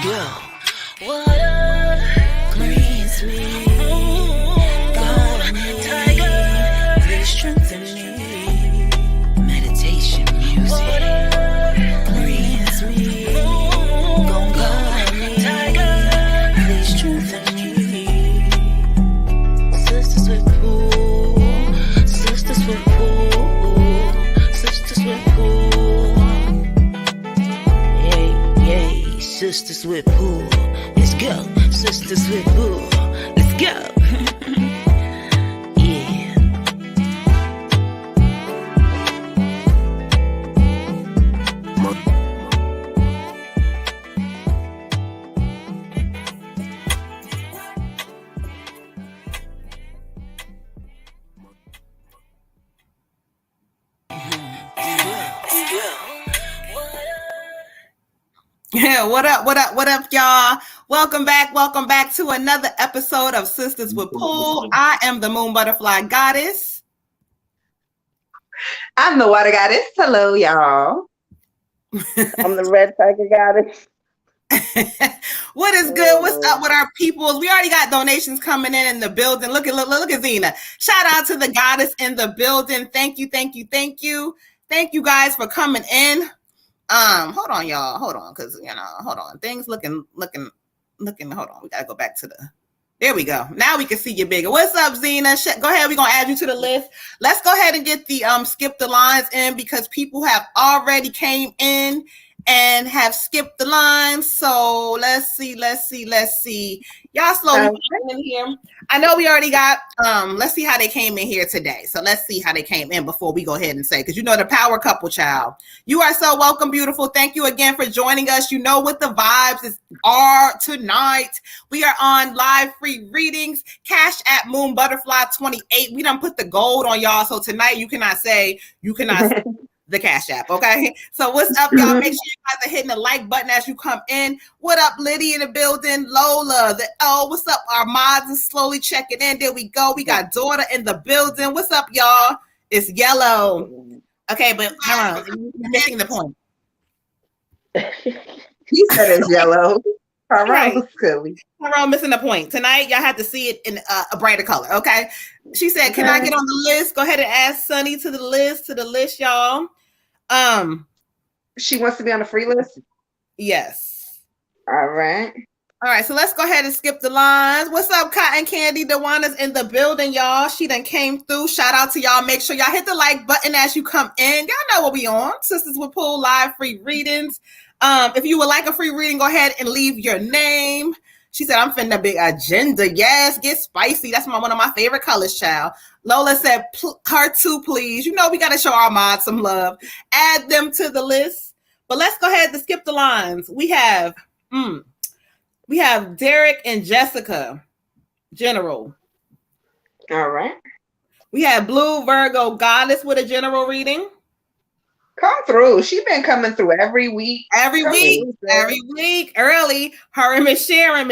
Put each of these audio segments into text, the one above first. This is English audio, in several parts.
go. Water cleans me. God, tiger, please strengthen me. Meditation music. Water cleans me. God, tiger, please strengthen me. Sisters with pool. Sisters with pool. Sisters with pool. Yay, sisters with pool. Let's go. Sisters with pool. Let's go. Yeah. Yeah, what up, y'all? Welcome back to another episode of Sisters with Pool. I am the Moon Butterfly Goddess. I'm the Water Goddess. Hello, y'all. I'm the Red Tiger Goddess. What is good? What's up with our peoples? We already got donations coming in the building. Look at Zena. Shout out to the goddess in the building. Thank you. Thank you guys for coming in. Hold on, y'all. Hold on, because hold on. Things looking. Hold on. We gotta go back to there we go. Now we can see you bigger. What's up, Zena? Go ahead. We're gonna add you to the list. Let's go ahead and get the skip the lines in because people have already came in and have skipped the lines. So let's see. Y'all slowly in here. I know we already got let's see how they came in here today. So let's see how they came in before we go ahead and say, because the power couple child. You are so welcome, beautiful. Thank you again for joining us. You know what the vibes are tonight. We are on live free readings. Cash at Moon Butterfly 28. We done put the gold on y'all. So tonight you cannot say the Cash App, okay? So what's up, y'all? Make sure you guys are hitting the like button as you come in. What up, Liddy in the building? Lola, what's up? Our mods is slowly checking in. There we go. We got Daughter in the building. What's up, y'all? It's yellow. Okay, but hold on. You're missing the point. He said it's yellow. Right. Silly. Tyrone missing the point. Tonight, y'all have to see it in a brighter color, okay? She said, can I get on the list? Go ahead and add Sunny to the list, y'all. She wants to be on the free list? Yes. All right, so let's go ahead and skip the lines. What's up, Cotton Candy? Dewana's in the building, y'all. She done came through. Shout out to y'all. Make sure y'all hit the like button as you come in. Y'all know what we on. Sisters with Pool live free readings. If you would like a free reading, go ahead and leave your name. She said, I'm finna big agenda. Yes, get spicy. That's one of my favorite colors, child. Lola said, part 2, please. We got to show our mods some love. Add them to the list. But let's go ahead and skip the lines. We have Derek and Jessica, General. All right. We have Blue Virgo Goddess with a general reading. Come through. She's been coming through every week. Every week, early. Her and Miss Sharon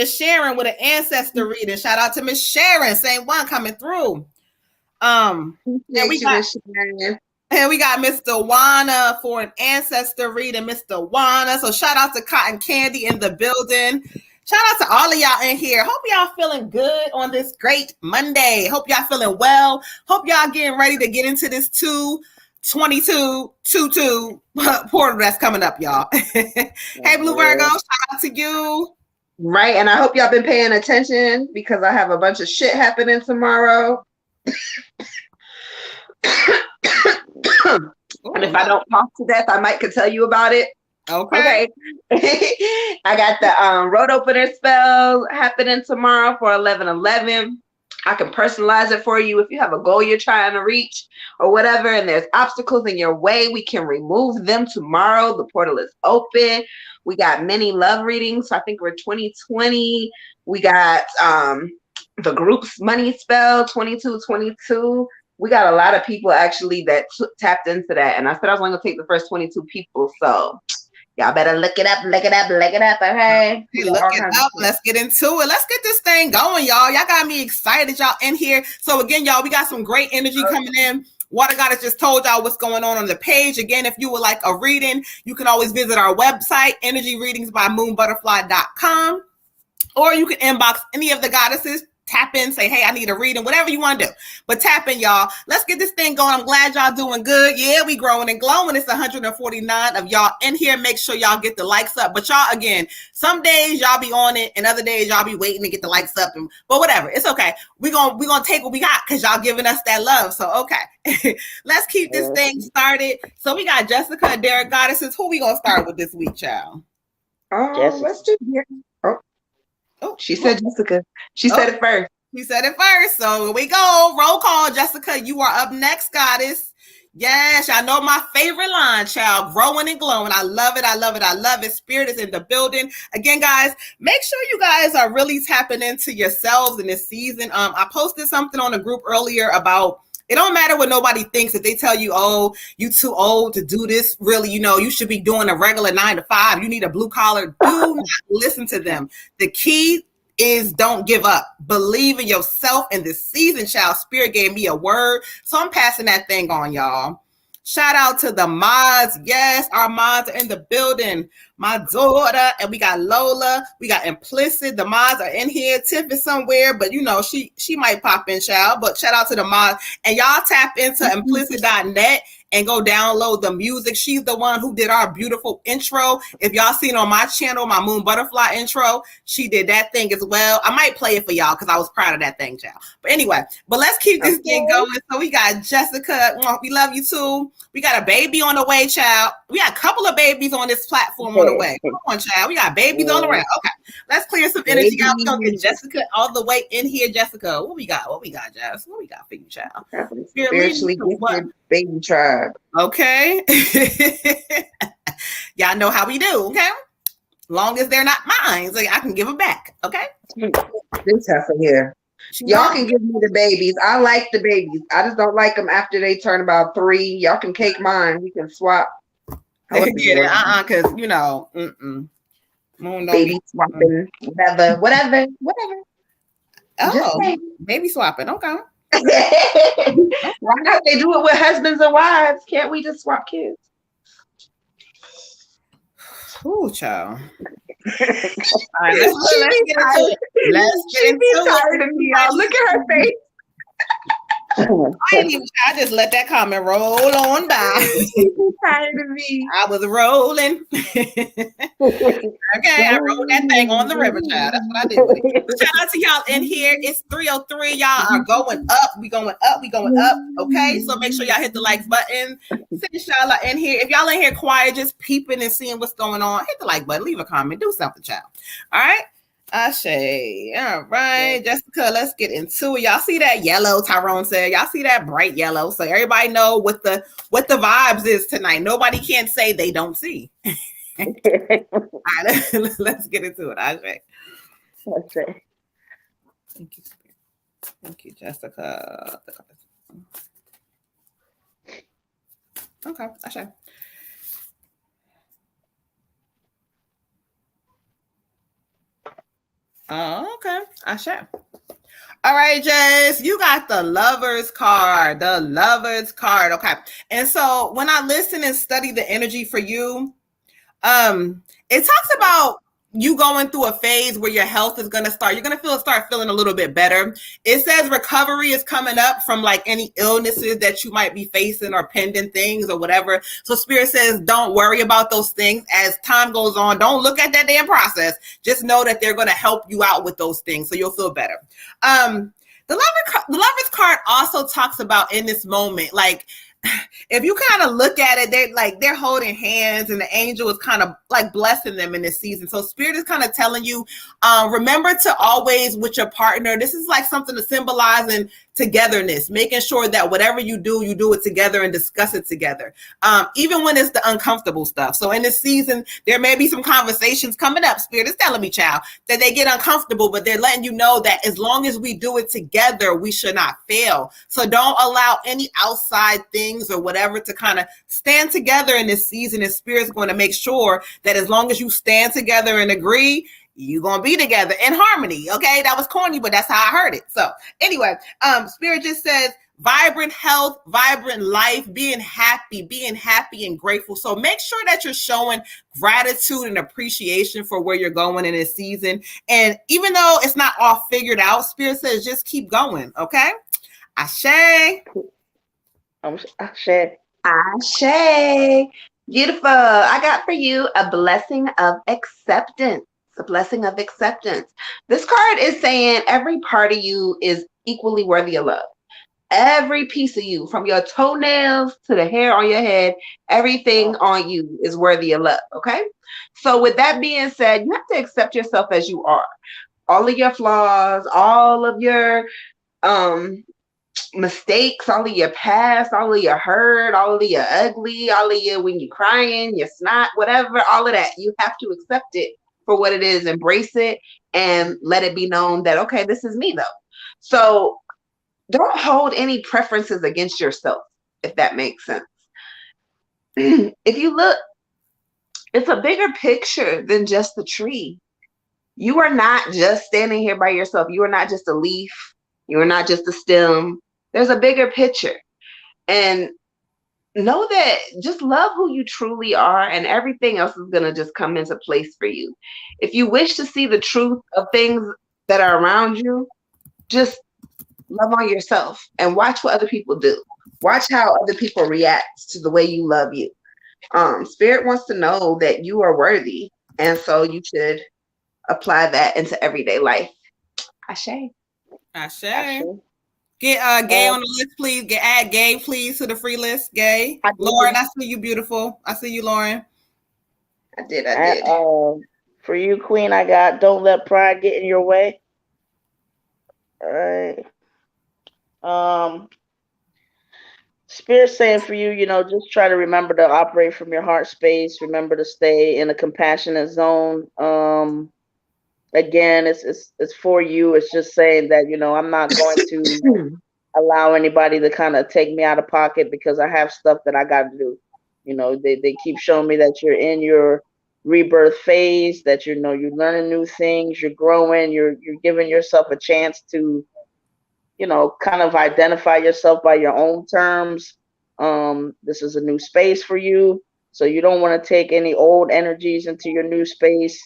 with an ancestor reading. Shout out to Miss Sharon, same one coming through. And we got Mr. Wana for an ancestor reading. Mr. Wana. So shout out to Cotton Candy in the building. Shout out to all of y'all in here. Hope y'all feeling good on this great Monday. Hope y'all feeling well. Hope y'all getting ready to get into this 22 portal that's coming up, y'all. Hey, Blue Virgo, shout out to you. Right, and I hope y'all been paying attention because I have a bunch of shit happening tomorrow. And if I don't talk to death, I might could tell you about it. Okay. I got the road opener spell happening tomorrow for 11/11. I can personalize it for you if you have a goal you're trying to reach or whatever, and there's obstacles in your way, we can remove them tomorrow. The portal is open. We got many love readings. So I think we're 2020. We got the group's money spell, 2222. We got a lot of people actually that tapped into that. And I said I was only going to take the first 22 people. So y'all better look it up, okay? Look it up. Let's get into it. Let's get this thing going, y'all. Y'all got me excited, y'all, in here. So again, y'all, we got some great energy coming in. Water Goddess just told y'all what's going on the page. Again, if you would like a reading, you can always visit our website, energyreadingsbymoonbutterfly.com, or you can inbox any of the goddesses. Tap in, say, hey, I need a reading, whatever you want to do. But tap in, y'all. Let's get this thing going. I'm glad y'all doing good. Yeah, we growing and glowing. It's 149 of y'all in here. Make sure y'all get the likes up. But y'all, again, some days y'all be on it, and other days y'all be waiting to get the likes up. But whatever, it's okay. We're gonna take what we got because y'all giving us that love. So okay, let's keep this thing started. So we got Jessica and Derek Goddesses. Who we gonna start with this week, child? Let's do Derek. Oh, she said Jessica. She said it first. She said it first. So here we go. Roll call, Jessica. You are up next, goddess. Yes, I know my favorite line, child. Growing and glowing. I love it. I love it. I love it. Spirit is in the building. Again, guys, make sure you guys are really tapping into yourselves in this season. I posted something on a group earlier about it don't matter what nobody thinks. If they tell you, oh, you too old to do this, really, you should be doing a regular 9 to 5. You need a blue collar. Do not listen to them. The key is don't give up. Believe in yourself in this season, child. Spirit gave me a word. So I'm passing that thing on, y'all. Shout out to the mods. Yes, our mods are in the building. My daughter, and we got Lola. We got Implicit. The mods are in here. Tiff is somewhere, but she might pop in, child. But shout out to the mods. And y'all tap into implicit.net and go download the music. She's the one who did our beautiful intro. If y'all seen on my channel, my Moon Butterfly intro, she did that thing as well. I might play it for y'all because I was proud of that thing, child. But anyway, let's keep this thing going. So we got Jessica. We love you too. We got a baby on the way, child. We got a couple of babies on this platform on the way. Come on, child. We got babies on the way. Okay. Let's clear some energy out. We're going to get Jessica all the way in here. Jessica, what we got? Jess? What we got for you, child? Spiritually gifted baby tribe. Okay. Y'all know how we do, okay? Long as they're not mine, so I can give them back, okay? This heifer here. Y'all can give me the babies. I like the babies. I just don't like them after they turn about 3. Y'all can take mine. We can swap. Because baby swapping, whatever. Oh, baby swapping. Okay. Why not? They do it with husbands and wives. Can't we just swap kids? Ooh, child. All right, let's get into it. Let's get into it. Y'all. Look at her face. I just let that comment roll on by. Tired of me. I was rolling. Okay, I rolled that thing on the river, child. That's what I did with it. Shout out to y'all in here. It's 3:03. Y'all are going up. We going up. Okay, so make sure y'all hit the like button. Since y'all are in here, if y'all in here quiet, just peeping and seeing what's going on, hit the like button. Leave a comment. Do something, child. All right. Ashe. All right, Jessica, let's get into it. Y'all see that yellow? Tyrone said, y'all see that bright yellow? So everybody know what the vibes is tonight. Nobody can say they don't see. All right, let's get into it. Ashe. Okay. Thank you, Jessica. Okay, Ashe. Oh, okay. Ashe. All right, Jess, you got the Lover's card. The Lover's card. Okay. And so when I listen and study the energy for you, it talks about you going through a phase where your health is going to start feeling a little bit better. It says recovery is coming up from like any illnesses that you might be facing or pending things or whatever. So Spirit says, don't worry about those things as time goes on. Don't look at that damn process. Just know that they're going to help you out with those things. So you'll feel better. The Lover's card also talks about in this moment, like, if you kind of look at it, they're holding hands and the angel is kind of like blessing them in this season. So Spirit is kind of telling you, remember to always with your partner, this is like something to symbolize in togetherness, making sure that whatever you do it together and discuss it together. Even when it's the uncomfortable stuff. So in this season, there may be some conversations coming up. Spirit is telling me, child, that they get uncomfortable, but they're letting you know that as long as we do it together, we should not fail. So don't allow any outside things or whatever to kind of stand together in this season. And Spirit's going to make sure that as long as you stand together and agree, you're going to be together in harmony. Okay. That was corny, but that's how I heard it. So anyway, Spirit just says, vibrant health, vibrant life, being happy and grateful. So make sure that you're showing gratitude and appreciation for where you're going in this season. And even though it's not all figured out, Spirit says just keep going, okay? Ashe. Ashe. Ashe. Beautiful. I got for you a blessing of acceptance. A blessing of acceptance. This card is saying every part of you is equally worthy of love. Every piece of you, from your toenails to the hair on your head, everything on you is worthy of love. Okay. So with that being said, you have to accept yourself as you are. All of your flaws, all of your mistakes, all of your past, all of your hurt, all of your ugly, all of your when you're crying, your snot, whatever, all of that. You have to accept it for what it is, embrace it, and let it be known that, okay, this is me though. So don't hold any preferences against yourself, if that makes sense. If you look, it's a bigger picture than just the tree. You are not just standing here by yourself. You are not just a leaf. You are not just a stem. There's a bigger picture. And know that just love who you truly are, and everything else is going to just come into place for you. If you wish to see the truth of things that are around you, just love on yourself and watch what other people do. Watch how other people react to the way you love you. Spirit wants to know that you are worthy, and so you should apply that into everyday life. Ashe. Ashe. Get Gay on the list, please. Add Gay, please, to the free list. Gay. Lauren, I see you, beautiful. I see you, Lauren. I did. For you, Queen, I got don't let pride get in your way. All right. Spirit saying for you, just try to remember to operate from your heart space. Remember to stay in a compassionate zone. Again, it's for you. It's just saying that, I'm not going to allow anybody to kind of take me out of pocket because I have stuff that I got to do. They keep showing me that you're in your rebirth phase, that you're learning new things, you're growing, you're giving yourself a chance to, kind of identify yourself by your own terms. This is a new space for you. So you don't want to take any old energies into your new space.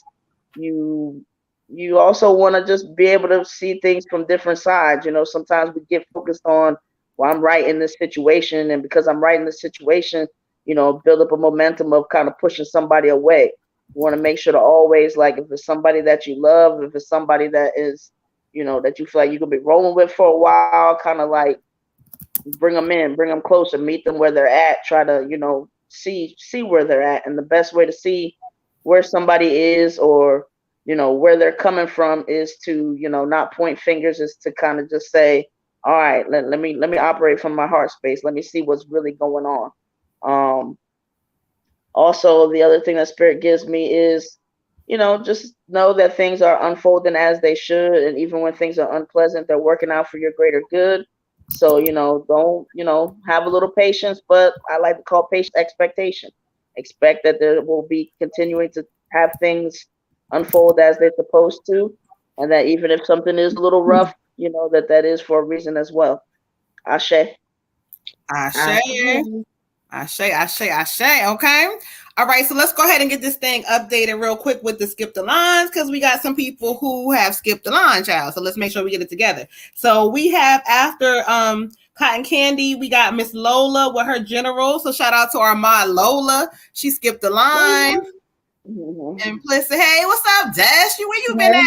You also want to just be able to see things from different sides. Sometimes we get focused on, well, I'm right in this situation. And because I'm right in this situation, build up a momentum of kind of pushing somebody away. You want to make sure to always, like, if it's somebody that you love, if it's somebody that is, that you feel like you could be rolling with for a while, kind of like bring them in, bring them closer, meet them where they're at, try to, see where they're at. And the best way to see where somebody is or, where they're coming from is to, not point fingers, is to kind of just say, all right, let me operate from my heart space. Let me see what's really going on. Also, the other thing that Spirit gives me is, just know that things are unfolding as they should. And even when things are unpleasant, they're working out for your greater good. So, don't, have a little patience, but I like to call patience expectation. Expect that there will be continuing to have things unfold as they're supposed to. And that even if something is a little rough, that is for a reason as well. Ashe. Okay. All right, so let's go ahead and get this thing updated real quick with the skip the lines, because we got some people who have skipped the line, child. So let's make sure we get it together. So we have, after Cotton Candy, we got Miss Lola with her general. So shout out to our mod Lola. She skipped the line. Mm-hmm. Implicit, hey, what's up, Dash? Where you been at?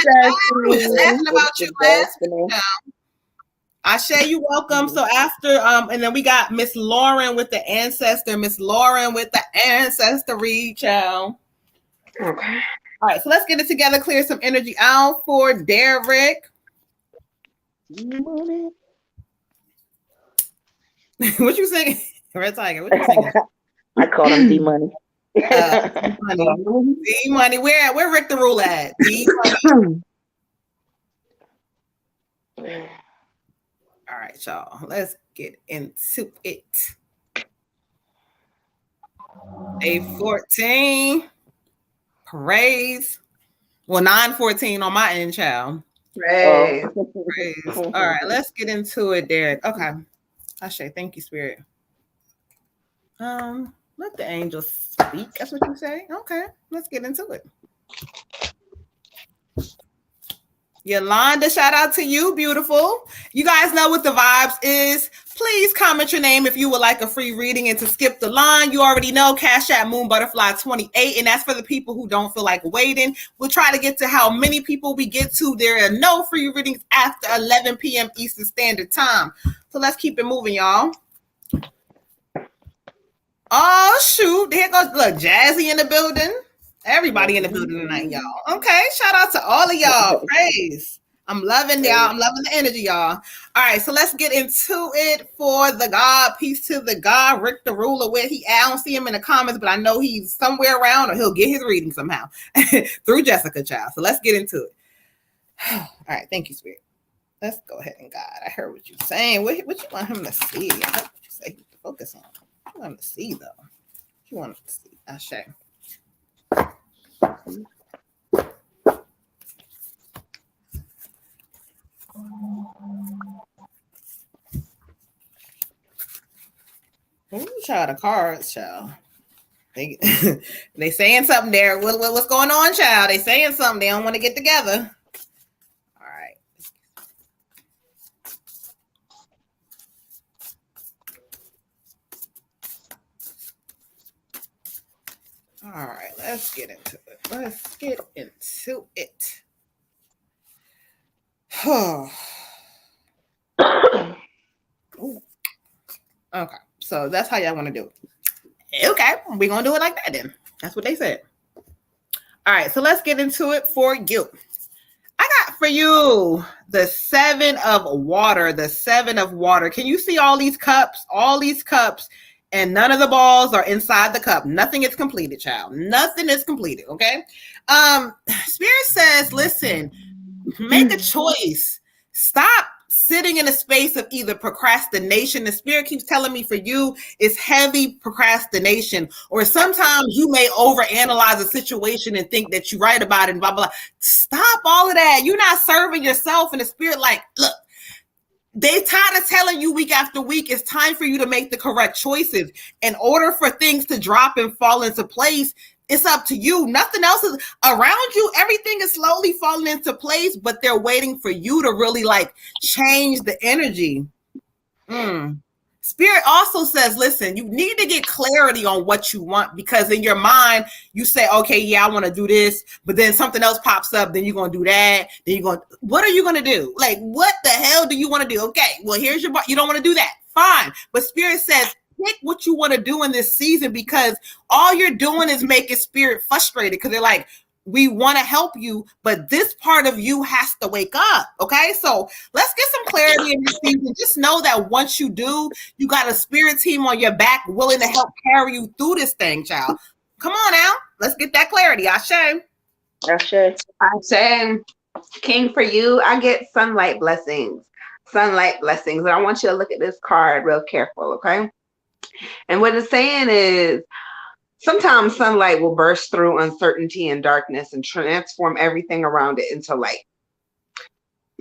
We were just asking about you last week. Ashe, you welcome. So after, and then we got Miss Lauren with the ancestor. Miss Lauren with the ancestry, child. Okay. All right, so let's get it together. Clear some energy out for Derek. What you singing? Red Tiger, what you singing? I call him D-Money. D-Money. Where Rick the Rule at? D-Money. All right, y'all. Let's get into it. Day 14. Praise. Well, 9:14 on my end, child. Praise. Praise. All right, let's get into it, Derek. Okay. Ashe, thank you, Spirit. Let the angels speak. That's what you say. Okay, let's get into it. Yolanda, shout out to you, beautiful. You guys know what the vibes is. Please comment your name if you would like a free reading. And to skip the line, you already know Cash App Moon Butterfly 28. And that's for the people who don't feel like waiting. We'll try to get to how many people we get to. There are no free readings after 11 p.m. Eastern Standard Time. So let's keep it moving, y'all. Oh, shoot. There goes, look, Jazzy in the building. Everybody in the building tonight, y'all. Okay, shout out to all of y'all. Praise. I'm loving y'all. I'm loving the energy, y'all. All right, so let's get into it for the God. Peace to the God. Rick the Ruler, where he at? I don't see him in the comments, but I know he's somewhere around, or he'll get his reading somehow through Jessica, child. So let's get into it. All right, thank you, Spirit. Let's go ahead and God. I heard what you're saying. What you want him to see? I heard what you say. Focus on. What you want him to see, though? What you want him to see? Ashe. Ooh, child, the cards, child. They saying something there. What's going on, child? They saying something. They don't want to get together. All right. All right, let's get into it. Let's get into it. Okay, so that's how y'all want to do it. Okay, we're going to do it like that then. That's what they said. All right, so let's get into it for you. I got for you the 7 of water, the 7 of water. Can you see all these cups? All these cups, and none of the balls are inside the cup. Nothing is completed, child. Nothing is completed, okay? Spirit says, listen, make a choice. Stop sitting in a space of either procrastination. The Spirit keeps telling me for you, it's heavy procrastination. Or sometimes you may overanalyze a situation and think that you're right about it and blah, blah, blah. Stop all of that. You're not serving yourself. And the Spirit like, look, they tired of telling you week after week, it's time for you to make the correct choices. In order for things to drop and fall into place, it's up to you. Nothing else is around you. Everything is slowly falling into place, but they're waiting for you to really like change the energy. Spirit also says, listen, you need to get clarity on what you want, because in your mind, you say, okay, yeah, I want to do this, but then something else pops up. Then you're going to do that. Then you're going, what are you going to do? Like, what the hell do you want to do? Okay, well, here's your, you don't want to do that. Fine. But Spirit says, pick what you want to do in this season, because all you're doing is making Spirit frustrated, because they're like, we want to help you, but this part of you has to wake up. Okay, so let's get some clarity in this season. Just know that once you do, you got a Spirit team on your back willing to help carry you through this thing, child. Come on now, let's get that clarity. Ashe. King, for you, I get sunlight blessings. Sunlight blessings. And I want you to look at this card real careful, okay? And what it's saying is, sometimes sunlight will burst through uncertainty and darkness and transform everything around it into light.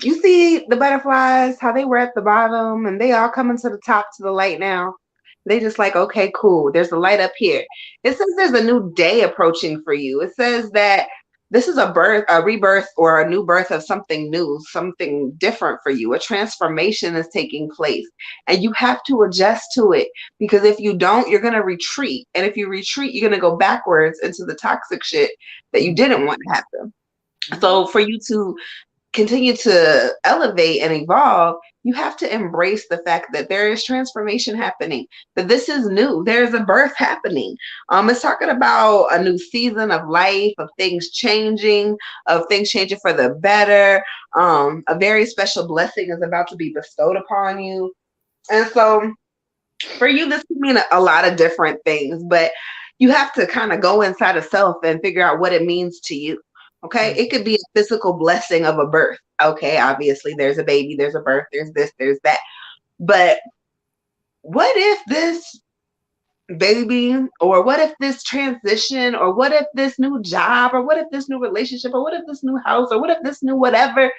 You see the butterflies, how they were at the bottom and they all coming to the top to the light now. They just like, okay, cool. There's a light up here. It says there's a new day approaching for you. It says that this is a rebirth or a new birth of something new, something different for you. A transformation is taking place and you have to adjust to it, because if you don't, you're going to retreat. And if you retreat, you're going to go backwards into the toxic shit that you didn't want to happen. So for you to continue to elevate and evolve, you have to embrace the fact that there is transformation happening, that this is new. There's a birth happening. It's talking about a new season of life, of things changing for the better. A very special blessing is about to be bestowed upon you. And so for you, this can mean a lot of different things, but you have to kind of go inside of self and figure out what it means to you. Okay, it could be a physical blessing of a birth. Okay, obviously there's a baby, there's a birth, there's this, there's that. But what if this baby, or what if this transition, or what if this new job, or what if this new relationship, or what if this new house, or what if this new whatever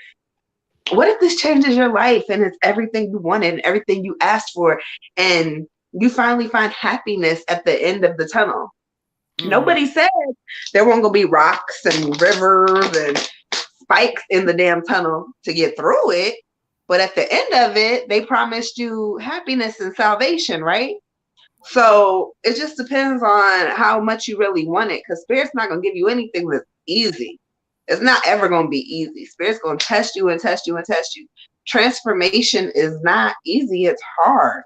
what if this changes your life and it's everything you wanted and everything you asked for, and you finally find happiness at the end of the tunnel? Nobody said there weren't going to be rocks and rivers and spikes in the damn tunnel to get through it. But at the end of it, they promised you happiness and salvation, right? So it just depends on how much you really want it, because Spirit's not going to give you anything that's easy. It's not ever going to be easy. Spirit's going to test you and test you and test you. Transformation is not easy. It's hard.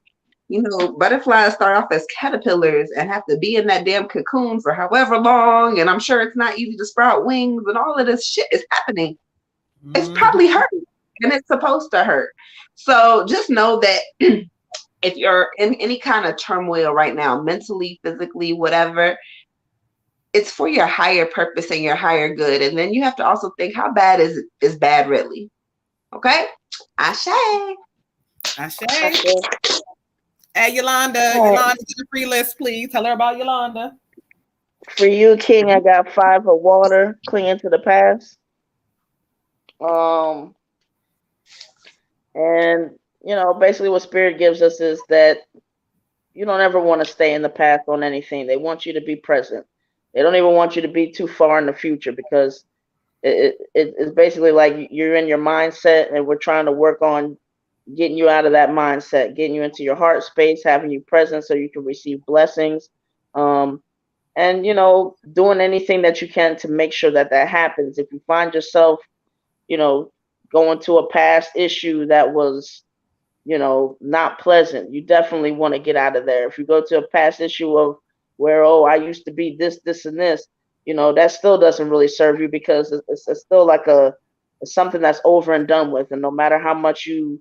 You know, butterflies start off as caterpillars and have to be in that damn cocoon for however long. And I'm sure it's not easy to sprout wings, and all of this shit is happening. It's probably hurting, and it's supposed to hurt. So just know that if you're in any kind of turmoil right now, mentally, physically, whatever, it's for your higher purpose and your higher good. And then you have to also think, how bad is bad really? Okay? Ashe. Hey, Yolanda. Yolanda, to the free list, please. Tell her about Yolanda. For you, King, I got 5 of water, clinging to the past. And, you know, basically what Spirit gives us is that you don't ever want to stay in the past on anything. They want you to be present. They don't even want you to be too far in the future, because it's basically like you're in your mindset, and we're trying to work on getting you out of that mindset, getting you into your heart space, having you present so you can receive blessings. And, you know, doing anything that you can to make sure that happens. If you find yourself, you know, going to a past issue that was, you know, not pleasant, you definitely want to get out of there. If you go to a past issue of where, oh, I used to be this, this, and this, you know, that still doesn't really serve you, because it's still like it's something that's over and done with. And no matter how much you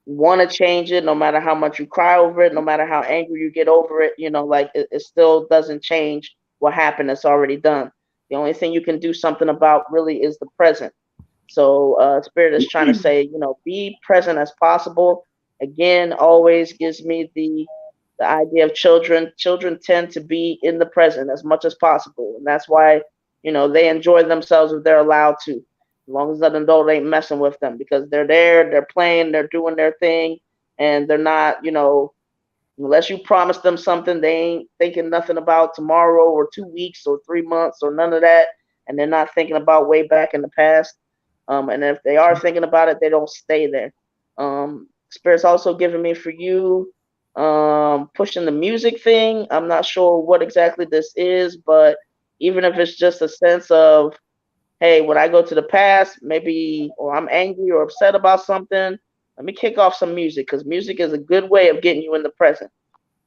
want to change it, no matter how much you cry over it, no matter how angry you get over it, you know, like it still doesn't change what happened. It's already done. The only thing you can do something about really is the present. So Spirit is trying to say, you know, be present as possible. Again, always gives me the idea of children. Children tend to be in the present as much as possible. And that's why, you know, they enjoy themselves if they're allowed to. As long as that adult ain't messing with them, because they're there, they're playing, they're doing their thing, and they're not, you know, unless you promise them something, they ain't thinking nothing about tomorrow or 2 weeks or 3 months or none of that, and they're not thinking about way back in the past. And if they are thinking about it, they don't stay there. Spirit's also giving me for you, pushing the music thing. I'm not sure what exactly this is, but even if it's just a sense of, hey, when I go to the past, maybe, or I'm angry or upset about something, let me kick off some music, because music is a good way of getting you in the present.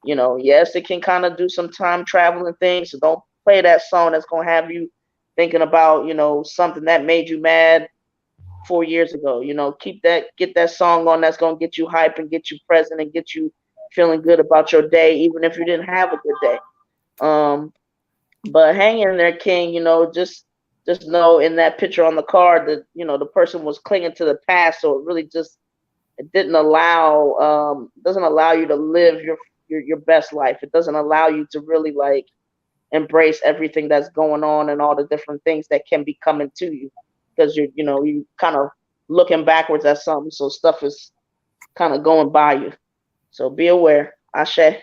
You know, yes, it can kind of do some time traveling things, so don't play that song that's going to have you thinking about, you know, something that made you mad 4 years ago. You know, get that song on that's going to get you hype and get you present and get you feeling good about your day, even if you didn't have a good day. But hang in there, King. You know, just know in that picture on the card that, you know, the person was clinging to the past, so it really just, it doesn't allow you to live your best life. It doesn't allow you to really like embrace everything that's going on and all the different things that can be coming to you, because you kind of looking backwards at something, so stuff is kind of going by you. So be aware. Ashe.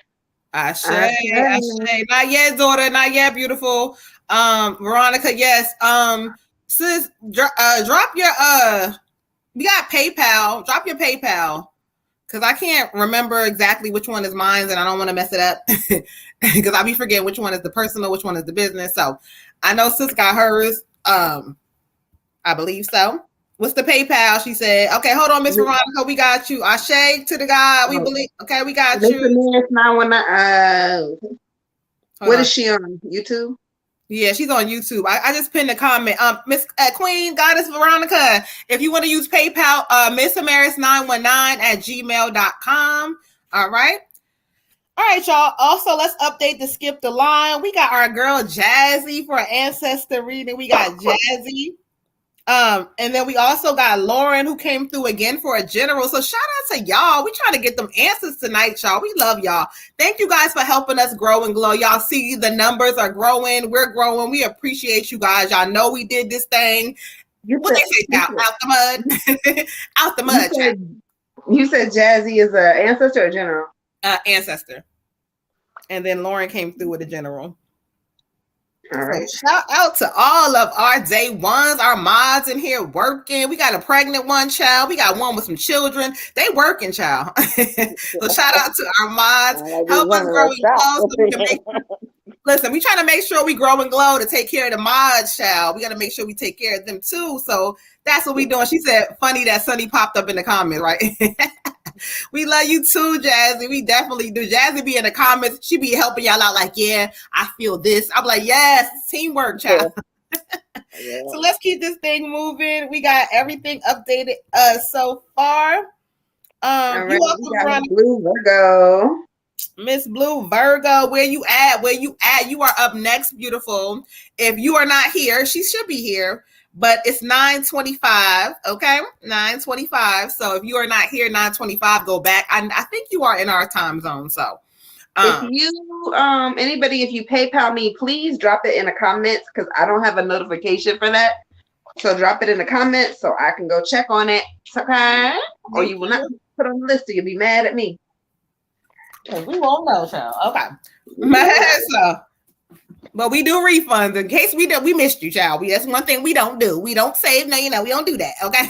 Ashe. Not yet, daughter. Not yet, beautiful. Veronica, yes. Sis, drop your we got PayPal. Drop your PayPal, because I can't remember exactly which one is mine, and I don't want to mess it up, because I'll be forgetting which one is the personal, which one is the business. So I know sis got hers. I believe so. What's the PayPal? She said, okay, hold on, Miss Veronica. We got you. Ashe to the God. We believe. Okay, we got you. What is she on? YouTube? Yeah, she's on YouTube. I just pinned a comment. Miss Queen Goddess Veronica, if you want to use PayPal, MissAmaris919@gmail.com. All right. All right, y'all. Also, let's update the skip the line. We got our girl Jazzy for an ancestor reading. We got Jazzy. And then we also got Lauren, who came through again for a general. So shout out to y'all. We trying to get them answers tonight, y'all. We love y'all. Thank you guys for helping us grow and glow. Y'all see the numbers are growing. We're growing. We appreciate you guys. Y'all know we did this thing. What they say now? Out the mud. Out the mud. You said Jazzy is an ancestor or general? Ancestor. And then Lauren came through with a general. All right. So shout out to all of our day ones, our mods in here working. We got a pregnant one, child. We got one with some children. They working, child. So shout out to our mods. Help us grow and glow so we can listen, we trying to make sure we grow and glow to take care of the mods, child. We got to make sure we take care of them too. So that's what we doing. She said, funny that Sunny popped up in the comments, right? We love you too, Jazzy. We definitely do. Jazzy be in the comments. She be helping y'all out like, yeah, I feel this. I'm like, yes, teamwork, child. Yeah. So let's keep this thing moving. We got everything updated so far. Right, you also Blue Virgo. Miss Blue Virgo, where you at? Where you at? You are up next, beautiful. If you are not here, she should be here. But it's 9:25, okay? 9:25. So if you are not here, 9:25, go back. I think you are in our time zone. So if you anybody, if you PayPal me, please drop it in the comments because I don't have a notification for that. So drop it in the comments so I can go check on it. Okay? Or you will not put on the list, so you'll be mad at me. We won't know, child. Okay. So, but we do refunds in case we missed you, child. That's one thing we don't do. We don't save. No, we don't do that. Okay.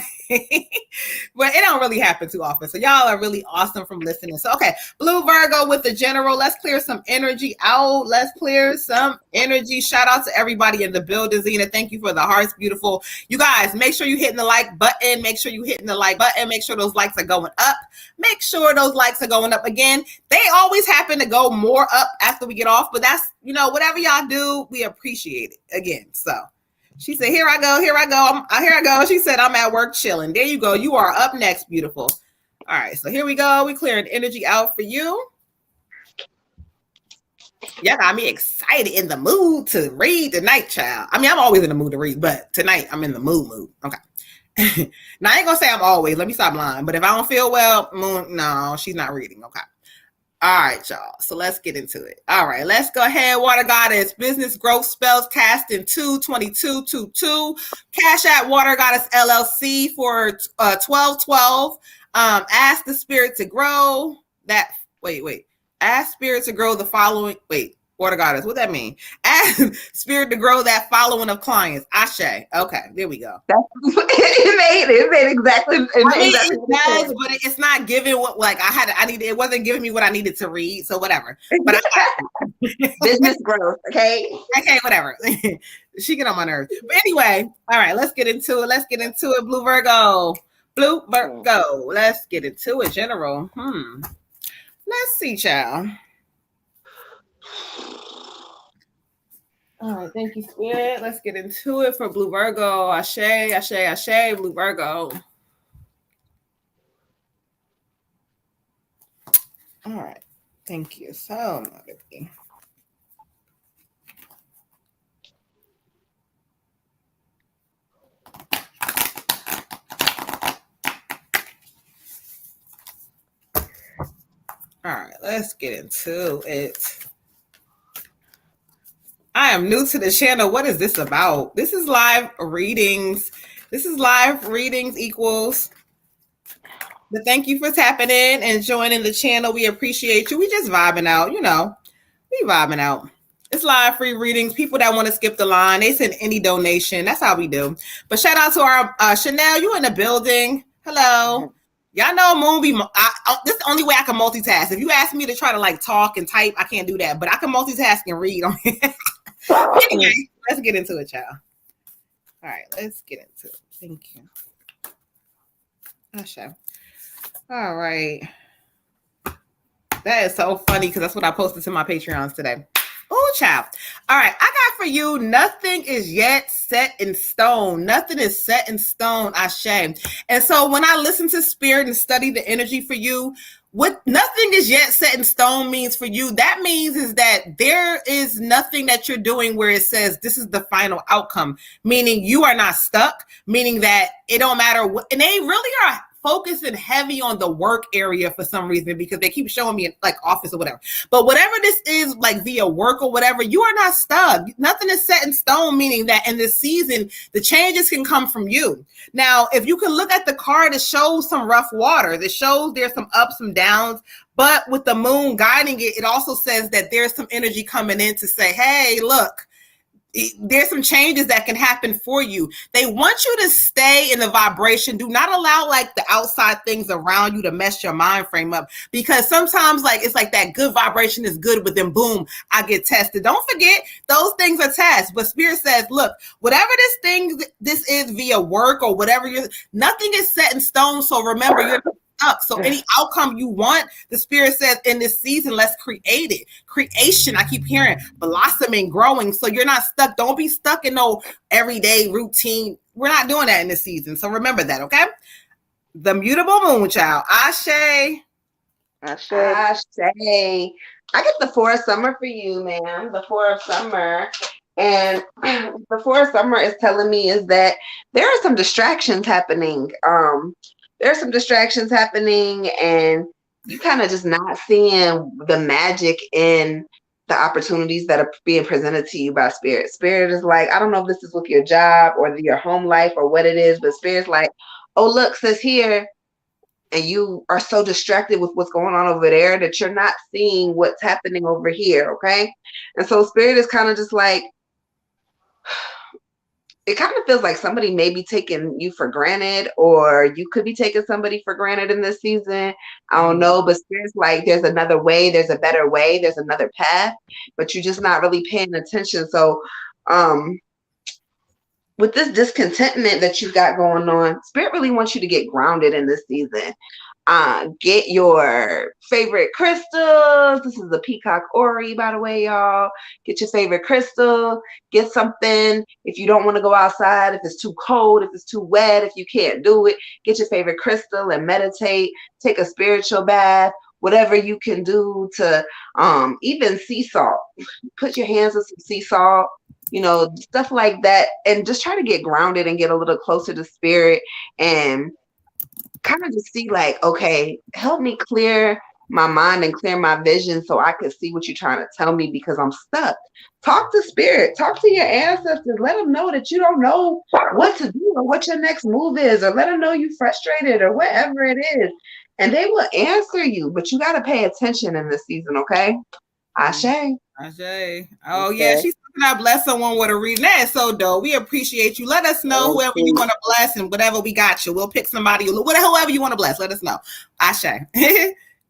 But it don't really happen too often. So y'all are really awesome from listening. So, okay. Blue Virgo with the general. Let's clear some energy out. Let's clear some energy. Shout out to everybody in the building. Zena, thank you for the hearts. Beautiful. You guys, make sure you hitting the like button. Make sure you hitting the like button. Make sure those likes are going up. Make sure those likes are going up. Again, they always happen to go more up after we get off. But that's, whatever y'all do, we appreciate it. Again, so. She said, here I go. Here I go. She said, I'm at work chilling. There you go. You are up next, beautiful. All right. So here we go. We clearing energy out for you. Yeah, got me excited, in the mood to read tonight, child. I mean, I'm always in the mood to read, but tonight I'm in the mood. Okay. Now, I ain't going to say I'm always. Let me stop lying. But if I don't feel well, no, she's not reading. Okay. All right, y'all. So let's get into it. All right, let's go ahead. Water Goddess, business growth spells casting 22222. Cash at Water Goddess LLC for 1212. Ask the spirit to grow that. Wait. Ask spirit to grow the following. Water Goddess, what that mean? Ask spirit to grow that following of clients. Ashe. Okay, there we go. It made exactly. It does, but it's not giving what I needed. It wasn't giving me what I needed to read. So whatever. But business growth. Okay, whatever. She get on my nerves. But anyway, all right. Let's get into it. Blue Virgo. Let's get into it. General. Let's see, child. All right, thank you, Spirit. Let's get into it for Blue Virgo. Ashe, Blue Virgo. All right, thank you so much. All right, let's get into it. I am new to the channel. What is this about? This is live readings. Equals. But thank you for tapping in and joining the channel. We appreciate you. We just vibing out, We vibing out. It's live free readings. People that want to skip the line, they send any donation. That's how we do. But shout out to our Chanel. You in the building. Hello. Y'all know Moonby. This is the only way I can multitask. If you ask me to try to talk and type, I can't do that. But I can multitask and read on it. Anyway, let's get into it, y'all. All right, let's get into it. Thank you. Asha. All right. That is so funny because that's what I posted to my Patreons today. Oh, child. All right, I got for you, nothing is yet set in stone. Nothing is set in stone, Ashe. And so when I listen to Spirit and study the energy for you, what nothing is yet set in stone means for you, that means is that there is nothing that you're doing where it says this is the final outcome, meaning you are not stuck, meaning that it don't matter what, and they really are focusing heavy on the work area for some reason because they keep showing me like office or whatever. But whatever this is, like via work or whatever, you are not stuck. Nothing is set in stone, meaning that in this season, the changes can come from you. Now, if you can look at the card, it shows some rough waters. It shows there's some ups, some downs. But with the moon guiding it, it also says that there's some energy coming in to say, hey, look, there's some changes that can happen for you. They want you to stay in the vibration. Do not allow like the outside things around you to mess your mind frame up, because sometimes like it's like that good vibration is good, but then boom, I get tested. Don't forget those things are tests. But Spirit says, look, whatever this is via work or whatever, nothing is set in stone. So remember, you're up. So any outcome you want, the Spirit says in this season, let's create it. Creation, I keep hearing, blossoming, growing. So you're not stuck. Don't be stuck in no everyday routine. We're not doing that in this season. So remember that, okay? The mutable moon child. Ashe. Ashe. Ashe. I get the 4 of summer for you, ma'am. The 4 of summer. And the 4 of summer is telling me is that there are some distractions happening. There's some distractions happening, and you kind of just not seeing the magic in the opportunities that are being presented to you by Spirit. Spirit is like, I don't know if this is with your job or your home life or what it is, but Spirit's like, oh, look, sis here. And you are so distracted with what's going on over there that you're not seeing what's happening over here, okay? And so Spirit is kind of just like, it kind of feels like somebody may be taking you for granted, or you could be taking somebody for granted in this season. I don't know, but Spirit's like, there's another way, there's a better way, there's another path, but you're just not really paying attention. So with this discontentment that you've got going on, Spirit really wants you to get grounded in this season. Get your favorite crystals. This is a peacock ori, by the way, y'all. Get your favorite crystal. Get something. If you don't want to go outside, if it's too cold, if it's too wet, if you can't do it, get your favorite crystal and meditate. Take a spiritual bath. Whatever you can do to even sea salt. Put your hands on some sea salt. You know, stuff like that, and just try to get grounded and get a little closer to Spirit and kind of just see like, okay, help me clear my mind and clear my vision so I can see what you're trying to tell me, because I'm stuck. Talk to Spirit, talk to your ancestors, let them know that you don't know what to do or what your next move is, or let them know you're frustrated or whatever it is, and they will answer you, but you got to pay attention in this season, okay? Ashe. Ashe. Oh, okay. Yeah, she's gonna bless someone with a reading. That is so dope. We appreciate you. Let us know whoever you want to bless, and whatever we got you. We'll pick somebody, whoever you want to bless. Let us know. Ashe.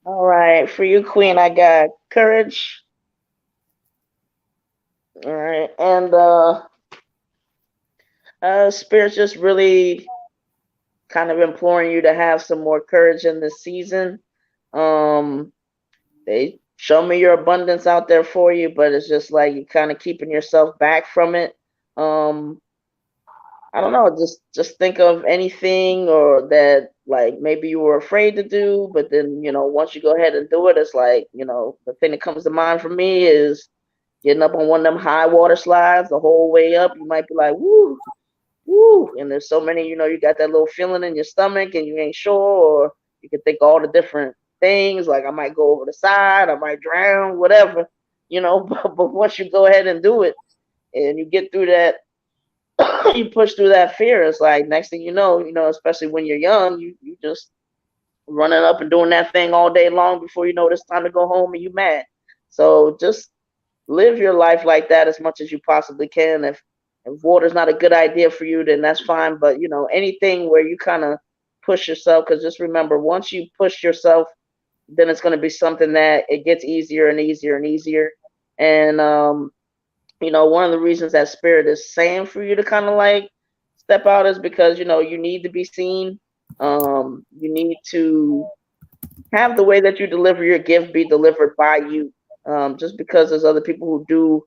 All right. For you, Queen, I got courage. All right. And Spirit's just really kind of imploring you to have some more courage in this season. They show me your abundance out there for you, but it's just like you're kind of keeping yourself back from it. I don't know, just think of anything or that like maybe you were afraid to do, but then, you know, once you go ahead and do it, it's like, you know, the thing that comes to mind for me is getting up on one of them high water slides the whole way up. You might be like, woo, woo. And there's so many, you know, you got that little feeling in your stomach and you ain't sure, or you can think all the different things, like I might go over the side, I might drown, whatever, you know, but once you go ahead and do it and you get through that, you push through that fear, it's like next thing you know, especially when you're young, you just running up and doing that thing all day long before you know it's time to go home and you mad. So just live your life like that as much as you possibly can. If water's not a good idea for you, then that's fine. But, you know, anything where you kind of push yourself, because just remember, once you push yourself, then it's going to be something that it gets easier and easier and easier. And, you know, one of the reasons that Spirit is saying for you to kind of like step out is because, you know, you need to be seen. You need to have the way that you deliver your gift be delivered by you. Just because there's other people who do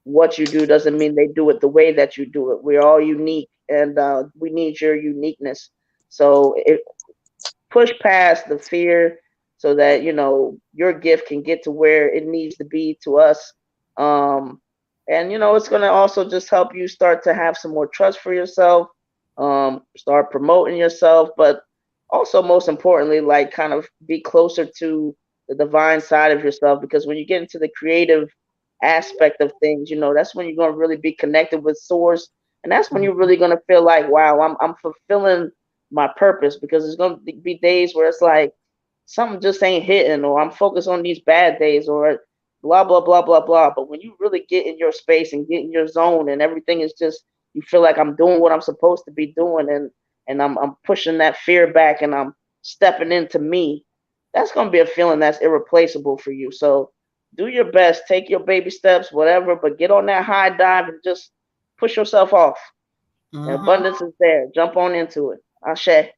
what you do doesn't mean they do it the way that you do it. We're all unique, and we need your uniqueness. So push past the fear so that, you know, your gift can get to where it needs to be to us. And, you know, it's going to also just help you start to have some more trust for yourself, start promoting yourself. But also, most importantly, like kind of be closer to the divine side of yourself, because when you get into the creative aspect of things, that's when you're going to really be connected with source, and that's when you're really going to feel like, wow, I'm fulfilling my purpose, because there's going to be days where it's like something just ain't hitting, or I'm focused on these bad days, or blah blah blah blah blah. But when you really get in your space and get in your zone, and everything is just, you feel like I'm doing what I'm supposed to be doing, and I'm pushing that fear back, and I'm stepping into me, that's going to be a feeling that's irreplaceable for you. So do your best, take your baby steps, whatever, but get on that high dive and just push yourself off. The abundance is there. Jump on into it. Ashe.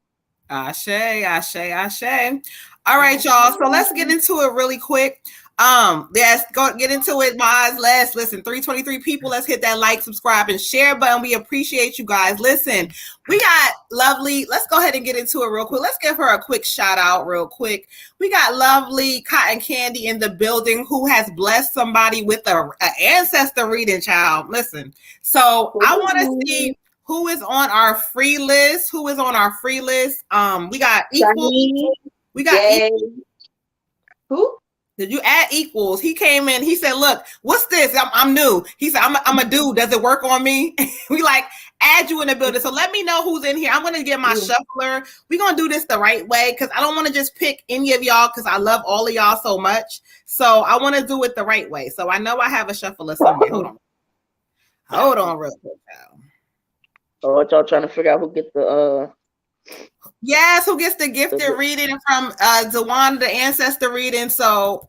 Ashe, ashe, ashe. All right, y'all. So let's get into it really quick. Yes, go get into it, guys. Let's listen. 323 people. Let's hit that like, subscribe, and share button. We appreciate you guys. Listen, we got lovely. Let's go ahead and get into it real quick. Let's give her a quick shout out, real quick. We got lovely Cotton Candy in the building who has blessed somebody with an ancestor reading, child. Listen, so I want to see who is on our free list. Who is on our free list? We got equals. We got equals. Who? Did you add equals? He came in. He said, "Look, what's this? I'm new." He said, "I'm a dude. Does it work on me?" We like add you in the building. So let me know who's in here. I'm gonna get my shuffler. We're gonna do this the right way because I don't want to just pick any of y'all because I love all of y'all so much. So I want to do it the right way. So I know I have a shuffler somewhere. Hold on, real quick, y'all. Oh, y'all trying to figure out who gets the Yes, who gets the gifted reading from Zawanda, the ancestor reading? So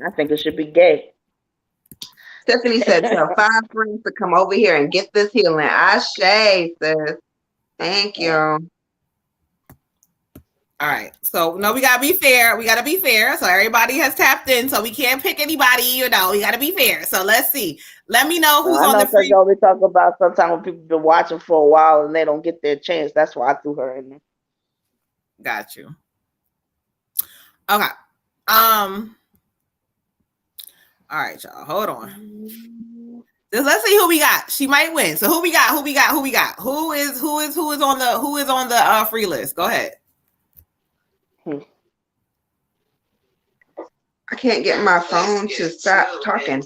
I think it should be Gay. Stephanie said, "Tell 5 friends to come over here and get this healing." Ashe, sis. Thank you. All right. So no, we gotta be fair. We gotta be fair. So everybody has tapped in. So we can't pick anybody. We gotta be fair. So let's see. Let me know who's on the free. Y'all we talk about sometimes when people been watching for a while and they don't get their chance. That's why I threw her in there. Got you. Okay. All right, y'all. Hold on. Let's see who we got. She might win. So who we got? Who is on the free list? Go ahead. I can't get my phone to stop talking.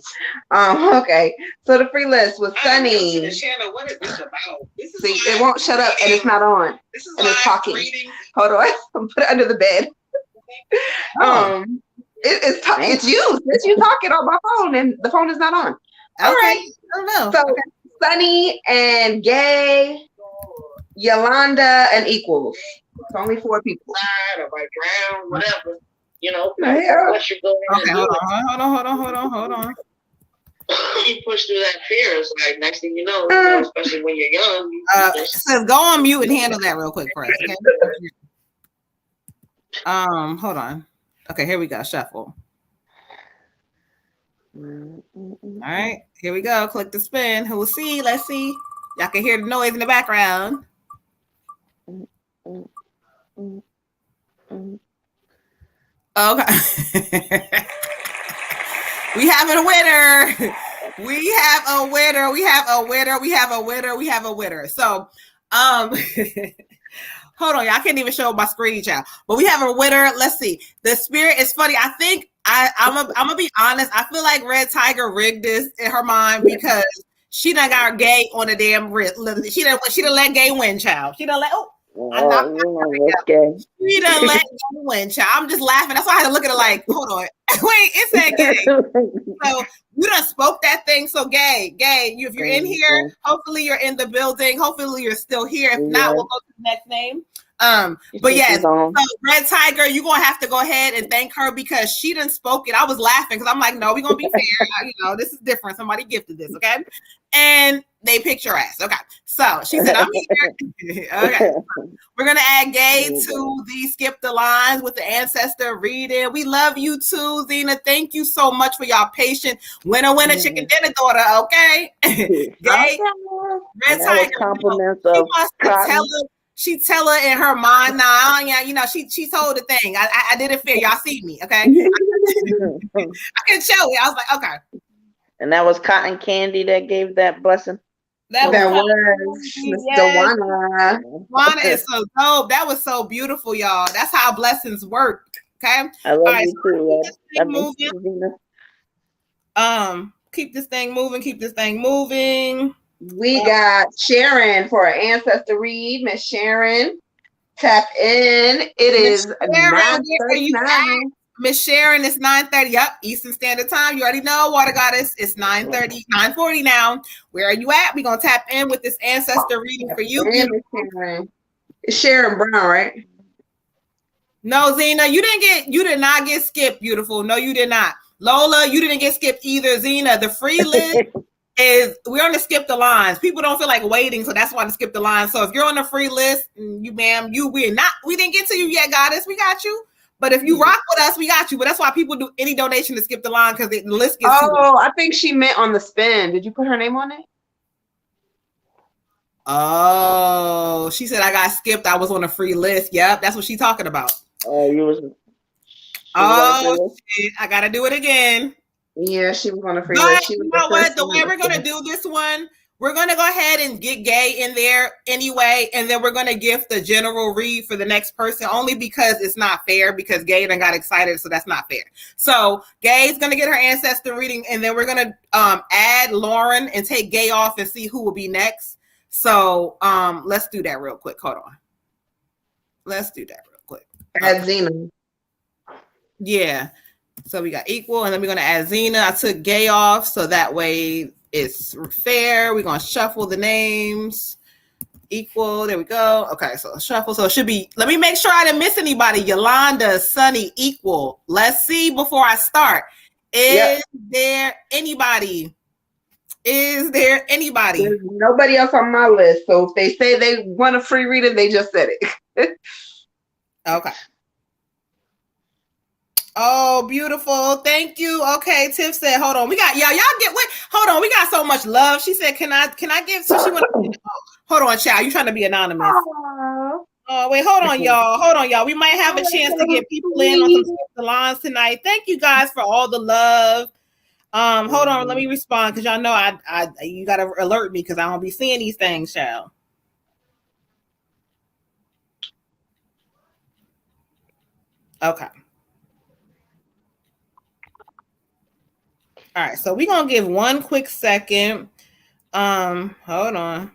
Okay. So the free list was Sunny. What is this about? See, it won't shut up and it's not on. And it's talking. Hold on. Put it under the bed. It's you. It's you talking on my phone and the phone is not on. All right. I don't know. So Sunny and Gay, Yolanda, and Equals. It's only 4 people. Or by Brown, whatever. What you go ahead and do. Hold on. You push through that fear. It's like next thing you know, especially when you're young. So go on mute and handle that real quick for us. Okay? Hold on. Okay, here we go. Shuffle. All right, here we go. Click the spin. Who will see? Let's see. Y'all can hear the noise in the background. Okay. We have a winner. So, hold on, y'all. I can't even show my screen, child. But we have a winner. Let's see. The spirit is funny. I think I'm gonna be honest. I feel like Red Tiger rigged this in her mind because she done got Gay on the damn wrist. She done let Gay win, child. She done let Gay win, child. I'm just laughing. That's why I had to look at her like, hold on. Wait, it's that Gay. So you done spoke that thing. So Gay, if you're in here, hopefully you're in the building. Hopefully you're still here. If not, we'll go to the next name. But yes, so Red Tiger, you're gonna have to go ahead and thank her because she done spoke it. I was laughing because I'm like, no, we're gonna be fair. This is different. Somebody gifted this, okay? And they picked your ass. Okay. So she said, I'm here. Okay. We're gonna add Gay to the Skip the Lines with the ancestor reading. We love you too, Zena. Thank you so much for y'all patience. Winner, chicken dinner daughter, okay? Gay, Red Tiger. Compliments of She tell her in her mind, she told the thing. I did it fair. Y'all see me, okay? I can show it. I was like, okay. And that was Cotton Candy that gave that blessing? That was Mr. Juana. Juana is so dope. That was so beautiful, y'all. That's how blessings work. Okay. I love you too. Keep this thing moving. Keep this thing moving. We got Sharon for an ancestor read. Miss Sharon, tap in. It is 9:39. Miss Sharon, it's 9:30. Yep, Eastern Standard Time. You already know, Water Goddess. It's 9:30, 9:40 now. Where are you at? We're gonna tap in with this ancestor reading for you. Sharon. It's Sharon Brown, right? No, Zena, you did not get skipped, beautiful. No, you did not. Lola, you didn't get skipped either. Zena, the free list we're on the skip the lines. People don't feel like waiting, so that's why to skip the lines. So if you're on the free list, we didn't get to you yet, Goddess. We got you. But if you rock with us, we got you. But that's why people do any donation to skip the line because the list gets too long. I think she meant on the spin. Did you put her name on it? Oh, she said I got skipped. I was on a free list. Yep, that's what she's talking about. Shit, I gotta do it again. Yeah, she was on a free list. You know what? The way we're gonna do this one, we're gonna go ahead and get Gay in there anyway, and then we're gonna gift the general read for the next person, only because it's not fair. Because Gay done got excited, so that's not fair. So Gay's gonna get her ancestor reading, and then we're gonna add Lauren and take Gay off and see who will be next. So let's do that real quick. Hold on. Let's do that real quick. Add Zena. Yeah. So we got equal, and then we're going to add Zena. I took Gay off, so that way it's fair. We're going to shuffle the names. Equal. There we go. Okay, so shuffle. So it should be, let me make sure I didn't miss anybody. Yolanda, Sunny, equal. Let's see before I start. Is there anybody? Is there anybody? There's nobody else on my list. So if they say they want a free reading, they just said it. Okay. Oh, beautiful. Thank you. Okay, Tiff said, hold on. We got y'all hold on. We got so much love. She said, can I give so she want to hold on, child. You trying to be anonymous. Oh, wait, hold on, y'all. Hold on, y'all. We might have a chance to get people in on some skip the lines tonight. Thank you guys for all the love. Hold on, let me respond because y'all know I you gotta alert me because I don't be seeing these things, child. Okay. All right, so we're gonna give one quick second. Hold on.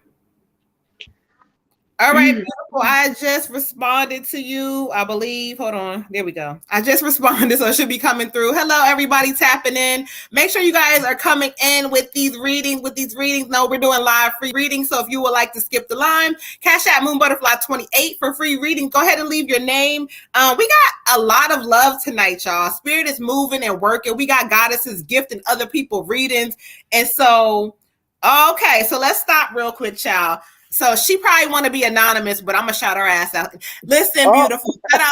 All right, beautiful. I just responded to you, I believe. Hold on. There we go. I just responded, so it should be coming through. Hello, everybody tapping in. Make sure you guys are coming in with these readings. No, we're doing live free readings. So if you would like to skip the line, Cash App Moon Butterfly 28 for free reading. Go ahead and leave your name. We got a lot of love tonight, y'all. Spirit is moving and working. We got goddesses gifting other people readings. And so, okay, so let's stop real quick, y'all. So she probably want to be anonymous, but I'm gonna shout her ass out. Listen, beautiful. Shout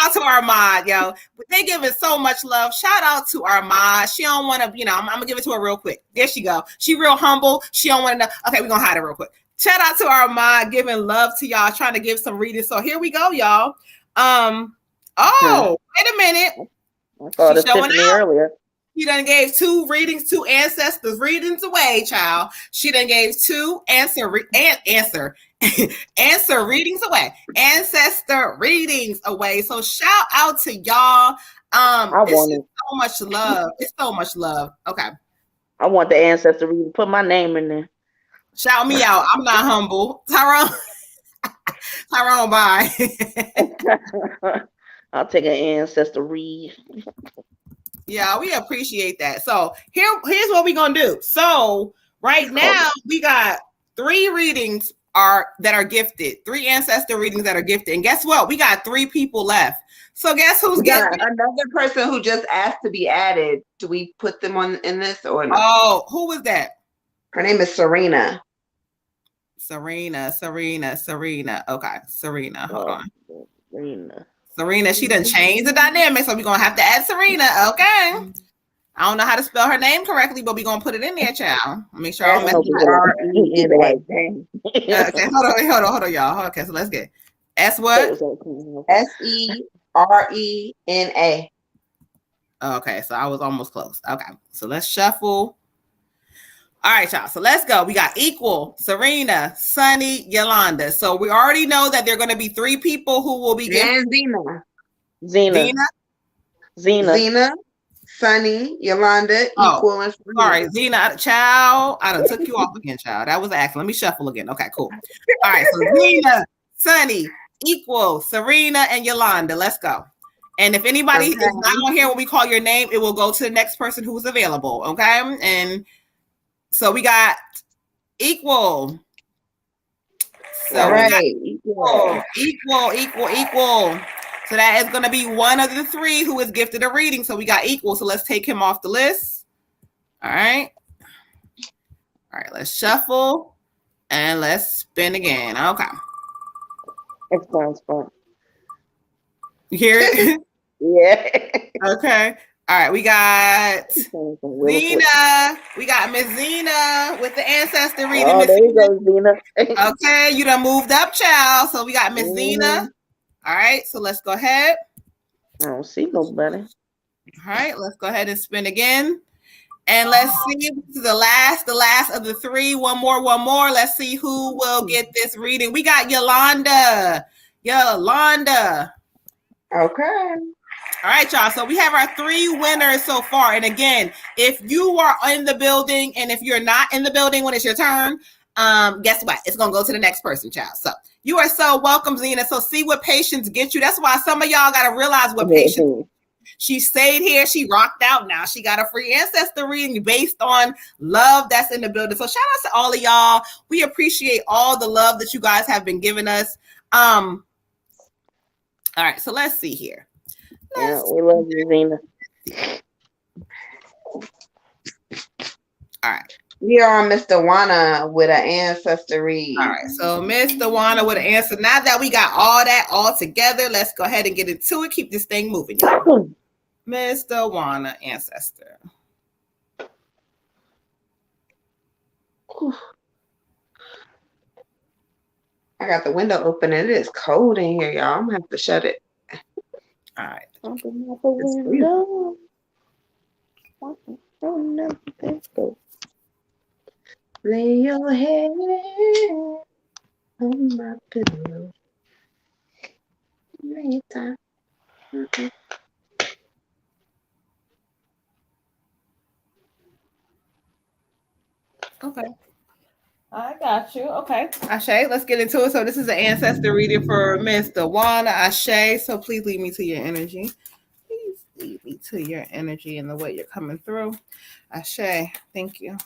out to our mod, yo. They giving so much love. Shout out to our mod. She don't want to, I'm gonna give it to her real quick. There she go. She real humble. She don't want to know. Okay, we're gonna hide it real quick. Shout out to our mod, giving love to y'all, trying to give some readings. So here we go, y'all. Wait a minute. I thought it showing me earlier. She done gave two ancestors readings away, child. She done gave two answer readings away, ancestor readings away. So shout out to y'all. It's so much love. It's so much love. Okay. I want the ancestor reading. Put my name in there. Shout me out. I'm not humble. Tyrone, bye. I'll take an ancestor read. Yeah, we appreciate that. So here's what we're gonna do. So right now we got 3 readings that are gifted, 3 ancestor readings that are gifted. And guess what? We got 3 people left. So guess who's getting another person who just asked to be added. Do we put them in this or no? Oh, who was that? Her name is Serena. Serena. Okay, Serena. Hold on. Serena, she done changed the dynamic, so we're gonna have to add Serena. Okay. I don't know how to spell her name correctly, but we're gonna put it in there, child. Make sure I don't mess it up. Okay, hold on, y'all. Okay, so let's get S what? Serena. Okay, so I was almost close. Okay, so let's shuffle. All right, y'all. So let's go. We got Equal, Serena, Sunny, Yolanda. So we already know that there are going to be 3 people who will be and Zena, Sunny, Yolanda, Equal, and Serena. Sorry, Zena, child. I done took you off again, child. That was an accident. Let me shuffle again. Okay, cool. All right, so Zena, Sunny, Equal, Serena, and Yolanda. Let's go. And if anybody is not on here when we call your name, it will go to the next person who's available. Okay, and so we got Equal. So all right, equal. So that is going to be one of the 3 who is gifted a reading. So we got Equal. So let's take him off the list. All right. All right. Let's shuffle and let's spin again. Okay. It's fun. You hear it? Yeah. Okay. All right. We got Zena. We got Miss Zena with the ancestor reading. Oh, there you go, Zena. Okay. You done moved up, child. So we got Miss Zena. All right, so let's go ahead. I don't see nobody. All right, let's go ahead and spin again. And let's see, this is the last of the 3. One more. Let's see who will get this reading. We got Yolanda. Okay. All right, y'all. So we have our 3 winners so far. And again, if you are in the building and if you're not in the building when it's your turn, guess what? It's going to go to the next person, child. So you are so welcome, Zena. So see what patience gets you. That's why some of y'all got to realize what patience. She stayed here. She rocked out. Now she got a free ancestor reading based on love that's in the building. So shout out to all of y'all. We appreciate all the love that you guys have been giving us. All right. So let's see here. Yeah, we love you, Zena. All right. We are on Mr. Wana with an ancestor read. All right, so Mr. Wana with an answer. Now that we got all that all together, let's go ahead and get into it. Keep this thing moving, y'all. Mr. Wana, ancestor. I got the window open and it is cold in here, y'all. I'm gonna have to shut it. All right. Open up the window. Open up the window. Lay your head on my pillow. Lay it down. Okay. I got you. Okay. Ashe, let's get into it. So this is an ancestor reading for Mr. Wana. Ashe, so please lead me to your energy. Please lead me to your energy and the way you're coming through. Ashe, thank you.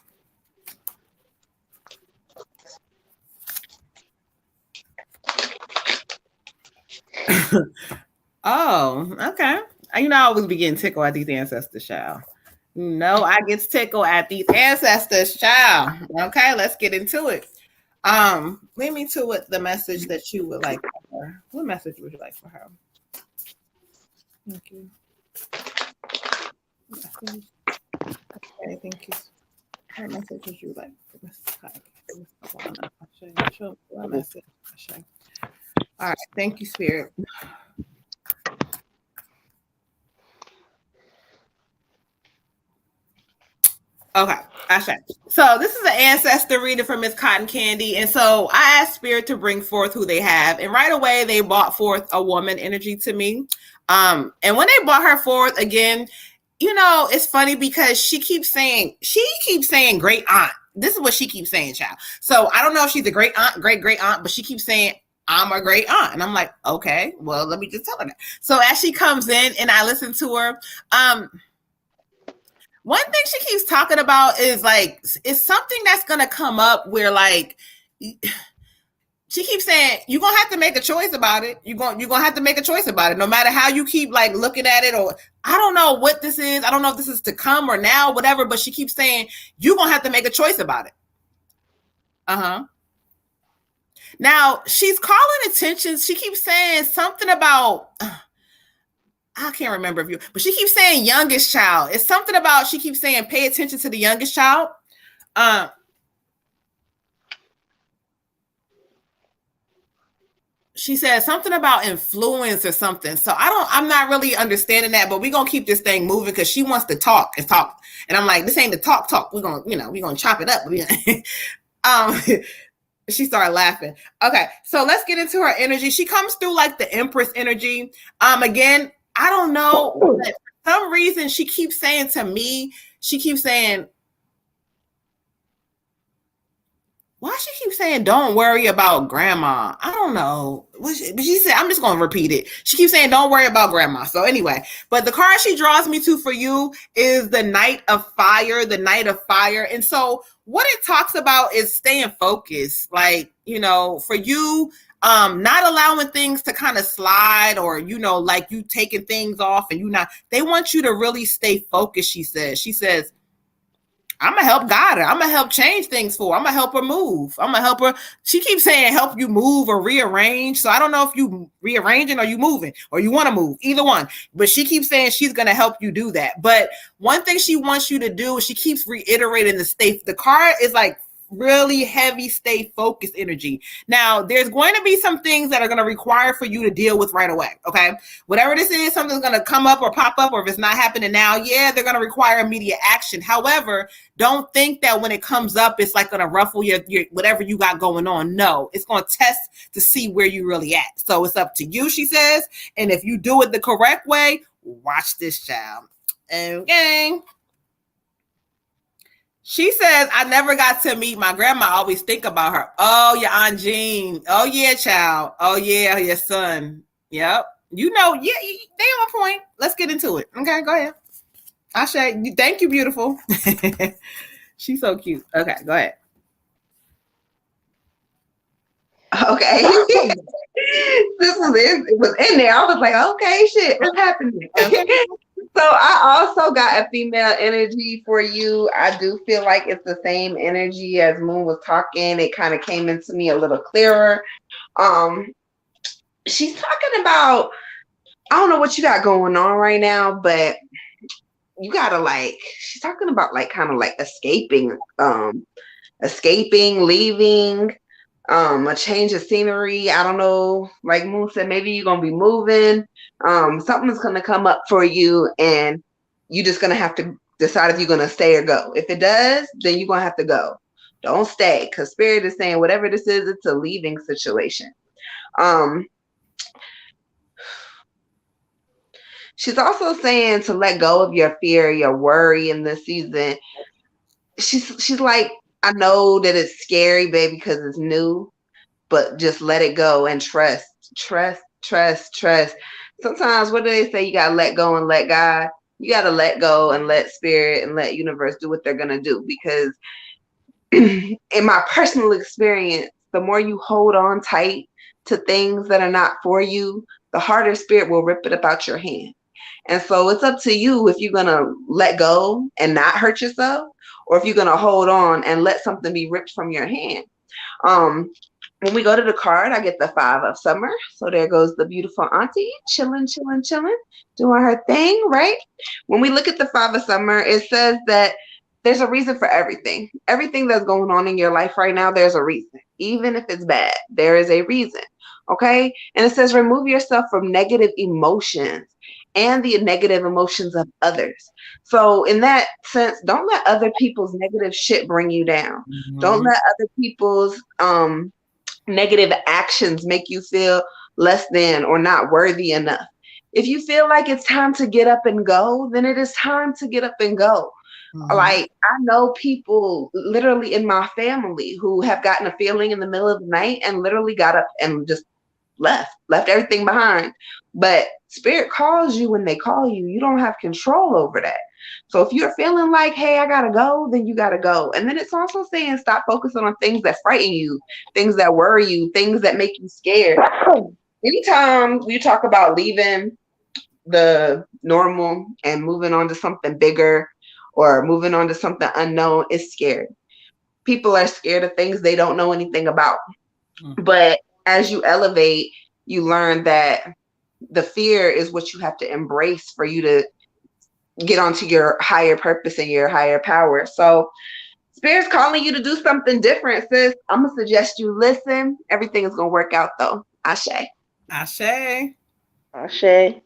Oh, okay. You know, I always be getting tickled at these ancestors, child. No, I get tickled at these ancestors, child. Okay, let's get into it. Lead me to what the message that you would like for her. What message would you like for her? Thank you. Okay, thank you. What message would you like for Mrs. What message? All right, thank you, Spirit. Okay, Ashe. So this is an ancestor reading for Miss Cotton Candy. And so I asked Spirit to bring forth who they have. And right away, they brought forth a woman energy to me. And when they brought her forth again, you know, it's funny because she keeps saying great aunt. This is what she keeps saying, child. So I don't know if she's a great aunt, great aunt, but she keeps saying, I'm a great aunt. And I'm like, okay, well, let me just tell her that. So as she comes in and I listen to her, one thing she keeps talking about is like, it's something that's going to come up where like, she keeps saying, you're going to have to make a choice about it. You're going to have to make a choice about it. No matter how you keep like looking at it, or I don't know what this is. I don't know if this is to come or now, whatever, but she keeps saying, you're going to have to make a choice about it. Uh-huh. Now she's calling attention. She keeps saying something about, I can't remember if you, but she keeps saying youngest child. It's something about, she keeps saying, pay attention to the youngest child. she said something about influence or something. So I'm not really understanding that, but we're going to keep this thing moving because she wants to talk. And I'm like, this ain't the talk. We're going to chop it up. She started laughing. Okay. So let's get into her energy. She comes through like the Empress energy. Again, I don't know. But for some reason, she keeps saying to me, why she keep saying don't worry about grandma? I don't know. But she said, I'm just going to repeat it. She keeps saying don't worry about grandma. So anyway, but the card she draws me to for you is the Knight of Fire, the Knight of Fire. And so what it talks about is staying focused. Like, for you, not allowing things to kind of slide or, like you taking things off and they want you to really stay focused, she says, I'm going to help guide her. I'm going to help change things for her. I'm going to help her move. I'm going to help her. She keeps saying help you move or rearrange. So I don't know if you rearranging or you moving or you want to move, either one. But she keeps saying she's going to help you do that. But one thing she wants you to do is she keeps reiterating the card is like really heavy, stay focused energy. Now, there's going to be some things that are going to require for you to deal with right away. Okay. Whatever this is, something's going to come up or pop up, or if it's not happening now, they're going to require immediate action. However, don't think that when it comes up, it's like going to ruffle your whatever you got going on. No, it's going to test to see where you really at. So it's up to you, she says. And if you do it the correct way, watch this, child. Okay. She says, I never got to meet my grandma. I always think about her. Oh, your Aunt Jean. Oh, yeah, child. Oh, yeah, your son. Yep. They on point. Let's get into it. Okay, go ahead. Ashe, thank you, beautiful. She's so cute. Okay, go ahead. Okay. This was it. It was in there. I was like, okay, shit, what's happening? So I also got a female energy for you. I do feel like it's the same energy as Moon was talking. It kind of came into me a little clearer. She's talking about, I don't know what you got going on right now, but you gotta she's talking about kind of escaping, leaving, a change of scenery. I don't know, like Moon said, maybe you're gonna be moving. Something's gonna come up for you, and you're just gonna have to decide if you're gonna stay or go. If it does, then you're gonna have to go. Don't stay, because Spirit is saying whatever this is, it's a leaving situation. She's also saying to let go of your fear, your worry in this season. She's like, I know that it's scary, baby, because it's new, but just let it go and trust. Sometimes, what do they say? You got to let go and let God. You got to let go and let Spirit and let universe do what they're going to do. Because in my personal experience, the more you hold on tight to things that are not for you, the harder Spirit will rip it about your hand. And so it's up to you if you're going to let go and not hurt yourself, or if you're going to hold on and let something be ripped from your hand. When we go to the card, I get the 5 of Summer. So there goes the beautiful auntie, chilling, doing her thing, right? When we look at the 5 of Summer, it says that there's a reason for everything. Everything that's going on in your life right now, there's a reason. Even if it's bad, there is a reason, okay? And it says remove yourself from negative emotions and the negative emotions of others. So in that sense, don't let other people's negative shit bring you down. Mm-hmm. Don't let other people's negative actions make you feel less than or not worthy enough. If you feel like it's time to get up and go, then it is time to get up and go. Mm-hmm. Like, I know people literally in my family who have gotten a feeling in the middle of the night and literally got up and just left everything behind. But Spirit calls you when they call you. You don't have control over that. So if you're feeling like, hey, I gotta go, then you gotta go. And then it's also saying stop focusing on things that frighten you, things that worry you, things that make you scared. Anytime you talk about leaving the normal and moving on to something bigger or moving on to something unknown, it's scary. People are scared of things they don't know anything about. Mm-hmm. But as you elevate, you learn that the fear is what you have to embrace for you to get onto your higher purpose and your higher power. So Spirit's calling you to do something different, sis. I'm going to suggest you listen. Everything is going to work out, though. Ashe. Ashe. Ashe.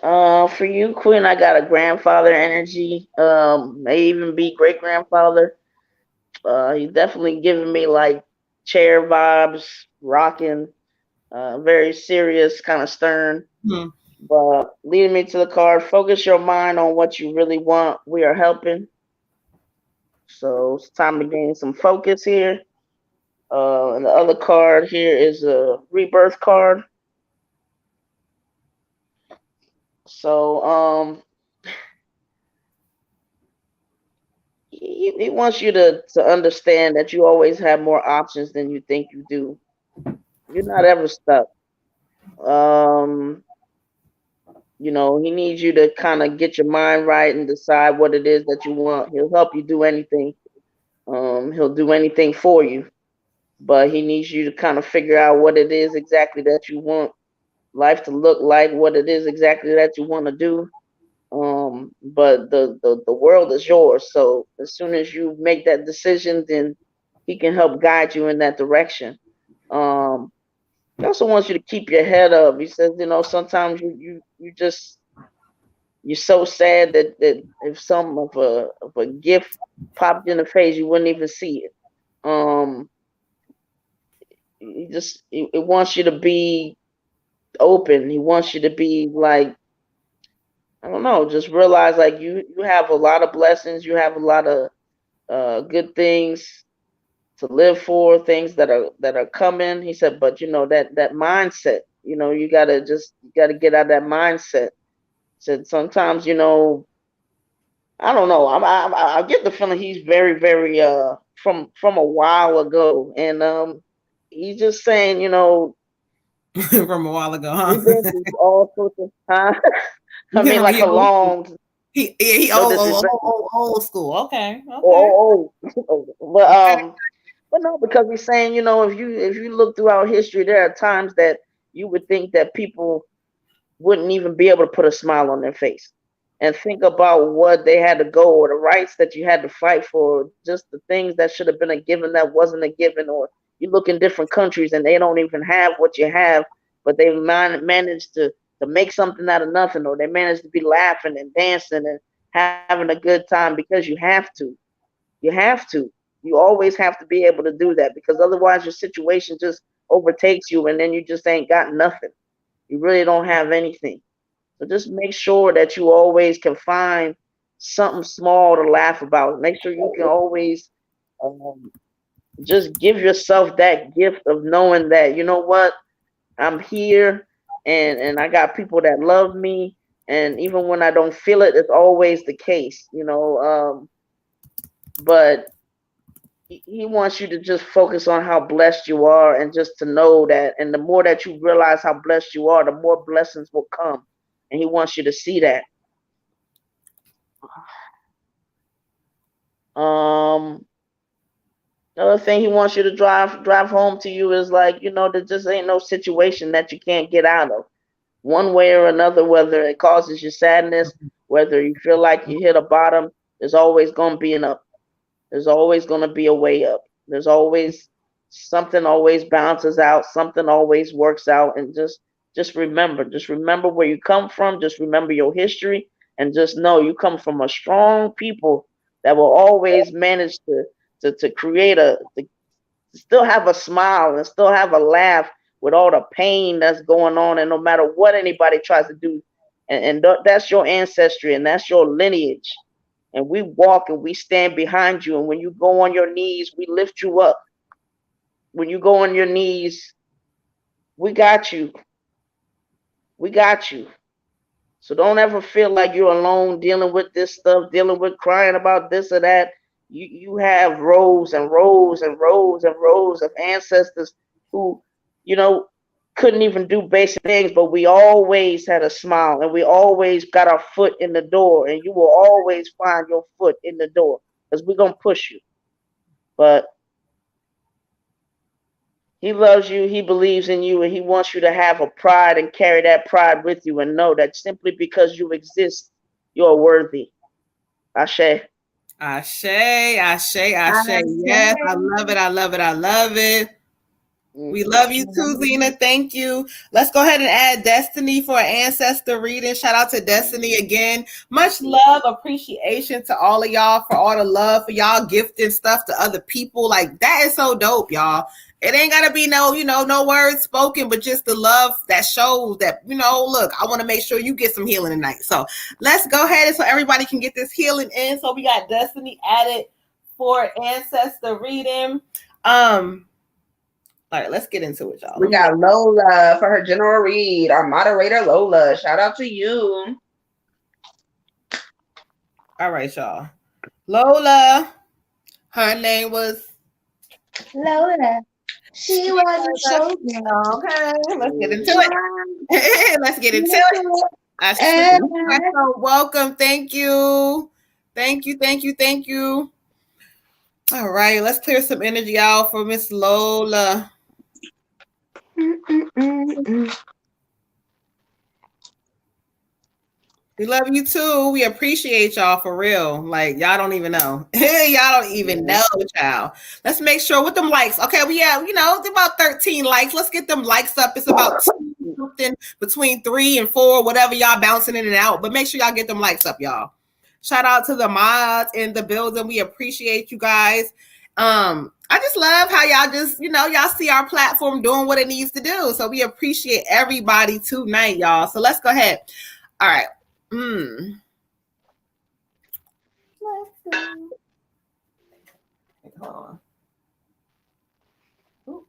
For you, Queen, I got a grandfather energy. May even be great grandfather. He's definitely giving me like chair vibes, rocking, very serious, kind of stern. Hmm. But leading me to the card, focus your mind on what you really want. We are helping. So it's time to gain some focus here. And the other card here is a rebirth card. So he wants you to understand that you always have more options than you think you do. You're not ever stuck. Um, he needs you to kind of get your mind right and decide what it is that you want. He'll help you do anything. He'll do anything for you, but he needs you to kind of figure out what it is exactly that you want life to look like, what it is exactly that you want to do. But the world is yours. So as soon as you make that decision, then he can help guide you in that direction. Um, he also wants you to keep your head up. He says, sometimes you just you're so sad that if some of a gift popped in the face, you wouldn't even see it. Um, it wants you to be open. He wants you to be like, I don't know, just realize like you have a lot of blessings, you have a lot of good things to live for, things that are coming. He said, but that mindset, you gotta get out of that mindset. He said sometimes, I don't know. I get the feeling he's very, very from a while ago, and he's just saying, From a while ago, huh? we've been through all sorts of time. I mean, like he a old school. long, He no old, disrespect. old school. Okay. Oh, but Okay. but no, because he's saying, if you look throughout history, there are times that you would think that people wouldn't even be able to put a smile on their face. And think about what they had to go, or the rights that you had to fight for, just the things that should have been a given that wasn't a given. Or you look in different countries and they don't even have what you have, but they managed to make something out of nothing, or they managed to be laughing and dancing and having a good time because you have to. You have to. You always have to be able to do that, because otherwise your situation just overtakes you and then you just ain't got nothing. You really don't have anything. So just make sure that you always can find something small to laugh about. Make sure you can always um, just give yourself that gift of knowing that, you know what, I'm here, and I got people that love me. And even when I don't feel it, it's always the case. But he wants you to just focus on how blessed you are, and just to know that. And the more that you realize how blessed you are, the more blessings will come. And he wants you to see that. Um, Another thing he wants you to drive home to you is like, there just ain't no situation that you can't get out of, one way or another. Whether it causes you sadness, whether you feel like you hit a bottom, there's always gonna be an up. There's always gonna be a way up. There's always something always bounces out, something always works out. And just remember where you come from, just remember your history, and just know you come from a strong people that will always manage to create to still have a smile and still have a laugh with all the pain that's going on. And no matter what anybody tries to do, and that's your ancestry and that's your lineage. And we walk and we stand behind you. And when you go on your knees, we lift you up. When you go on your knees, we got you. We got you. So don't ever feel like you're alone dealing with this stuff, dealing with crying about this or that. You have rows and rows and rows and rows of ancestors who, you know, couldn't even do basic things, but we always had a smile and we always got our foot in the door, and you will always find your foot in the door because we're gonna push you. But he loves you, he believes in you, and he wants you to have a pride and carry that pride with you, and know that simply because you exist, you're worthy. Ashe. Ashe, Ashe, Ashe. Ashe. Yes, I love it. I love it. I love it. We love you too, Zena. Thank you. Let's go ahead and add Destiny for an ancestor reading. Shout out to Destiny again. Much love, appreciation to all of y'all for all the love, for y'all gifting stuff to other people. Like, that is so dope, y'all. It ain't gotta be no words spoken, but just the love that shows that, look, I want to make sure you get some healing tonight. So let's go ahead and so everybody can get this healing in. So we got Destiny added for ancestor reading. All right, let's get into it, y'all. We got Lola for her general read. Our moderator, Lola. Shout out to you. All right, y'all. Lola. Her name was Lola. She was a showgirl. Okay, let's get into it. Let's get into it. Welcome. Thank you. Thank you. All right, let's clear some energy out for Miss Lola. We love you too. We appreciate y'all for real. Like, y'all don't even know. Y'all don't even know, child. Let's make sure with them likes. Okay, we have, about 13 likes. Let's get them likes up. It's about something between 3 and 4, whatever y'all bouncing in and out. But make sure y'all get them likes up, y'all. Shout out to the mods in the building. We appreciate you guys. I just love how y'all just, y'all see our platform doing what it needs to do. So we appreciate everybody tonight, y'all. So let's go ahead. All right. Hold on. Ooh.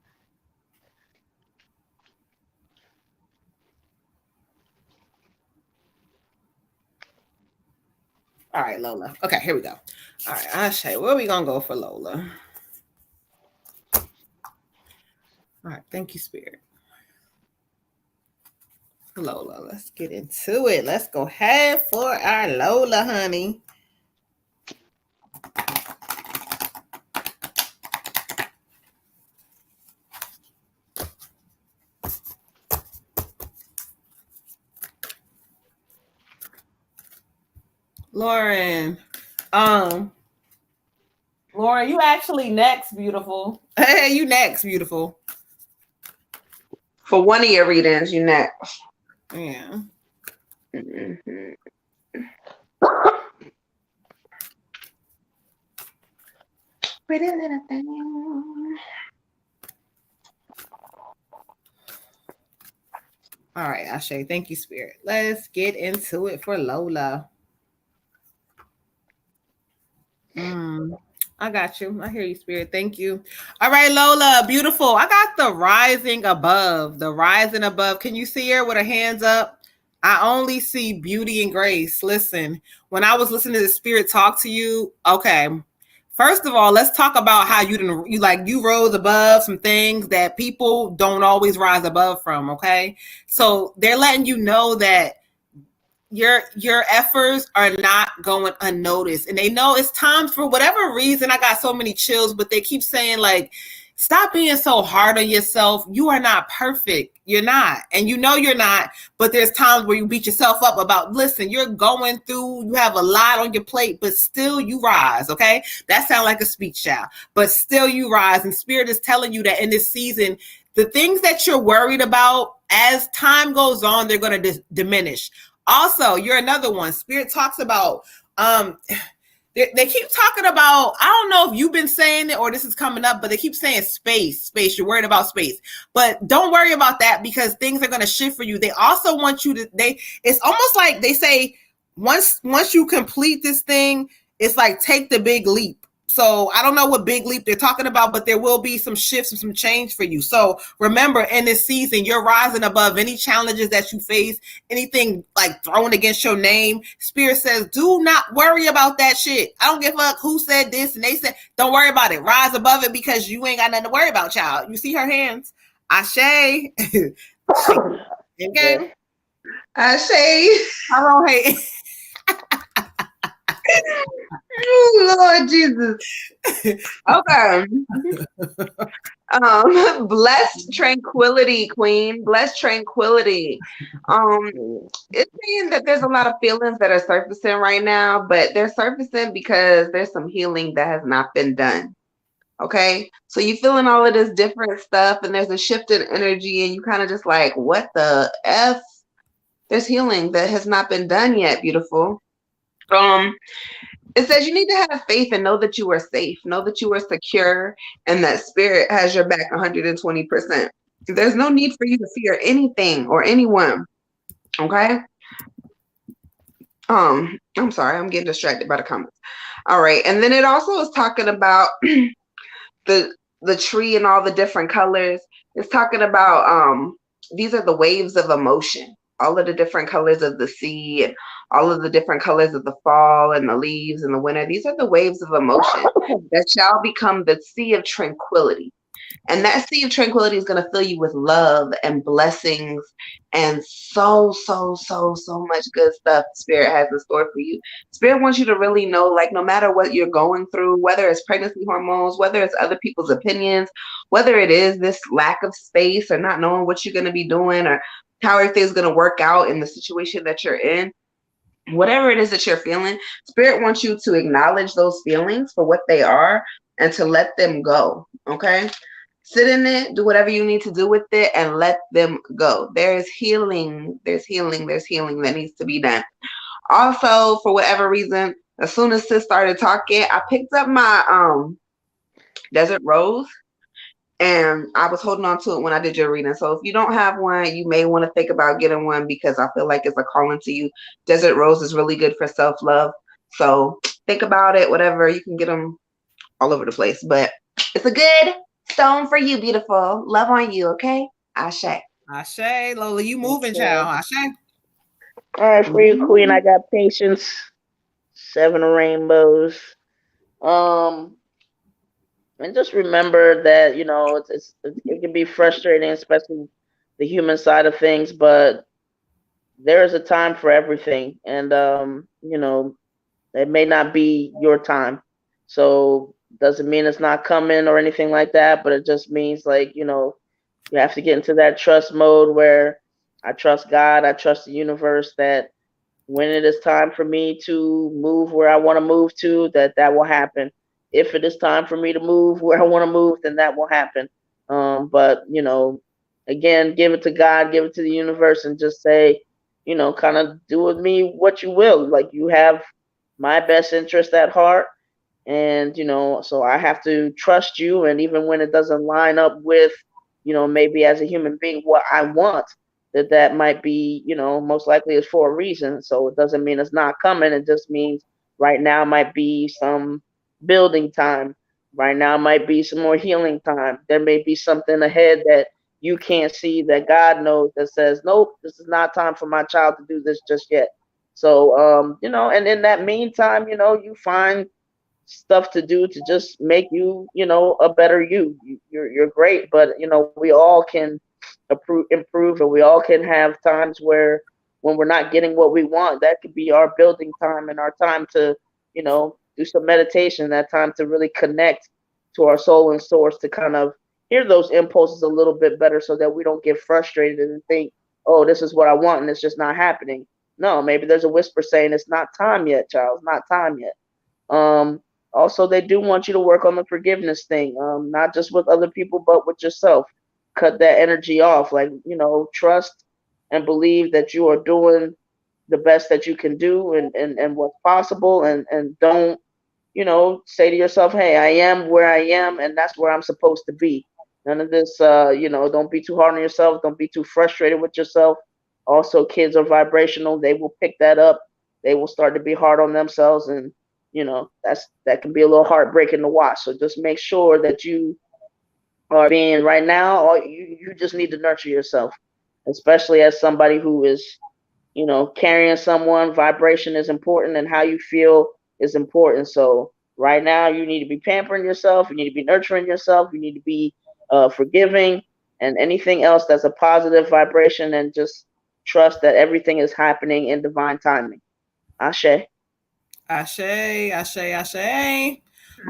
All right, Lola. Okay, here we go. All right, Ashe, where are we gonna go for Lola? All right, thank you, Spirit. Lola, let's get into it. Let's go ahead for our Lola, honey. Lauren, you actually next, beautiful. Hey, you next, beautiful. For one of your readings, you next. Yeah. Mm-hmm. Pretty little thing. All right, Ashe. Thank you, Spirit. Let's get into it for Lola. I got you. I hear you, Spirit. Thank you. All right, Lola. Beautiful. I got the rising above. The rising above. Can you see her with her hands up? I only see beauty and grace. Listen, when I was listening to the Spirit talk to you, okay. First of all, let's talk about how you rose above some things that people don't always rise above from. Okay, so they're letting you know that your efforts are not going unnoticed, and they know it's time. For whatever reason, I got so many chills, but they keep saying, like, stop being so hard on yourself. You are not perfect. You're not, and you're not, but there's times where you beat yourself up about, listen, you're going through, you have a lot on your plate, but still you rise. Okay, that sounds like a speech, child, but still you rise, and Spirit is telling you that in this season, the things that you're worried about, as time goes on, they're going to diminish. Also, you're another one. Spirit talks about, they keep talking about, I don't know if you've been saying it or this is coming up, but they keep saying space. You're worried about space, but don't worry about that, because things are going to shift for you. They also want you to, it's almost like they say, once you complete this thing, it's like, take the big leap. So I don't know what big leap they're talking about, but there will be some shifts and some change for you. So remember, in this season, you're rising above any challenges that you face, anything like thrown against your name. Spirit says, do not worry about that shit. I don't give a fuck who said this and they said, don't worry about it. Rise above it, because you ain't got nothing to worry about, child. You see her hands? Ashe. Okay. Ashe. I don't hate. Oh, Lord Jesus. Okay. Blessed tranquility, Queen. Blessed tranquility. It's saying that there's a lot of feelings that are surfacing right now, but they're surfacing because there's some healing that has not been done. Okay, so you feeling all of this different stuff, and there's a shift in energy, and you kind of just like, what the F? There's healing that has not been done yet, beautiful. It says you need to have faith and know that you are safe, know that you are secure, and that spirit has your back 120%. There's no need for you to fear anything or anyone. Okay. I'm sorry, I'm getting distracted by the comments. All right, and then it also is talking about the tree and all the different colors. It's talking about these are the waves of emotion, all of the different colors of the sea and all of the different colors of the fall and the leaves in the winter. These are the waves of emotion that shall become the sea of tranquility. And that sea of tranquility is going to fill you with love and blessings and so much good stuff Spirit has in store for you. Spirit wants you to really know, like, no matter what you're going through, whether it's pregnancy hormones, whether it's other people's opinions, whether it is this lack of space or not knowing what you're going to be doing or how everything's going to work out in the situation that you're in, whatever it is that you're feeling, Spirit wants you to acknowledge those feelings for what they are and to let them go. Okay. Sit in it, do whatever you need to do with it, and let them go. There's healing that needs to be done. Also, for whatever reason, as soon as Sis started talking, I picked up my Desert Rose, and I was holding on to it when I did your reading. So if you don't have one, you may want to think about getting one because I feel like it's a calling to you. Desert Rose is really good for self-love. So think about it, whatever. You can get them all over the place, but it's a good stone for you, beautiful. Love on you, okay? Ashe. Ashe. Lola, you moving, child. Ashe. All right, for you, Queen, I got patience. 7 of rainbows. And just remember that, you know, it can be frustrating, especially the human side of things, but there is a time for everything. And, you know, it may not be your time. So doesn't mean it's not coming or anything like that, but it just means, like, you know, you have to get into that trust mode where I trust God, I trust the universe that when it is time for me to move where I want to move to, that will happen. If it is time for me to move where I want to move, then that will happen. But, you know, again, give it to God, give it to the universe, and just say, you know, kind of do with me what you will. Like, you have my best interest at heart, and, you know, so I have to trust you. And even when it doesn't line up with, you know, maybe as a human being what I want, that might be, you know, most likely is for a reason. So it doesn't mean it's not coming. It just means right now might be some building time. Right now might be some more healing time. There may be something ahead that you can't see that God knows, that says, nope, this is not time for my child to do this just yet. So, you know, and in that meantime, you know, you find stuff to do to just make you, you know, a better you. You're great, but, you know, we all can improve, and we all can have times where when we're not getting what we want, that could be our building time and our time to, you know, do some meditation, that time to really connect to our soul and source, to kind of hear those impulses a little bit better so that we don't get frustrated and think, oh, this is what I want and it's just not happening. No, maybe there's a whisper saying it's not time yet, child. It's not time yet. Also, they do want you to work on the forgiveness thing, not just with other people, but with yourself. Cut that energy off. Like, you know, trust and believe that you are doing the best that you can do, and what's possible, and don't, you know, say to yourself, hey, I am where I am, and that's where I'm supposed to be. None of this, you know, don't be too hard on yourself. Don't be too frustrated with yourself. Also, kids are vibrational. They will pick that up. They will start to be hard on themselves, and, you know, that can be a little heartbreaking to watch. So just make sure that you are being right now, or you just need to nurture yourself, especially as somebody who is, you know, carrying someone. Vibration is important, and how you feel is important. So right now you need to be pampering yourself, you need to be nurturing yourself, you need to be forgiving, and anything else that's a positive vibration, and just trust that everything is happening in divine timing. Ashe. Ashe, ashe, ashe.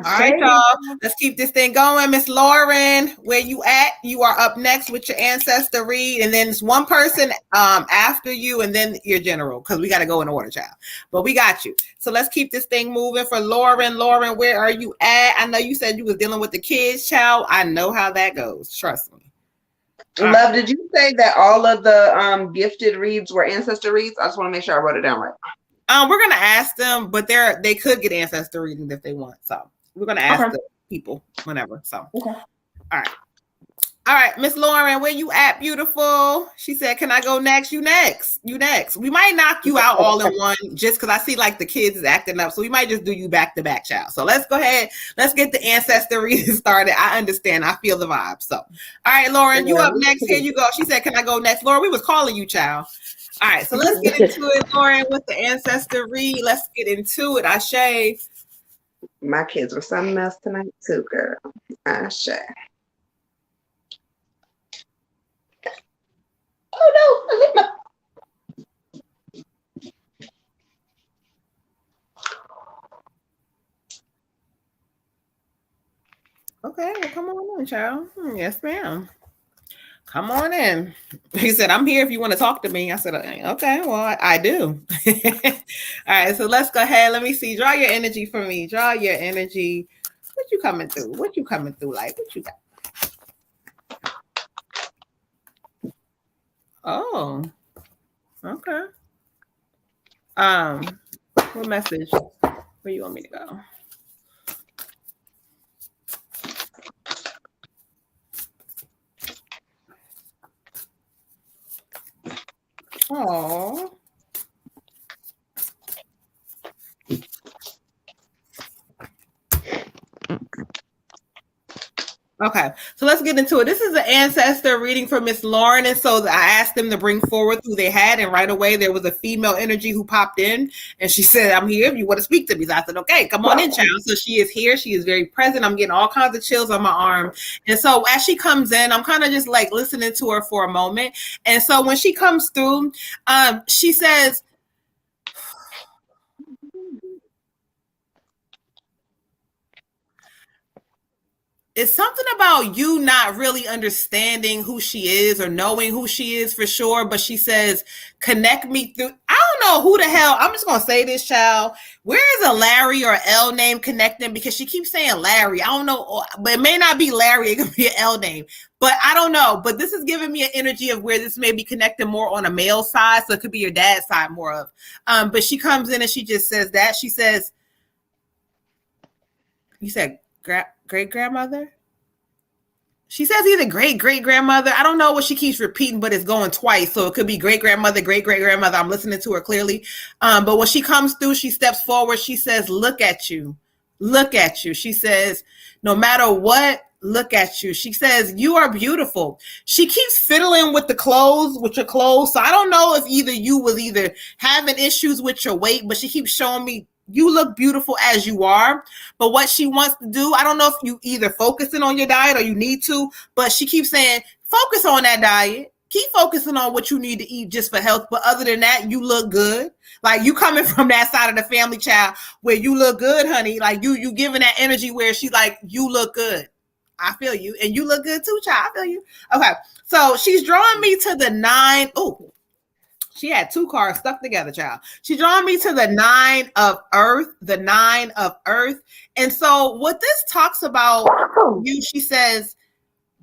All right, y'all. Let's keep this thing going. Miss Lauren, where you at? You are up next with your ancestor read, and then there's one person after you, and then your general, because we got to go in order, child. But we got you. So let's keep this thing moving for Lauren. Lauren, where are you at? I know you said you was dealing with the kids, child. I know how that goes. Trust me. Love, did you say that all of the gifted reads were ancestor reads? I just want to make sure I wrote it down right. We're gonna ask them, but they could get ancestor readings if they want. So we're gonna ask the people whenever. So all right, Miss Lauren, where you at, beautiful? She said, "Can I go next?" You next. We might knock you out all in one, just because I see like the kids is acting up. So we might just do you back to back, child. So let's go ahead. Let's get the ancestor reading started. I understand. I feel the vibe. So all right, Lauren, you up next. Here you go. She said, "Can I go next?" Lauren, we was calling you, child. All right, so let's get into it, Lauren, with the ancestor read. Let's get into it. Ashe. My kids were something else tonight too, girl. Ashe. Oh no! Okay, well, come on in, child. Yes, ma'am. Come on in. He said, "I'm here if you want to talk to me." I said, "Okay, well, I do." All right, so let's go ahead. Let me see. Draw your energy for me. Draw your energy. What you coming through? Like? What you got? Oh, okay. What message? Where you want me to go? Oh. Okay, so let's get into it. This is an ancestor reading for Miss Lauren, and so I asked them to bring forward who they had, and right away there was a female energy who popped in, and she said, "I'm here if you want to speak to me." So I said, "Okay, come on in, child." So she is here. She is very present. I'm getting all kinds of chills on my arm, and so as she comes in, I'm kind of just like listening to her for a moment, and so when she comes through, she says, it's something about you not really understanding who she is or knowing who she is for sure. But she says, "Connect me through." I don't know who the hell. I'm just going to say this, child. Where is a Larry or L name connecting? Because she keeps saying Larry. I don't know. But it may not be Larry. It could be an L name. But I don't know. But this is giving me an energy of where this may be connected more on a male side. So it could be your dad's side more of. But she comes in and she just says that. She says, you said great-grandmother? She says either great-great-grandmother. I don't know what she keeps repeating, but it's going twice. So it could be great-grandmother, great-great-grandmother. I'm listening to her clearly. But when she comes through, she steps forward. She says, "Look at you. Look at you." She says, "No matter what, look at you." She says, "You are beautiful." She keeps fiddling with your clothes. So I don't know if you was having issues with your weight, but she keeps showing me you look beautiful as you are. But what she wants to do, I don't know if you either focusing on your diet or you need to, but she keeps saying, focus on that diet. Keep focusing on what you need to eat just for health. But other than that, you look good. Like you coming from that side of the family, child, where you look good, honey. Like you giving that energy where she's like, you look good. I feel you. And you look good too, child. I feel you. Okay. So she's drawing me to the 9. Oh, she had 2 cards stuck together, child. She's drawing me to the 9 of earth, the 9 of earth. And so what this talks about you, she says,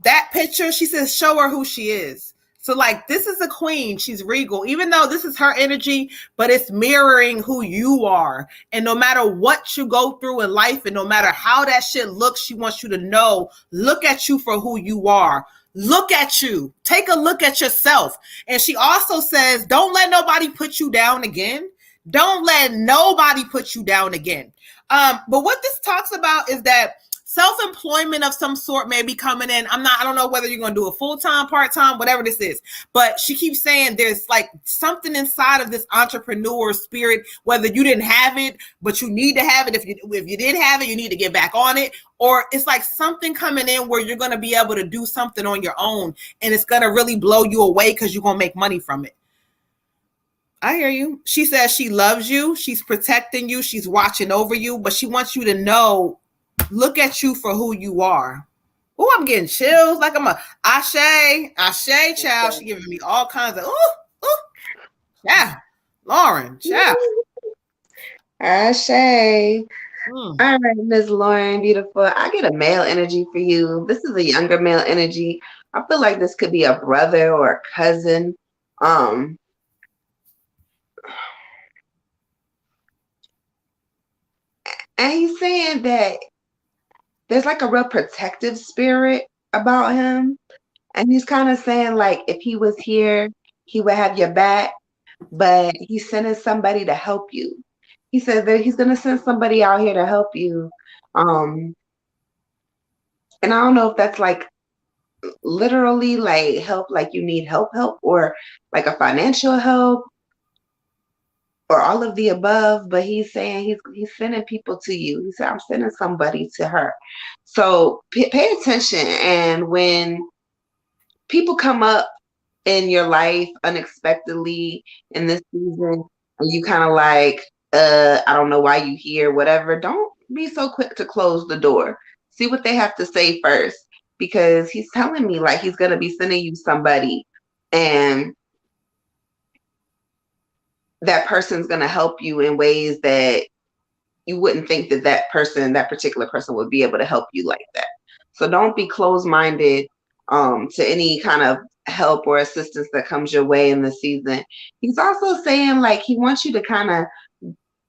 that picture, she says, show her who she is. So like, this is a queen. She's regal, even though this is her energy, but it's mirroring who you are. And no matter what you go through in life and no matter how that shit looks, she wants you to know, look at you for who you are. Look at you. Take a look at yourself. And she also says, don't let nobody put you down again. Don't let nobody put you down again. But what this talks about is that self-employment of some sort may be coming in. I don't know whether you're going to do a full-time, part-time, whatever this is. But she keeps saying there's like something inside of this entrepreneur spirit, whether you didn't have it, but you need to have it. If you did have it, you need to get back on it. Or it's like something coming in where you're going to be able to do something on your own and it's going to really blow you away because you're going to make money from it. I hear you. She says she loves you. She's protecting you. She's watching over you, but she wants you to know look at you for who you are. Oh, I'm getting chills. Like I'm a Ashe child. She giving me all kinds of yeah. Lauren, child. Ashe. All right, Miss Lauren, beautiful. I get a male energy for you. This is a younger male energy. I feel like this could be a brother or a cousin. And he's saying that there's like a real protective spirit about him. And he's kind of saying like if he was here, he would have your back, but he's sending somebody to help you. He says that he's gonna send somebody out here to help you. And I don't know if that's like literally like help, like you need help, or like a financial help, or all of the above. But he's saying he's sending people to you. He said, I'm sending somebody to her. So pay attention. And when people come up in your life unexpectedly in this season, and you kind of like, I don't know why you here, whatever, don't be so quick to close the door. See what they have to say first, because he's telling me like he's gonna be sending you somebody, and that person's gonna help you in ways that you wouldn't think that particular person would be able to help you like that. So don't be closed-minded to any kind of help or assistance that comes your way in the season. He's also saying like he wants you to kind of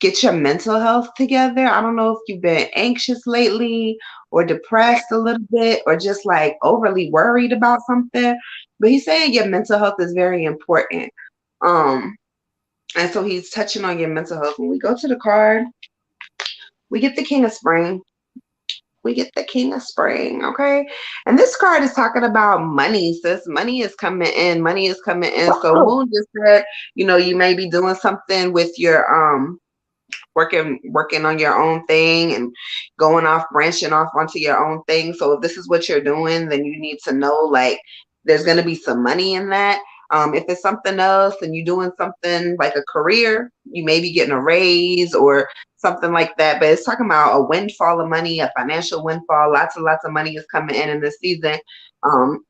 get your mental health together. I don't know if you've been anxious lately or depressed a little bit or just like overly worried about something, but he's saying your mental health is very important. And so he's touching on your mental health. When we go to the card, we get the King of Spring. We get the King of Spring, okay? And this card is talking about money, sis. Money is coming in. Money is coming in. So Moon just said, you know, you may be doing something with your working on your own thing and branching off onto your own thing. So if this is what you're doing, then you need to know like there's going to be some money in that. If it's something else and you're doing something like a career, you may be getting a raise or something like that. But it's talking about a windfall of money, a financial windfall. Lots and lots of money is coming in this season.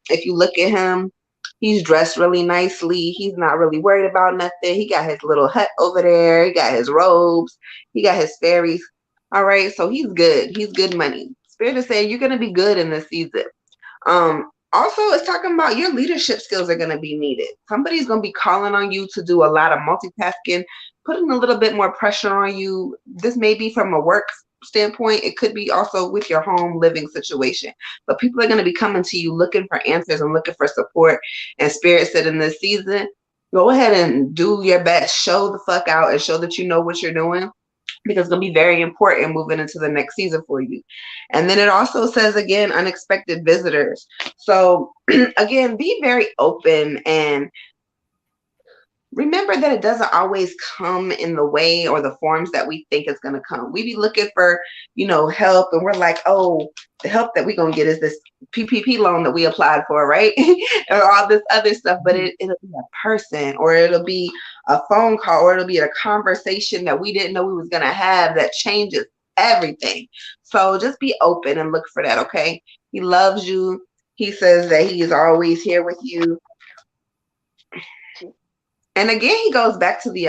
If you look at him, he's dressed really nicely. He's not really worried about nothing. He got his little hut over there. He got his robes. He got his fairies. All right, so he's good. He's good money. Spirit is saying you're going to be good in this season. Also, it's talking about your leadership skills are going to be needed. Somebody's going to be calling on you to do a lot of multitasking, putting a little bit more pressure on you. This may be from a work standpoint. It could be also with your home living situation. But people are going to be coming to you looking for answers and looking for support. And Spirit said in this season, go ahead and do your best. Show the fuck out and show that you know what you're doing, because it's going to be very important moving into the next season for you. And then it also says, again, unexpected visitors. So again, be very open and remember that it doesn't always come in the way or the forms that we think it's going to come. We be looking for, you know, help, and we're like, oh, the help that we're going to get is this PPP loan that we applied for, right? Or all this other stuff, but it'll be a person, or it'll be a phone call, or it'll be a conversation that we didn't know we was going to have that changes everything. So just be open and look for that, okay? He loves you. He says that he is always here with you. And again, he goes back to the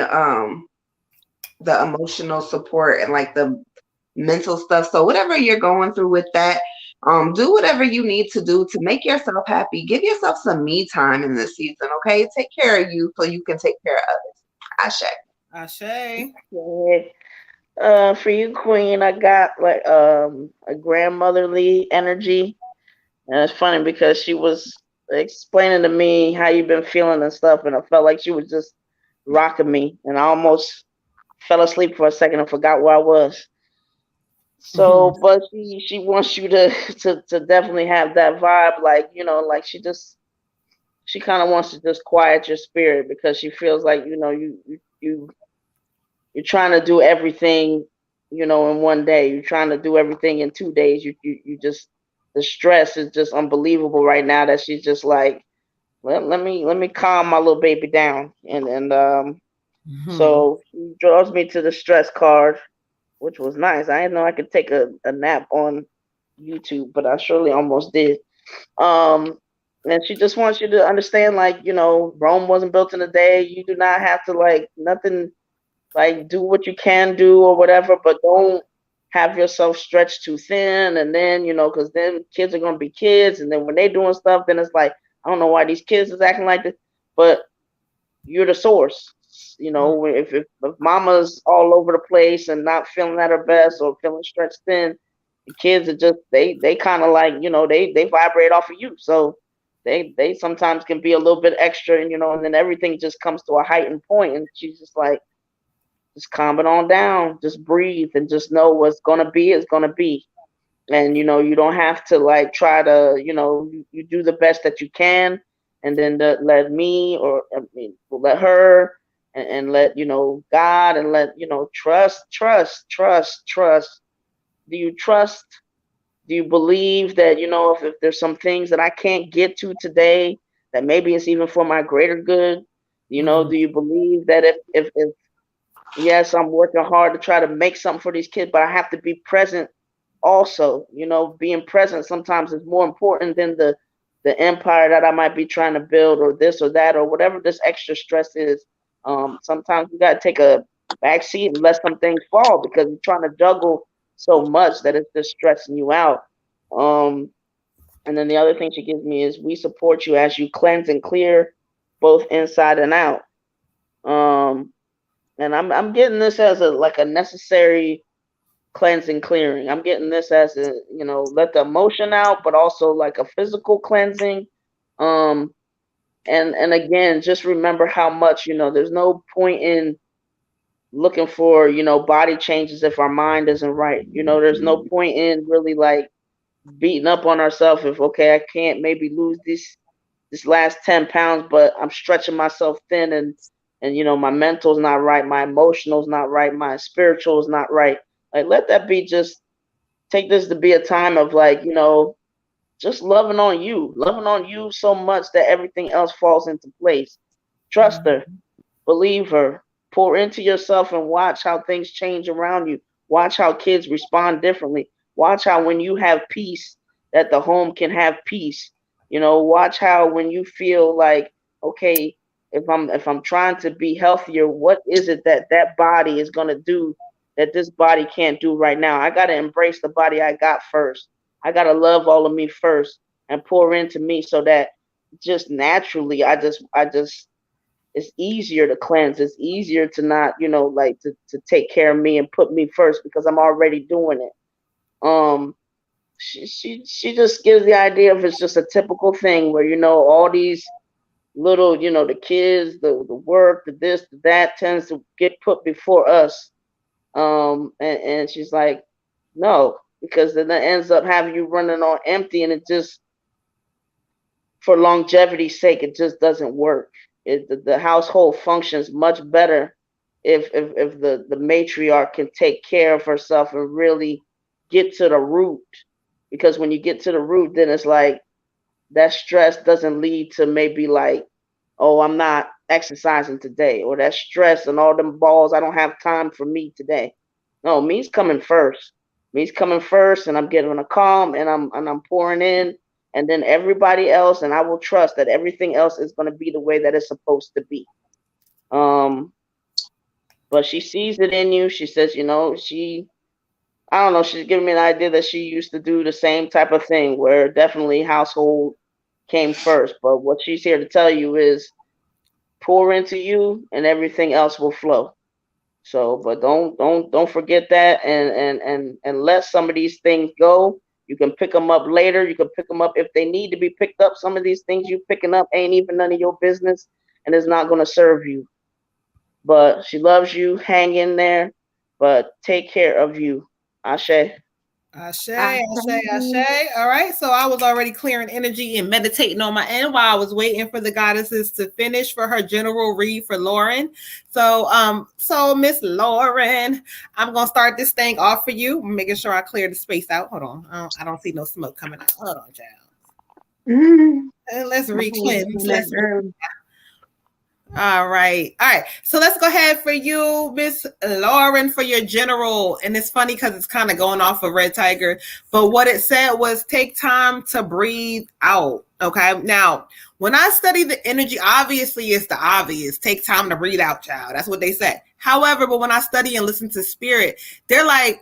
emotional support and like the mental stuff. So whatever you're going through with that, do whatever you need to do to make yourself happy. Give yourself some me time in this season, okay? Take care of you so you can take care of others. Ashe. For you, Queen, I got like a grandmotherly energy. And it's funny because she was explaining to me how you've been feeling and stuff, and I felt like she was just rocking me, and I almost fell asleep for a second and forgot where I was. So, but she wants you to definitely have that vibe, like, you know, like she kind of wants to just quiet your spirit, because she feels like, you know, you're trying to do everything, you know, in one day. You're trying to do everything in 2 days. You just, the stress is just unbelievable right now, that she's just like, let me calm my little baby down. And so she draws me to the stress card. which was nice. I didn't know I could take a nap on YouTube, but I surely almost did. And she just wants you to understand, like, Rome wasn't built in a day. You do not have to, like, nothing, like, do what you can do or whatever, but don't have yourself stretched too thin. And then, because then kids are going to be kids. And then when they're doing stuff, then it's like, I don't know why these kids is acting like this, but you're the source. If mama's all over the place and not feeling at her best or feeling stretched thin, the kids are just, they kind of like, they vibrate off of you. So they sometimes can be a little bit extra, and then everything just comes to a heightened point, and she's just like, just calm it on down, just breathe, and just know what's gonna be is gonna be. And you don't have to, like, try to, you do the best that you can, and then let me, or I mean, let her, and let God, and let trust. Do you trust? Do you believe that, if there's some things that I can't get to today, that maybe it's even for my greater good? Do you believe that if yes, I'm working hard to try to make something for these kids, but I have to be present also? Being present sometimes is more important than the empire that I might be trying to build, or this or that, or whatever this extra stress is. Sometimes you got to take a back seat and let some things fall, because you're trying to juggle so much that it's just stressing you out. And then the other thing she gives me is, we support you as you cleanse and clear, both inside and out. And I'm getting this as a necessary cleansing, clearing. I'm getting this as a, let the emotion out, but also like a physical cleansing. And again, just remember how much, there's no point in looking for, body changes if our mind isn't right. There's no point in really, like, beating up on ourselves if, okay, I can't maybe lose this last 10 pounds, but I'm stretching myself thin, and my mental's not right, my emotional's not right, my spiritual is not right. Like, let that be, just take this to be a time of, like, just loving on you so much that everything else falls into place. Trust her, believe her, pour into yourself, and watch how things change around you. Watch how kids respond differently. Watch how when you have peace, that the home can have peace. Watch how when you feel like, okay, if I'm trying to be healthier, what is it that body is going to do that this body can't do right now? I got to embrace the body I got first. I got to love all of me first and pour into me, so that just naturally, I just, it's easier to cleanse. It's easier to not, like, to take care of me and put me first, because I'm already doing it. She just gives the idea of, it's just a typical thing where, all these little, the kids, the work, the this, the that tends to get put before us. And she's like, no, because then that ends up having you running on empty, and it just, for longevity's sake, it just doesn't work. The household functions much better if the matriarch can take care of herself and really get to the root. Because when you get to the root, then it's like, that stress doesn't lead to maybe like, oh, I'm not exercising today, or that stress and all them balls, I don't have time for me today. No, me's coming first. Me's coming first, and I'm getting a calm, and I'm pouring in, and then everybody else, and I will trust that everything else is going to be the way that it's supposed to be. But she sees it in you. She says, I don't know, she's giving me an idea that she used to do the same type of thing, where definitely household came first. But what she's here to tell you is, pour into you, and everything else will flow. So, but don't forget that, and let some of these things go. You can pick them up later. You can pick them up if they need to be picked up. Some of these things you picking up ain't even none of your business, and it's not going to serve you. But she loves you. Hang in there, but take care of you. Ashe. Ashe. All right. So I was already clearing energy and meditating on my end while I was waiting for the goddesses to finish for her general read for Lauren. So Miss Lauren, I'm gonna start this thing off for you. I'm making sure I clear the space out. Hold on. I don't see no smoke coming out. Hold on, child. Let's re-cleanse. All right. So let's go ahead for you, Miss Lauren, for your general. And it's funny because it's kind of going off of Red Tiger. But what it said was take time to breathe out. Okay. Now, when I study the energy, obviously it's the obvious. Take time to breathe out, child. That's what they say. However, but when I study and listen to spirit, they're like,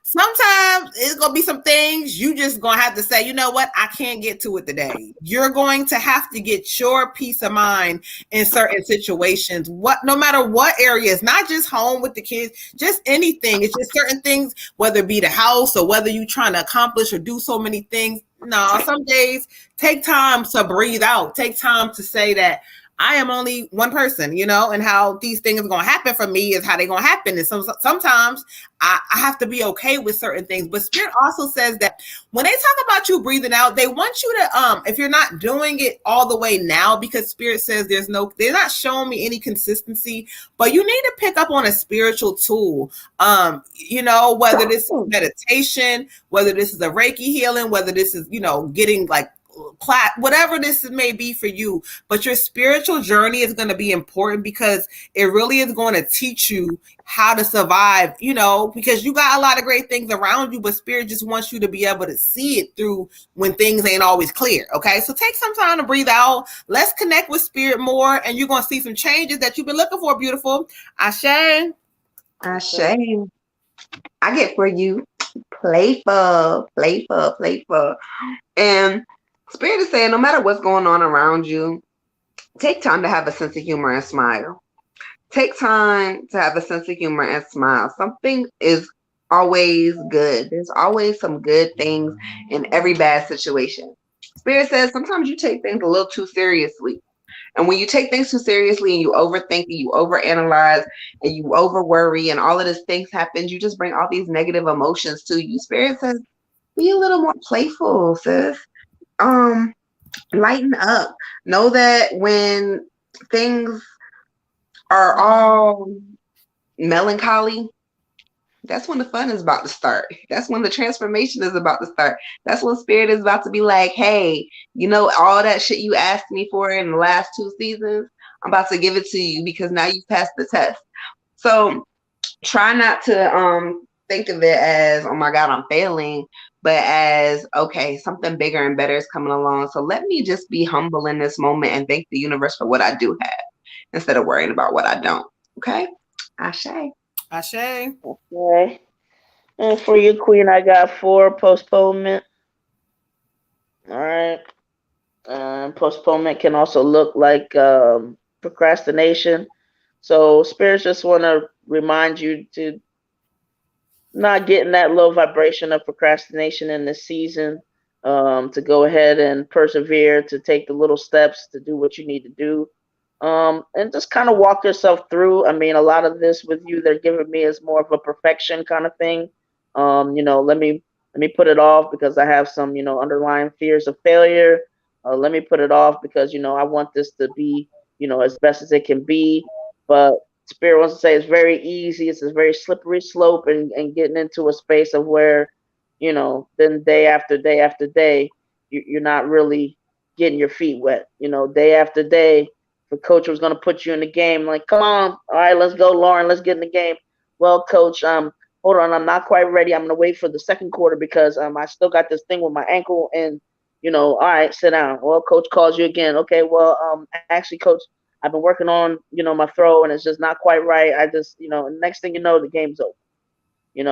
sometimes it's gonna be some things you just gonna have to say, you know what, I can't get to it today. You're going to have to get your peace of mind in certain situations, no matter what areas, not just home with the kids, just anything. It's just certain things, whether it be the house or whether you're trying to accomplish or do so many things. No, some days take time to breathe out, take time to say that I am only one person, and how these things are going to happen for me is how they're going to happen. And sometimes I have to be okay with certain things. But Spirit also says that when they talk about you breathing out, they want you to, if you're not doing it all the way now, because Spirit says they're not showing me any consistency, but you need to pick up on a spiritual tool. Whether this is meditation, whether this is a Reiki healing, whether this is, getting like whatever this may be for you, but your spiritual journey is going to be important because it really is going to teach you how to survive, because you got a lot of great things around you, but Spirit just wants you to be able to see it through when things ain't always clear. Okay, so take some time to breathe out. Let's connect with Spirit more, and you're going to see some changes that you've been looking for. Beautiful. Ashe. I get for you playful. And Spirit is saying, no matter what's going on around you, take time to have a sense of humor and smile. Take time to have a sense of humor and smile. Something is always good. There's always some good things in every bad situation. Spirit says sometimes you take things a little too seriously. And when you take things too seriously and you overthink and you overanalyze and you over worry and all of these things happen, you just bring all these negative emotions to you. Spirit says, be a little more playful, sis. Lighten up. Know that when things are all melancholy, that's when the fun is about to start. That's when the transformation is about to start. That's when Spirit is about to be like, hey, all that shit you asked me for in the last 2 seasons, I'm about to give it to you because now you passed the test. So try not to think of it as, oh my God, I'm failing, but as, okay, something bigger and better is coming along. So let me just be humble in this moment and thank the universe for what I do have instead of worrying about what I don't. Okay? Ashe. Okay. And for you, Queen, I got 4 postponement. All right. Postponement can also look like procrastination. So spirits just want to remind you to not get in that low vibration of procrastination in this season, to go ahead and persevere, to take the little steps to do what you need to do, and just kind of walk yourself through. I mean, a lot of this with you, they're giving me is more of a perfection kind of thing. Let me put it off because I have some, underlying fears of failure. Let me put it off because, I want this to be, as best as it can be. But Spirit wants to say it's very easy. It's a very slippery slope and getting into a space of where, then day after day after day, you're not really getting your feet wet. Day after day, the coach was going to put you in the game. Like, come on, all right, let's go, Lauren. Let's get in the game. Well, coach, hold on, I'm not quite ready. I'm going to wait for the second quarter because I still got this thing with my ankle and, all right, sit down. Well, coach calls you again. Okay, well, actually, coach, I've been working on, my throw and it's just not quite right. I just, next thing you know, the game's over.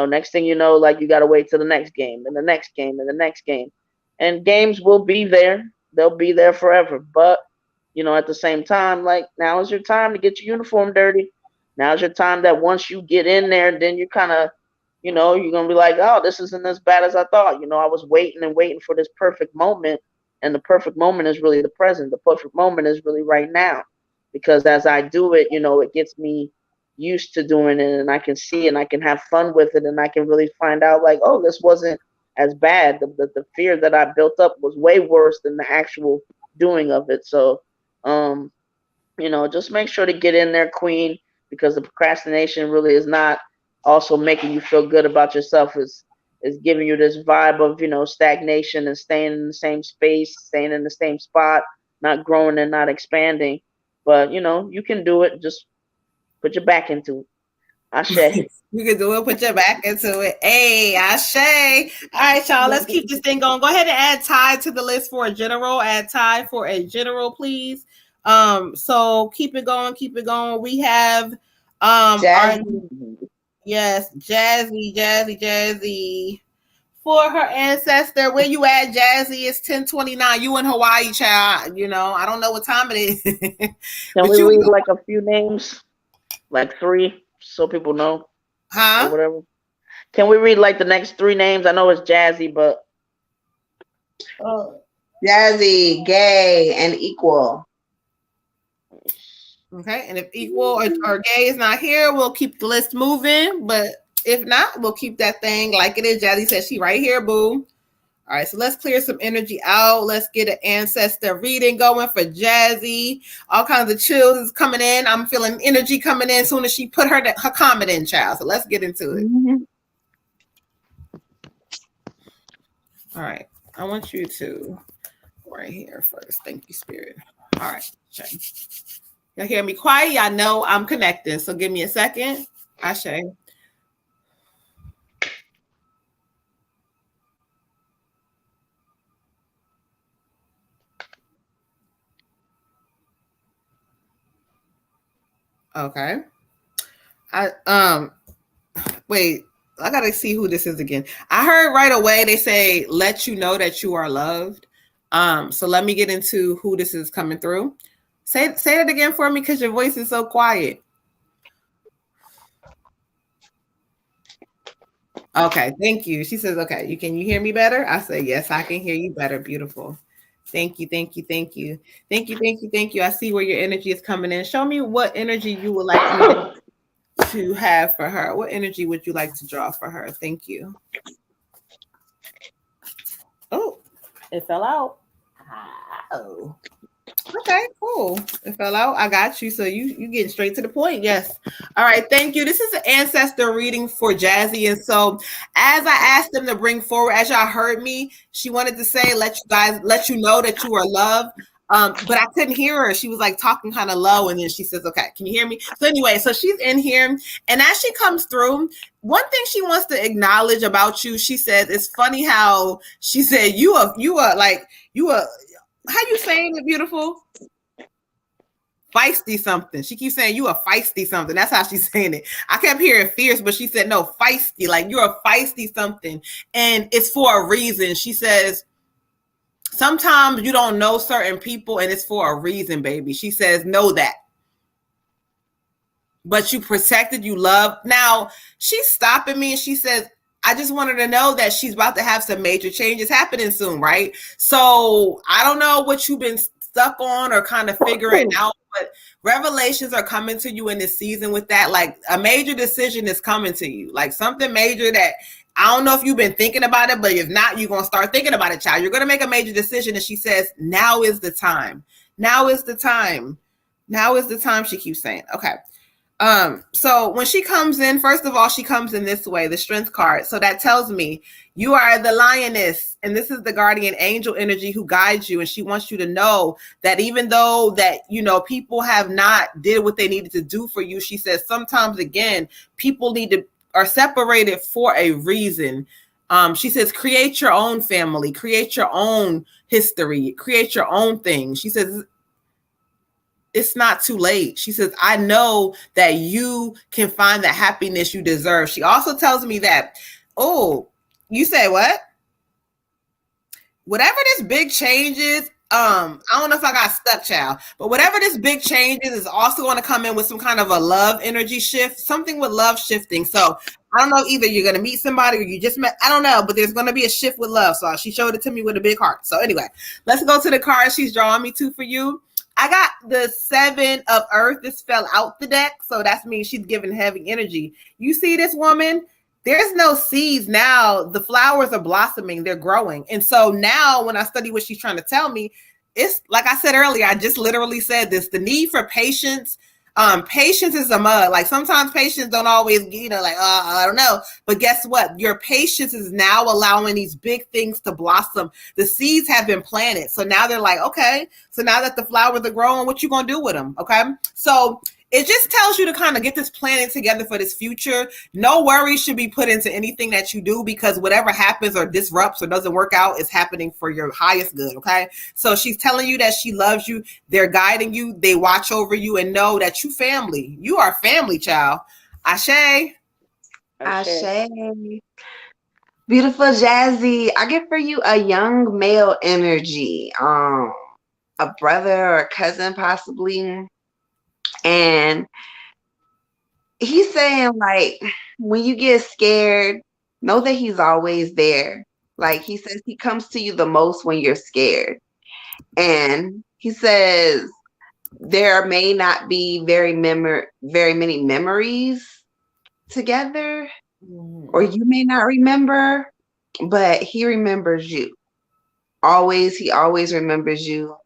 Next thing you know, like you got to wait till the next game and the next game and the next game. And games will be there. They'll be there forever. But, at the same time, like now is your time to get your uniform dirty. Now's your time that once you get in there, then you kind of, you're going to be like, oh, this isn't as bad as I thought. I was waiting and waiting for this perfect moment. And the perfect moment is really the present. The perfect moment is really right now. Because as I do it, it gets me used to doing it and I can see and I can have fun with it and I can really find out like, oh, this wasn't as bad. The fear that I built up was way worse than the actual doing of it. So, just make sure to get in there, Queen, because the procrastination really is not also making you feel good about yourself. Is giving you this vibe of, stagnation and staying in the same space, staying in the same spot, not growing and not expanding. But you know, you can do it. Just put your back into it. Ashe. You can do it. Put your back into it. Hey, Ashe. All right, y'all. Let's keep this thing going. Go ahead and add Ty to the list for a general. Add Ty for a general, please. So keep it going. Keep it going. We have Jazzy. For her ancestor, where you at, Jazzy? It's 10:29. You in Hawaii, child. You know, I don't know what time it is. Can we read like a few names? Like 3, so people know. Huh? Or whatever. Can we read like the next 3 names? I know it's Jazzy, but Jazzy, gay, and equal. Okay, and if equal or gay is not here, we'll keep the list moving. But if not, we'll keep that thing like it is. Jazzy says she right here, boo. All right, so let's clear some energy out. Let's get an ancestor reading going for Jazzy. All kinds of chills is coming in. I'm feeling energy coming in as soon as she put her comment in, child. So let's get into it. Mm-hmm. All right, I want you to right here first. Thank you, Spirit. All right, check. Y'all hear me quiet? Y'all know I'm connecting, so give me a second. Ashe. Okay. Wait, I gotta see who this is again. I heard right away they say let you know that you are loved. So let me get into who this is coming through. Say that again for me because your voice is so quiet. Okay, thank you. She says, okay, can you hear me better? I say, yes, I can hear you better. Beautiful. Thank you. I see where your energy is coming in. Show me what energy you would like me to have for her. What energy would you like to draw for her? Thank you. Oh, it fell out. Oh. Okay, cool. It fell out. I got you. So you getting straight to the point. Yes. All right. Thank you. This is an ancestor reading for Jazzy. And so as I asked them to bring forward, as y'all heard me, she wanted to say, let you know that you are loved. But I couldn't hear her. She was like talking kind of low. And then she says, okay, can you hear me? So anyway, so she's in here. And as she comes through, one thing she wants to acknowledge about you, she says, it's funny how she said, you are how you saying it, beautiful? Feisty something. She keeps saying you are feisty something. That's how she's saying it. I kept hearing fierce, but she said, no, feisty. Like you're a feisty something. And it's for a reason. She says, sometimes you don't know certain people and it's for a reason, baby. She says, know that. But you protected, you love. Now, she's stopping me and she says, I just wanted to know that she's about to have some major changes happening soon, right? So I don't know what you've been stuck on or kind of figuring out, but revelations are coming to you in this season with that. Like a major decision is coming to you, like something major that I don't know if you've been thinking about it, but if not, you're going to start thinking about it, child. You're going to make a major decision. And she says, now is the time. Now is the time. Now is the time, she keeps saying. Okay. So when she comes in, first of all, she comes in this way, the strength card. So that tells me you are the lioness and this is the guardian angel energy who guides you. And she wants you to know that even though that, you know, people have not did what they needed to do for you. She says, sometimes again, people are separated for a reason. She says, create your own family, create your own history, create your own thing. She says, it's not too late. She says, I know that you can find the happiness you deserve. She also tells me that, oh, you say what? Whatever this big change is, I don't know if I got stuck, child, but whatever this big change is also going to come in with some kind of a love energy shift, something with love shifting. So I don't know, either you're going to meet somebody or you just met, I don't know, but there's going to be a shift with love. So she showed it to me with a big heart. So anyway, let's go to the card she's drawing me to for you. I got the 7 of Earth. This fell out the deck. So that means she's giving heavy energy. You see this woman? There's no seeds now. The flowers are blossoming. They're growing. And so now when I study what she's trying to tell me, it's like I said earlier, I just literally said this, the need for patience. Patience is a mug. Like sometimes patience don't always, like, I don't know. But guess what? Your patience is now allowing these big things to blossom. The seeds have been planted. So now they're like, okay, so now that the flowers are growing, what you going to do with them? Okay. So it just tells you to kind of get this planning together for this future. No worries should be put into anything that you do, because whatever happens or disrupts or doesn't work out is happening for your highest good. Okay. So she's telling you that she loves you. They're guiding you. They watch over you, and know that you family. You are family, child. Ashe. Ashe. Beautiful Jazzy. I get for you a young male energy. A brother or a cousin possibly. And he's saying, like, when you get scared, know that he's always there. Like, he says he comes to you the most when you're scared. And he says there may not be very many memories together, or you may not remember, but he remembers you. He always remembers you.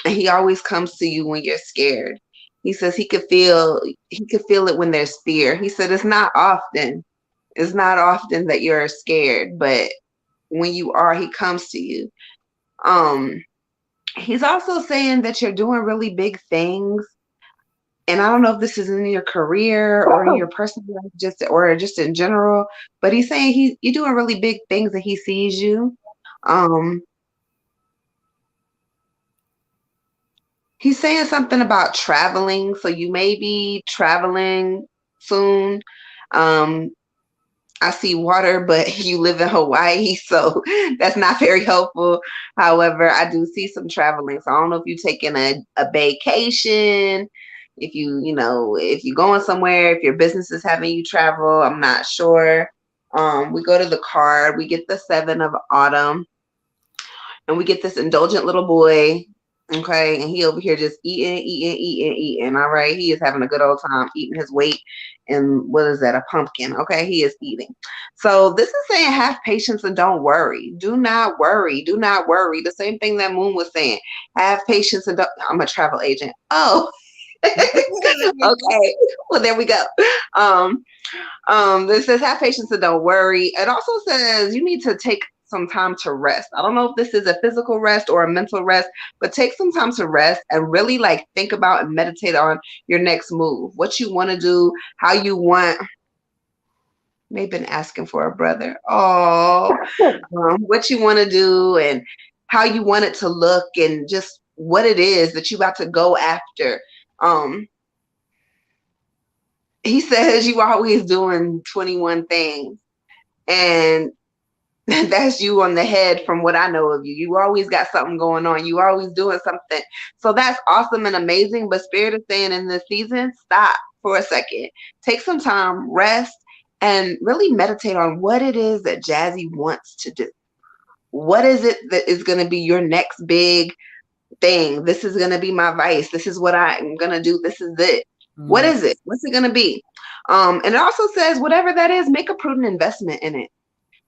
And he always comes to you when you're scared. He says he could feel it when there's fear. He said it's not often that you're scared, but when you are, he comes to you. He's also saying that you're doing really big things. And I don't know if this is in your career or in your personal life, just in general, but he's saying you're doing really big things and he sees you. He's saying something about traveling, so you may be traveling soon. I see water, but you live in Hawaii, so that's not very helpful. However, I do see some traveling. So I don't know if you're taking a vacation, if if you're going somewhere, if your business is having you travel, I'm not sure. We go to the card, we get the 7 of Autumn, and we get this indulgent little boy. Okay, and he over here just eating. All right, he is having a good old time eating his weight. And what is that? A pumpkin. Okay, he is eating. So this is saying have patience and don't worry. Do not worry. Do not worry. The same thing that Moon was saying. Have patience and don't. I'm a travel agent. Oh, okay. Well, there we go. This says have patience and don't worry. It also says you need to take some time to rest. I don't know if this is a physical rest or a mental rest, but take some time to rest and really like think about and meditate on your next move, what you want to do, how you want. They've been asking for a brother. Oh, what you want to do and how you want it to look and just what it is that you about to go after. He says you always doing 21 things, and that's you on the head from what I know of you. You always got something going on. You always doing something. So that's awesome and amazing. But Spirit is saying in this season, stop for a second. Take some time, rest, and really meditate on what it is that Jazzy wants to do. What is it that is going to be your next big thing? This is going to be my vice. This is what I'm going to do. This is it. What is it? What's it going to be? And it also says, whatever that is, make a prudent investment in it.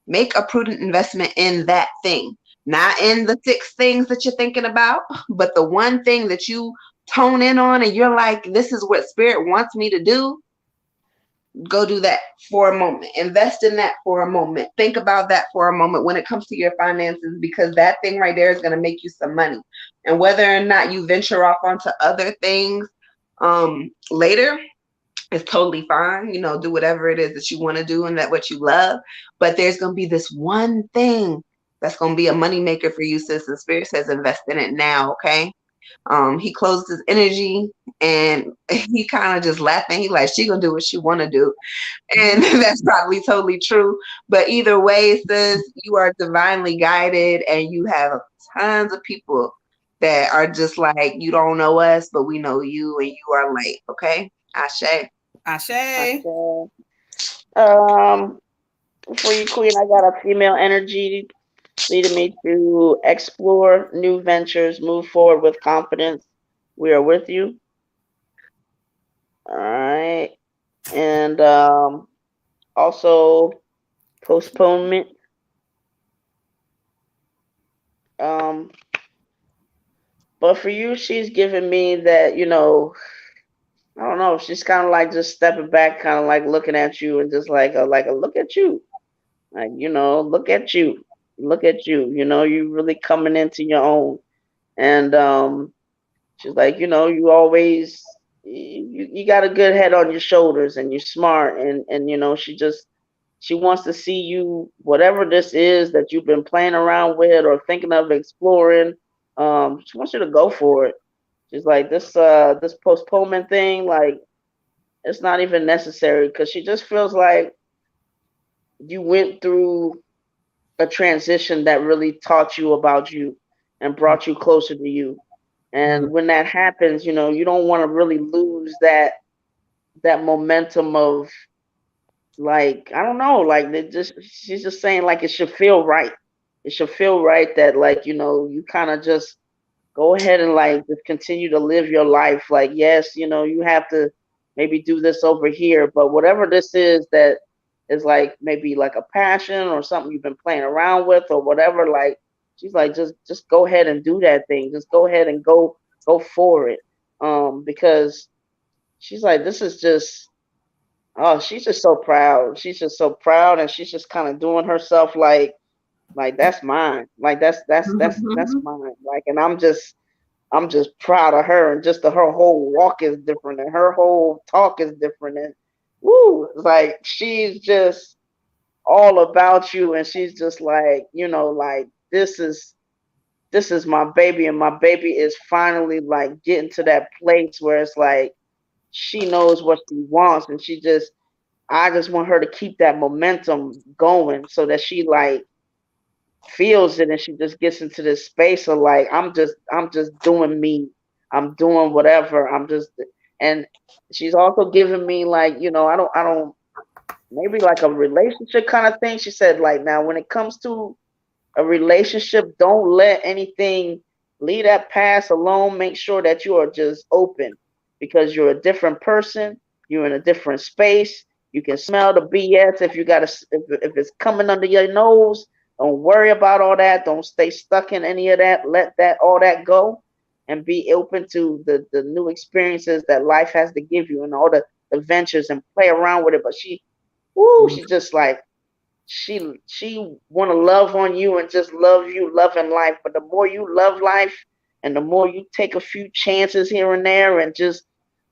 Make a prudent investment in that thing, not in the 6 things that you're thinking about, but the one thing that you tone in on and you're like, this is what Spirit wants me to do. Go do that for a moment. Invest in that for a moment. Think about that for a moment when it comes to your finances, because that thing right there is going to make you some money. And whether or not you venture off onto other things later, it's totally fine. Do whatever it is that you want to do and that what you love. But there's going to be this one thing that's going to be a money maker for you, sis. And Spirit says invest in it now, okay? He closed his energy and he kind of just laughing. He like, she going to do what she want to do. And that's probably totally true. But either way, sis, you are divinely guided and you have tons of people that are just like, you don't know us, but we know you and you are late, okay? Ashe. Ashe. For you, Queen, I got a female energy leading me to explore new ventures, move forward with confidence. We are with you. All right. And also postponement. But for you, she's giving me that, I don't know. She's kind of like just stepping back, kind of like looking at you, and just like a look at you, like look at you, look at you. You really coming into your own, and she's like, you always you got a good head on your shoulders, and you're smart, and she wants to see you, whatever this is that you've been playing around with or thinking of exploring. She wants you to go for it. She's like, this postponement thing, like, it's not even necessary, because she just feels like you went through a transition that really taught you about you and brought you closer to you. And when that happens, you don't want to really lose that momentum of, like, I don't know, like, she's just saying, like, it should feel right. It should feel right that, like, you kind of just go ahead and, like, just continue to live your life. Like, yes, you have to maybe do this over here, but whatever this is that is, like, maybe like a passion or something you've been playing around with or whatever, like, she's like, just go ahead and do that thing. Just go ahead and go for it. Because she's like, this is just, oh, she's just so proud. She's just so proud, and she's just kind of doing herself like that's mine. Like, that's mine. Like, and I'm just proud of her, and just her whole walk is different, and her whole talk is different, and woo, like, she's just all about you, and she's just like, like, this is my baby, and my baby is finally, like, getting to that place where it's like she knows what she wants, and I just want her to keep that momentum going, so that she, like, feels it, and she just gets into this space of, like, I'm just doing me. I'm doing whatever. And she's also giving me, like, I don't maybe like a relationship kind of thing. She said, like, now when it comes to a relationship, don't let anything, leave that past alone. Make sure that you are just open, because you're a different person. You're in a different space. You can smell the BS if you got to, if it's coming under your nose. Don't worry about all that. Don't stay stuck in any of that. Let all that go, and be open to the new experiences that life has to give you, and all the adventures, and play around with it. But she just like, she want to love on you, and just love you, loving life. But the more you love life, and the more you take a few chances here and there, and just,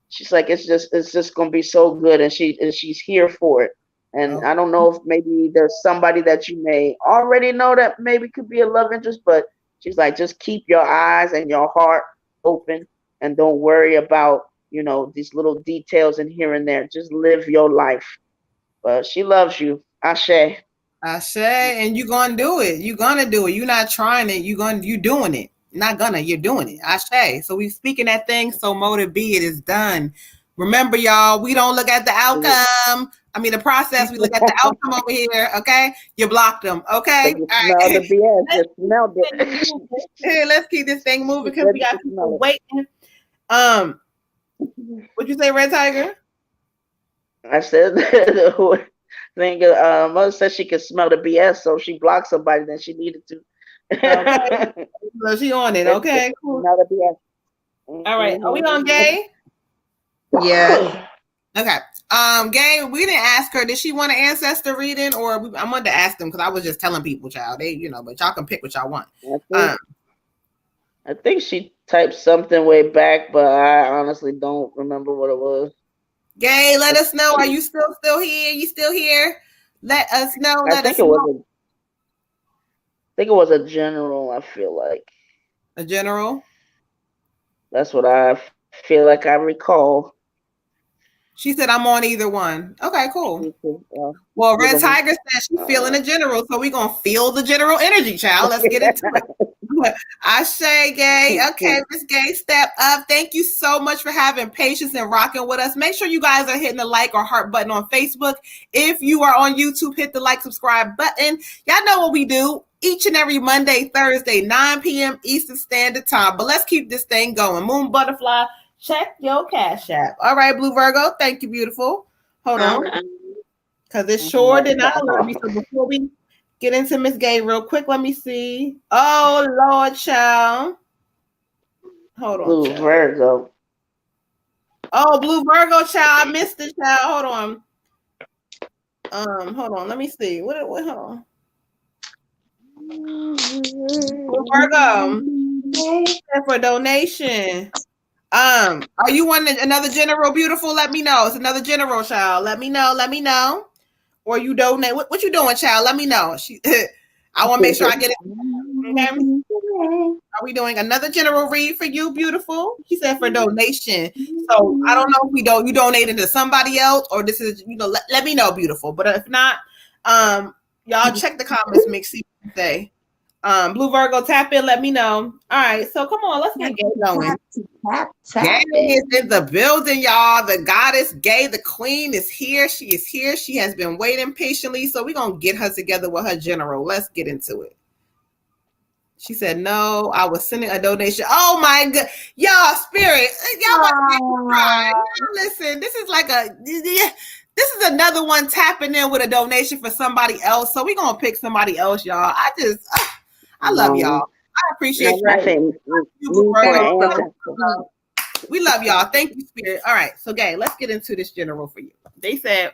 she's like, it's just gonna be so good, and she's here for it. And I don't know if maybe there's somebody that you may already know that maybe could be a love interest, but she's like, just keep your eyes and your heart open, and don't worry about these little details and here and there. Just live your life. But she loves you. Ashe. Ashe, and you're gonna do it. You're gonna do it. You're not trying it. You're doing it. Not gonna, you're doing it. Ashe. So we speaking that thing, so motive be it, is done. Remember, y'all, we don't look at the outcome. I mean the process, we look at the outcome over here. Okay. You blocked them. Okay. You All smell right. the BS. You smelled it. Here, let's keep this thing moving, because we got people waiting. What'd you say, Red Tiger? I said, mother said she could smell the BS, so she blocked somebody that she needed to. Okay. So she on it. Okay, cool. Smell the BS. All right. Are we on Gay? Yeah. Okay. Gay, we didn't ask her. Did she want an ancestor reading, or I wanted to ask them, because I was just telling people, child. They, but y'all can pick what y'all want. I think she typed something way back, but I honestly don't remember what it was. Gay, let us know. Are you still here? You still here? Let us know. I think it was a general. I feel like a general. That's what I feel like I recall. She said, I'm on either one. Okay, cool. Well, Red Tiger said she's feeling a general, so we're going to feel the general energy, child. Let's get into it. I say, Gay. Okay, Miss Gay, step up. Thank you so much for having patience and rocking with us. Make sure you guys are hitting the like or heart button on Facebook. If you are on YouTube, hit the like, subscribe button. Y'all know what we do each and every Monday, Thursday, 9 p.m. Eastern Standard Time. But let's keep this thing going. Moon Butterfly, check your Cash App. All right, Blue Virgo. Thank you, beautiful. Hold on. Because it sure did not alert me. So before we get into Miss Gay real quick, let me see. Oh, Lord, child. Hold on. Blue Virgo. Oh, Blue Virgo child, I missed the child. Hold on. Let me see. What hold on. Blue Virgo for donation. Are you wanting another general beautiful? Let me know. It's another general child. Let me know. Or you donate. What you doing, child? Let me know. I want to make sure I get it. Okay. Are we doing another general read for you, beautiful? She said for donation. So I don't know if you donated to somebody else or this is, let me know, beautiful. But if not, y'all check the comments, make see what they say. Blue Virgo, tap in, let me know. All right, so come on, let's get going. Gay is in the building, y'all. The goddess Gay, the queen, is here. She is here. She has been waiting patiently. So we're gonna get her together with her general. Let's get into it. She said, no, I was sending a donation. Oh my God. Y'all, spirit. Y'all about to make me cry. Listen, this is another one tapping in with a donation for somebody else. So we're gonna pick somebody else, y'all. I love y'all. I appreciate you. We love y'all. Thank you, spirit. All right, so Gay, let's get into this general for you. They said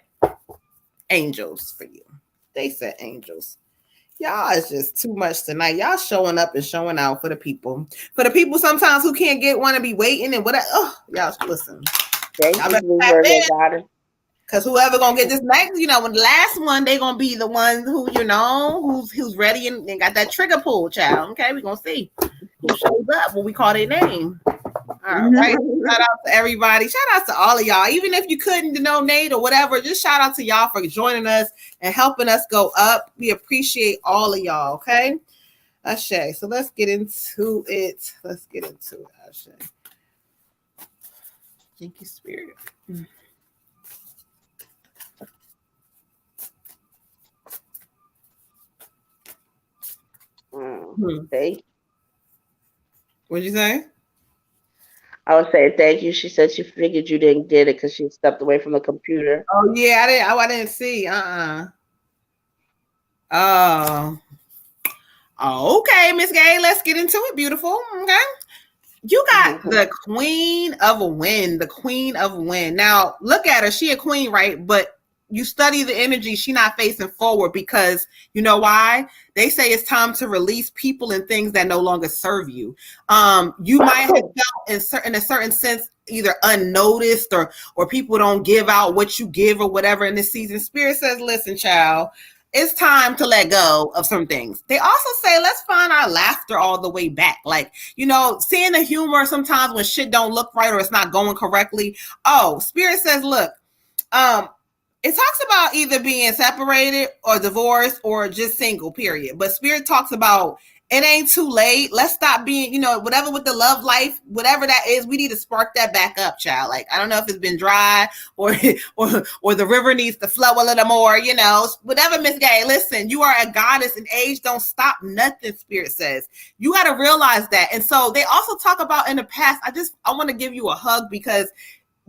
angels for you. They said angels. Y'all is just too much tonight. Y'all showing up and showing out for the people. For the people sometimes who can't get one and be waiting and whatever. Oh, y'all listen. Because whoever gonna get this next, when the last one, they gonna be the ones who, who's ready and got that trigger pull, child. Okay, we gonna see who shows up when we call their name. All right. Shout out to everybody. Shout out to all of y'all. Even if you couldn't donate or whatever, just shout out to y'all for joining us and helping us go up. We appreciate all of y'all. Okay. Ashe. So let's get into it. Ashe. Thank you, spirit. Okay. What'd you say? I would say thank you. She said she figured you didn't get it because she stepped away from the computer. Oh yeah, I didn't see. Okay, Miss Gay, let's get into it. Beautiful. Okay. You got the Queen of Wind. The Queen of Wind. Now look at her. She a queen, right? But you study the energy. She not facing forward because you know why? They say it's time to release people and things that no longer serve you. You might have felt in a certain sense either unnoticed or people don't give out what you give or whatever in this season. Spirit says, listen, child, it's time to let go of some things. They also say, let's find our laughter all the way back. Like, seeing the humor sometimes when shit don't look right or it's not going correctly. Oh, Spirit says, look, it talks about either being separated or divorced or just single, period. But Spirit talks about it ain't too late. Let's stop being, whatever with the love life, whatever that is, we need to spark that back up, child. Like, I don't know if it's been dry or the river needs to flow a little more, whatever, Miss Gay. Listen, you are a goddess and age don't stop nothing, Spirit says. You got to realize that. And so they also talk about in the past, I want to give you a hug because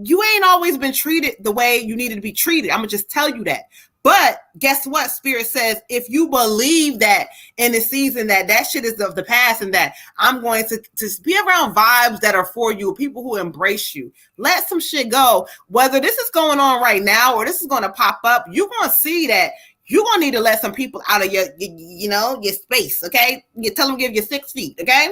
you ain't always been treated the way you needed to be treated. I'm going to just tell you that. But guess what? Spirit says, if you believe that in the season that shit is of the past and that I'm going to be around vibes that are for you, people who embrace you, let some shit go. Whether this is going on right now or this is going to pop up, you're going to see that you're going to need to let some people out of your space, okay? You tell them give you 6 feet, okay?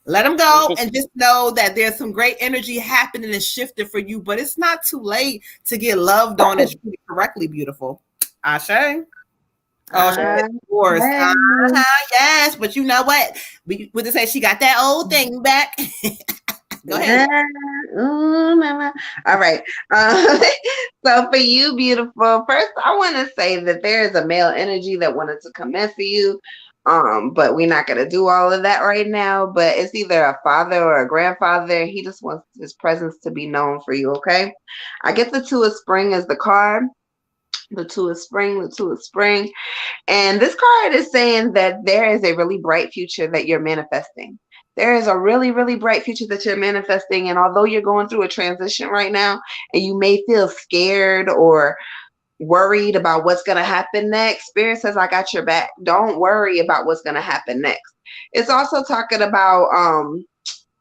Let them go and just know that there's some great energy happening and shifting for you, but it's not too late to get loved on and treated correctly, beautiful. Ashe. Oh, of course. Yes, but you know what? Would they say she got that old thing back? Go ahead. All right. So for you, beautiful, first I want to say that there is a male energy that wanted to come in for you. But we're not going to do all of that right now, but it's either a father or a grandfather. He just wants his presence to be known for you. Okay. I get the 2 of spring as the card. The 2 of spring. And this card is saying that there is a really bright future that you're manifesting. There is a really, really bright future that you're manifesting. And although you're going through a transition right now and you may feel scared or worried about what's going to happen next, Spirit says, I got your back. Don't worry about what's going to happen next. It's also talking about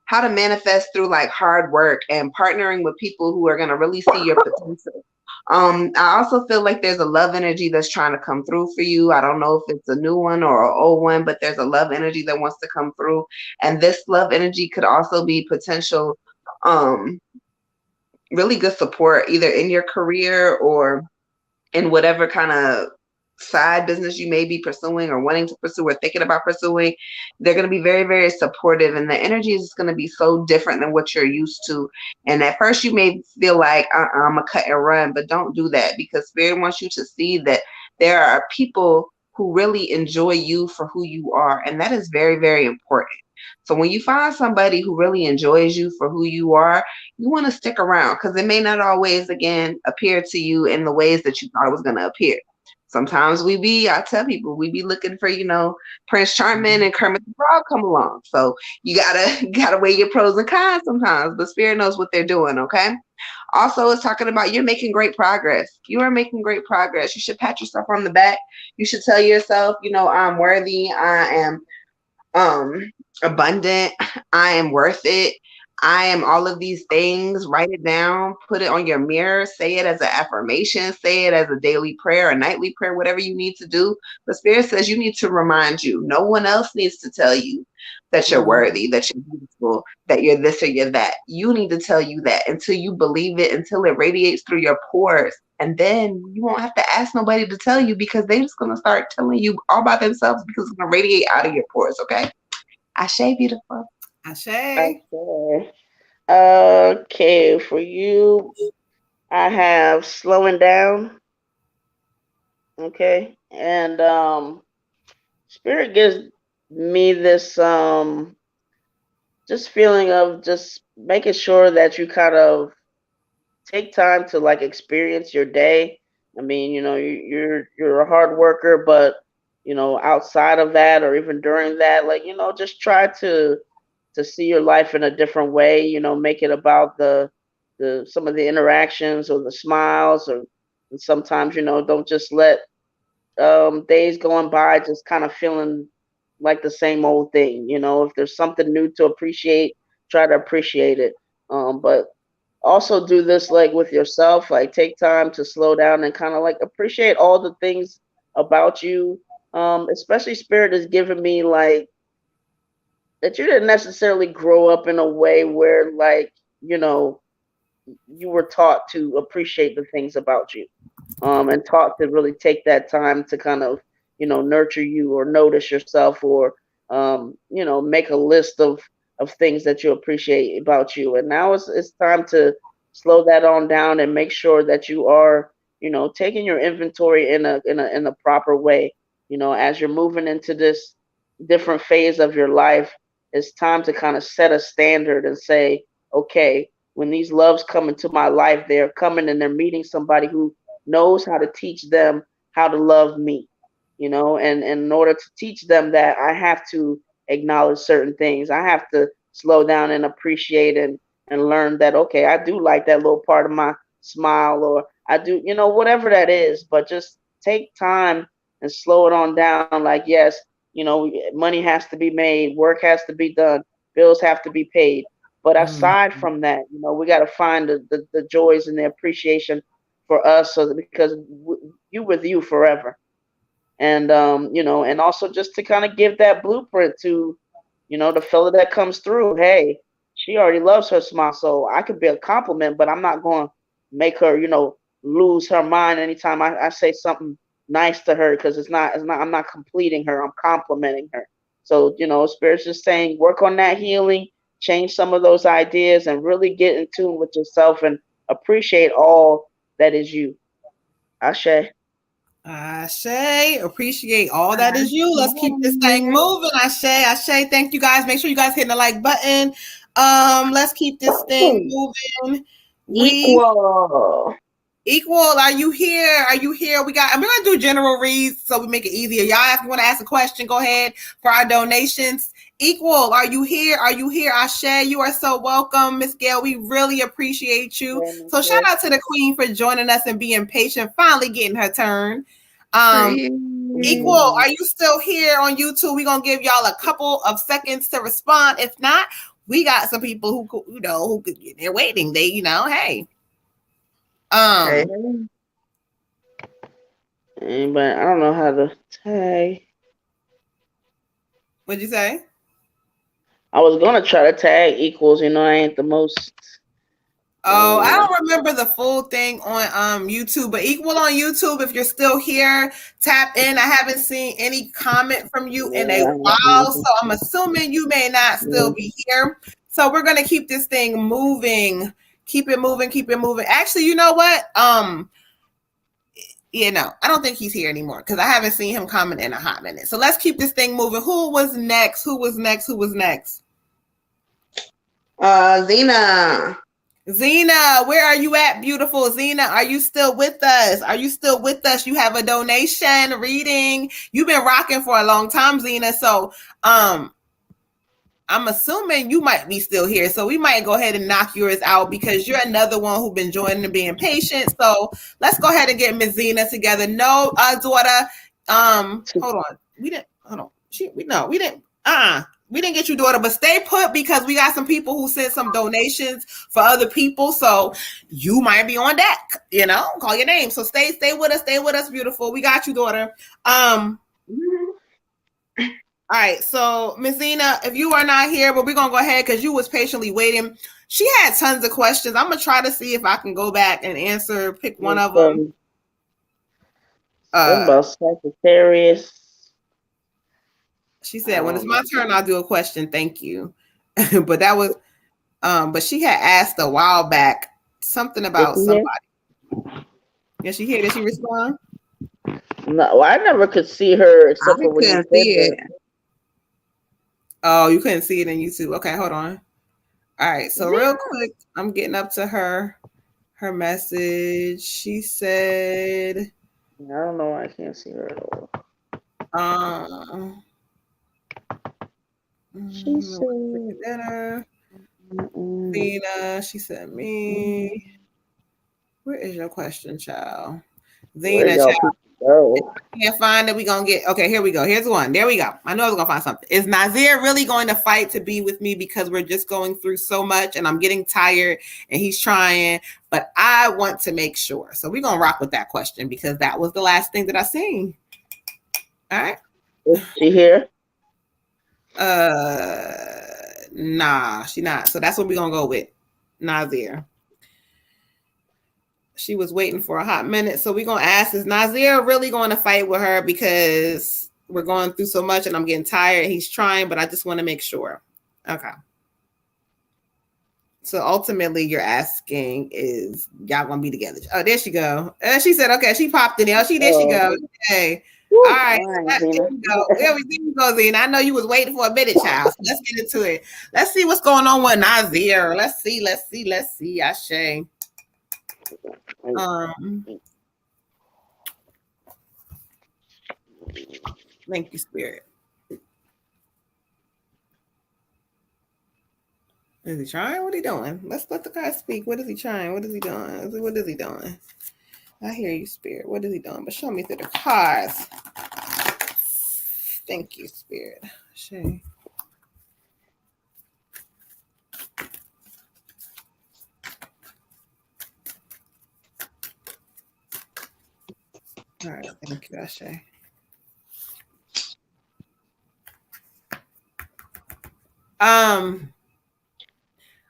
how to manifest through like hard work and partnering with people who are going to really see your potential. I also feel like there's a love energy that's trying to come through for you. I don't know if it's a new one or an old one, but there's a love energy that wants to come through. And this love energy could also be potential, really good support either in your career or in whatever kind of side business you may be pursuing or wanting to pursue or thinking about pursuing. They're going to be very, very supportive, and the energy is going to be so different than what you're used to. And at first you may feel like I'm a cut and run, but don't do that, because Spirit wants you to see that there are people who really enjoy you for who you are, and that is very, very important. So when you find somebody who really enjoys you for who you are, you want to stick around, because it may not always, again, appear to you in the ways that you thought it was going to appear. Sometimes I tell people, we be looking for, Prince Charming and Kermit the Frog come along. So you gotta weigh your pros and cons sometimes, but Spirit knows what they're doing, okay? Also, it's talking about you're making great progress. You are making great progress. You should pat yourself on the back. You should tell yourself, I'm worthy. I am abundant. I am worth it. I am all of these things. Write it down, put it on your mirror, say it as an affirmation, say it as a daily prayer, a nightly prayer, whatever you need to do. The Spirit says you need to remind you. No one else needs to tell you that you're worthy, that you're beautiful, that you're this or you're that. You need to tell you that until you believe it, until it radiates through your pores. And then you won't have to ask nobody to tell you, because they're just going to start telling you all by themselves, because it's going to radiate out of your pores, okay? Ashe, beautiful. Ashe. Okay, for you, I have slowing down. Okay, and Spirit gives me this just feeling of just making sure that you kind of take time to like experience your day. I mean, you're a hard worker, but outside of that or even during that, like, just try to see your life in a different way, make it about the some of the interactions or the smiles, or and sometimes, don't just let days going by just kind of feeling like the same old thing. If there's something new to appreciate, try to appreciate it. But also do this like with yourself, like take time to slow down and kind of like appreciate all the things about you. Especially Spirit has given me like that you didn't necessarily grow up in a way where like, you were taught to appreciate the things about you. And taught to really take that time to kind of, nurture you or notice yourself, or, make a list of things that you appreciate about you. And now it's time to slow that on down and make sure that you are, taking your inventory in a proper way. As you're moving into this different phase of your life, it's time to kind of set a standard and say, okay, when these loves come into my life, they're coming and they're meeting somebody who knows how to teach them how to love me, and in order to teach them that, I have to acknowledge certain things. I have to slow down and appreciate and learn that, okay, I do like that little part of my smile, or I do, whatever that is, but just take time and slow it on down. Like, yes, money has to be made, work has to be done, bills have to be paid. But aside from that, we got to find the joys and the appreciation for us, so that because you with you forever. And and also just to kind of give that blueprint to the fella that comes through. Hey, she already loves her smile, so I could be a compliment, but I'm not going to make her lose her mind anytime I say something nice to her, because I'm not completing her, I'm complimenting her. So Spirit's just saying, work on that healing, change some of those ideas, and really get in tune with yourself and appreciate all that is you. Ashe. Ashe. Appreciate all that is you. Let's keep this thing moving. Ashe. Ashe. Thank you guys. Make sure you guys hit the like button. Let's keep this thing moving. Equal. Are you here? Are you here? We're gonna do general reads so we make it easier. Y'all, if you want to ask a question, go ahead for our donations. Equal, are you here? Are you here? Ashe, you are so welcome, Miss Gail. We really appreciate you. So shout out to the Queen for joining us and being patient, finally getting her turn. Equal, are you still here on YouTube? We're gonna give y'all a couple of seconds to respond. If not, we got some people who, you know, who they're waiting. They, you know, hey. Hey. But I don't know how to tag. What'd you say? I was gonna try to tag equals, you know, I ain't the most. Oh, I don't remember the full thing on YouTube, but equal on YouTube. If you're still here, tap in. I haven't seen any comment from you in a while, so I'm assuming you may not still be here. So we're gonna keep this thing moving. Keep it moving. Keep it moving. Actually, you know what? Yeah, no, I don't think he's here anymore because I haven't seen him comment in a hot minute. So let's keep this thing moving. Who was next? Who was next? Who was next? Zena. Zena, where are you at, beautiful? Zena, are you still with us? Are you still with us? You have a donation reading. You've been rocking for a long time, Zena. So I'm assuming you might be still here. So we might go ahead and knock yours out because you're another one who's been joining and being patient. So let's go ahead and get Miss Zena together. No, daughter. Hold on. We didn't get you, daughter, but stay put because we got some people who sent some donations for other people. So you might be on deck, you know, call your name. So stay with us, beautiful. We got you, daughter. All right, so Miss Zena, if you are not here, but we're gonna go ahead because you was patiently waiting. She had tons of questions. I'm gonna try to see if I can go back and pick one of them. About Sagittarius. She said, "When it's my turn, I'll do a question. Thank you." But that was, but she had asked a while back something about somebody. Yeah, she here. Did she respond? No, I never could see her except for when you said it. Oh, you couldn't see it in YouTube. Okay, hold on. All right, so real quick, I'm getting up to her message. She said, I don't know why I can't see her at all. She said dinner. Zena, she said me. Where is your question, child? Zena, child. I can't find it. We're gonna get okay. Here we go. Here's one. There we go. I know I was gonna find something. Is Nazir really going to fight to be with me because we're just going through so much and I'm getting tired and he's trying, but I want to make sure. So we're gonna rock with that question because that was the last thing that I seen. All right. Is she here? Nah, she not. So that's what we're gonna go with. Nazir. She was waiting for a hot minute. So we're going to ask, is Nazir really going to fight with her because we're going through so much and I'm getting tired. He's trying, but I just want to make sure. Okay. So ultimately you're asking, is y'all going to be together? Oh, there she go. She said, okay, she popped in there. There she go. Okay. All right. There you go. There we go, Zena. I know you was waiting for a minute, child. So let's get into it. Let's see what's going on with Nazir. Let's see. Ashe. Thank you, Spirit. Is he trying? What are he doing? Let's let the guy speak. What is he trying? What is he doing? What is he doing? I hear you, Spirit. What is he doing? But show me through the cards. Thank you, Spirit. Shay. All right, thank you, Ashe. All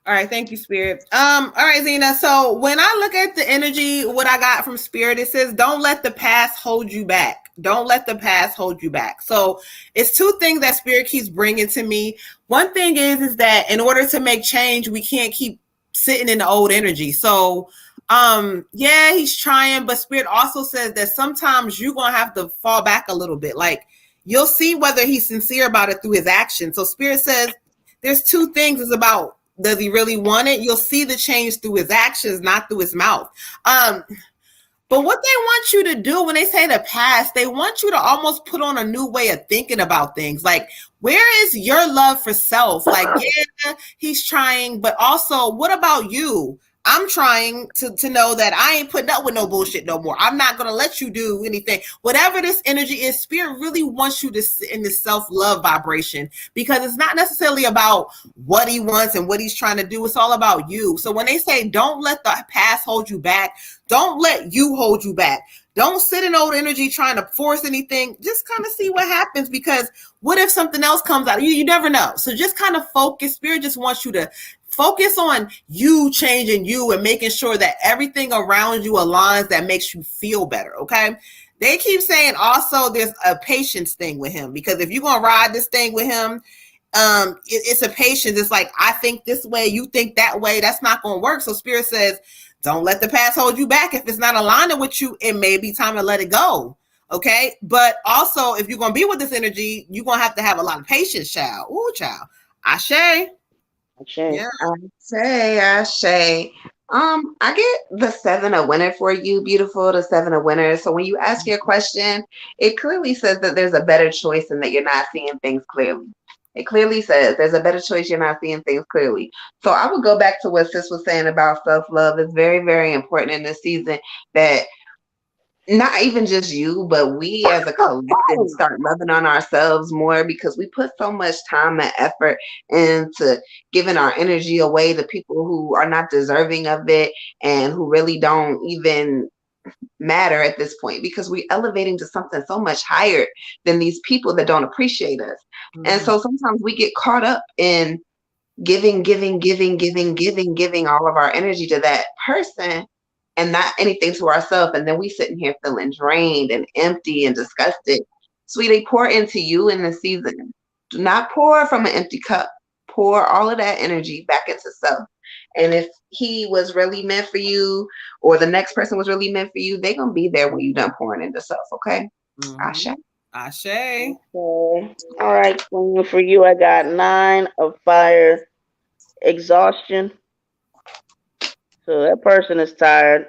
right, thank you, Spirit. All right, Zena. So when I look at the energy, what I got from Spirit, it says, don't let the past hold you back. Don't let the past hold you back. So it's two things that Spirit keeps bringing to me. One thing is that in order to make change, we can't keep sitting in the old energy. So yeah, he's trying, but Spirit also says that sometimes you're going to have to fall back a little bit. Like you'll see whether he's sincere about it through his actions. So Spirit says there's two things. It's about, does he really want it? You'll see the change through his actions, not through his mouth. But what they want you to do when they say the past, they want you to almost put on a new way of thinking about things. Like, where is your love for self? Like, yeah, he's trying, but also, what about you? I'm trying to know that I ain't putting up with no bullshit no more. I'm not going to let you do anything. Whatever this energy is, spirit really wants you to sit in this self-love vibration, because it's not necessarily about what he wants and what he's trying to do. It's all about you. So when they say don't let the past hold you back, don't let you hold you back. Don't sit in old energy trying to force anything. Just kind of see what happens, because what if something else comes out? You never know. So just kind of focus. Spirit just wants you to focus on you changing you and making sure that everything around you aligns that makes you feel better, okay? They keep saying also there's a patience thing with him, because if you're going to ride this thing with him, it's a patience. It's like, I think this way, you think that way. That's not going to work. So Spirit says, don't let the past hold you back. If it's not aligning with you, it may be time to let it go, okay? But also, if you're going to be with this energy, you're going to have a lot of patience, child. Ooh, child. Ashe. Yeah. Ashe. I get the 7 of winter for you, beautiful, the 7 of winter. So when you ask your question, it clearly says that there's a better choice and that you're not seeing things clearly. It clearly says there's a better choice, you're not seeing things clearly. So I would go back to what Sis was saying about self-love. It's very, very important in this season that not even just you, but we as a collective start loving on ourselves more, because we put so much time and effort into giving our energy away to people who are not deserving of it and who really don't even matter at this point, because we're elevating to something so much higher than these people that don't appreciate us. And so sometimes we get caught up in giving all of our energy to that person and not anything to ourselves. And then we sitting here feeling drained and empty and disgusted. Sweetie, pour into you in the season. Do not pour from an empty cup. Pour all of that energy back into self. And if he was really meant for you, or the next person was really meant for you, they're going to be there when you're done pouring into self, okay? Ashe. Ashe. Okay. All right, Queen, for you, I got 9 of fire, exhaustion. So that person is tired.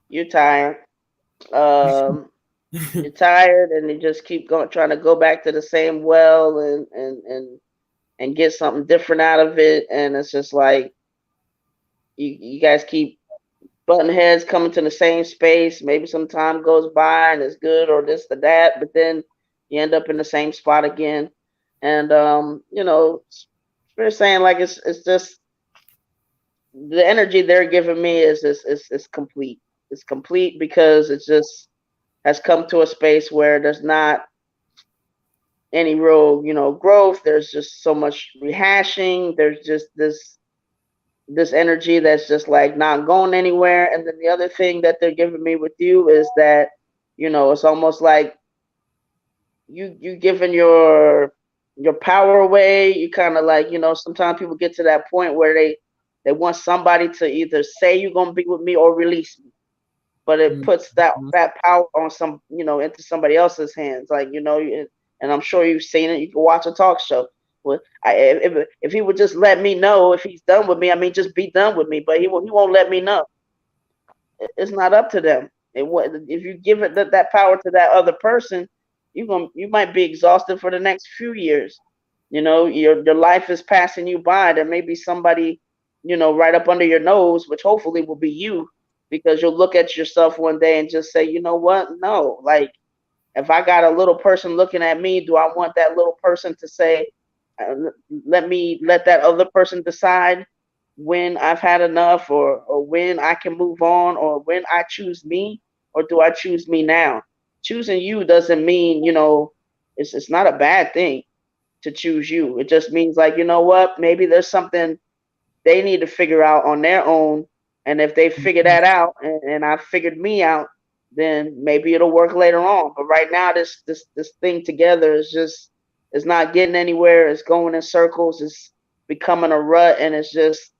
You're tired. You're tired, and you just keep going, trying to go back to the same well and get something different out of it. And it's just like you guys keep button heads, coming to the same space. Maybe some time goes by and it's good or this or that, but then you end up in the same spot again. And you know, Spirit saying like it's just the energy they're giving me is complete. It's complete because it just has come to a space where there's not any real, growth. There's just so much rehashing. There's just this energy that's just like not going anywhere. And then the other thing that they're giving me with you is that, it's almost like you giving your power away. You kind of like, sometimes people get to that point where they want somebody to either say you're gonna be with me or release me. But it puts that power on into somebody else's hands. Like, and I'm sure you've seen it. You can watch a talk show. Well, if he would just let me know if he's done with me, I mean, just be done with me. But he won't let me know. It's not up to them. If you give it that power to that other person, you might be exhausted for the next few years. Your life is passing you by. There may be somebody, right up under your nose, which hopefully will be you, because you'll look at yourself one day and just say, you know what? No, like if I got a little person looking at me, do I want that little person to say, let that other person decide when I've had enough, or when I can move on, or when I choose me, or do I choose me now? Choosing you doesn't mean, it's not a bad thing to choose you. It just means like, you know what, maybe there's something they need to figure out on their own. And if they figure that out and I figured me out, then maybe it'll work later on. But right now, this thing together is not getting anywhere. It's going in circles. It's becoming a rut, and it's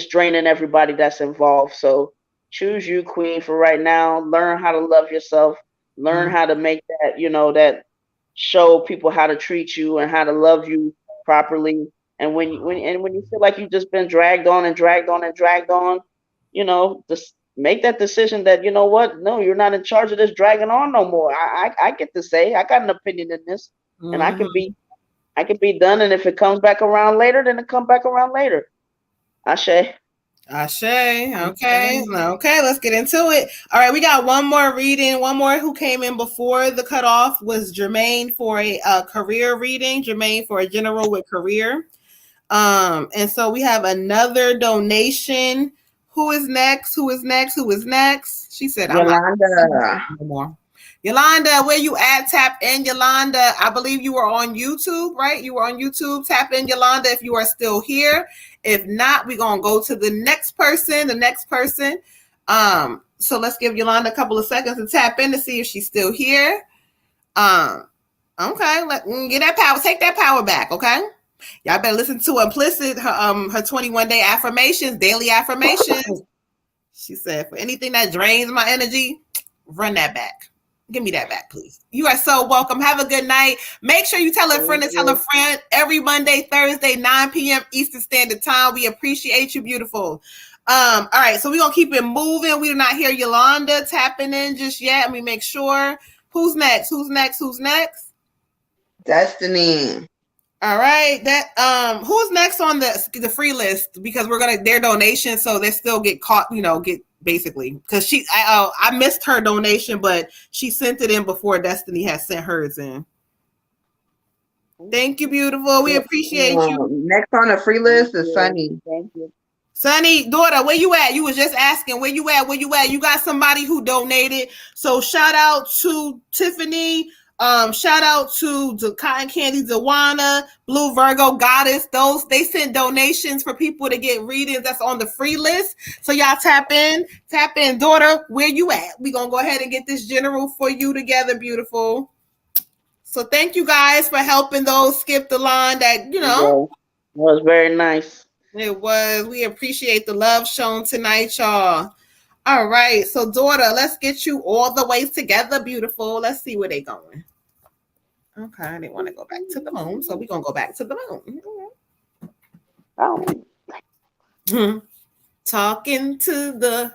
draining everybody that's involved. So choose you, Queen, for right now. Learn how to love yourself. Learn how to make that, that show people how to treat you and how to love you properly. And when you feel like you've just been dragged on, just make that decision that, you know what, no, you're not in charge of this dragging on no more. I get to say, I got an opinion in this, and I can be done. And if it comes back around later, then it come back around later. Ashe. Ashe. Okay. Okay. Let's get into it. All right. We got one more reading. One more who came in before the cutoff was Jermaine for a career reading. Jermaine for a general with career. And so we have another donation. Who is next? Who is next? Who is next? She said, Yolanda. I'm not no more. Yolanda, where you at? Tap in, Yolanda. I believe you were on YouTube, right? You were on YouTube. Tap in, Yolanda, if you are still here. If not, we're going to go to the next person. So let's give Yolanda a couple of seconds to tap in to see if she's still here. Okay, get that power. Take that power back, okay? Y'all better listen to Implicit, her 21-day affirmations, daily affirmations. She said, for anything that drains my energy, run that back. Give me that back, please. You are so welcome. Have a good night. Make sure you tell a friend to tell a friend every Monday, Thursday, 9 p.m. Eastern Standard Time. We appreciate you, beautiful. All right, so we're going to keep it moving. We do not hear Yolanda tapping in just yet. Let me make sure. Who's next? Destiny. All right. Who's next on the free list? Because we're gonna their donation, so they still get caught. Get basically because I missed her donation, but she sent it in before Destiny has sent hers in. Thank you, beautiful. We appreciate you. Next on the free list is Sunny. Thank you. Sunny, daughter, where you at? You was just asking where you at. You got somebody who donated. So shout out to Tiffany. Shout out to Cotton Candy, Dewana, Blue Virgo Goddess. They send donations for people to get readings that's on the free list. So y'all tap in, daughter. Where you at? We gonna go ahead and get this general for you together, beautiful. So thank you guys for helping those skip the line. That It was very nice. It was. We appreciate the love shown tonight, y'all. All right, so daughter, let's get you all the way together, beautiful. Let's see where they going. Okay, they want to go back to the moon, so we're going to go back to the moon. Oh. Talking to the...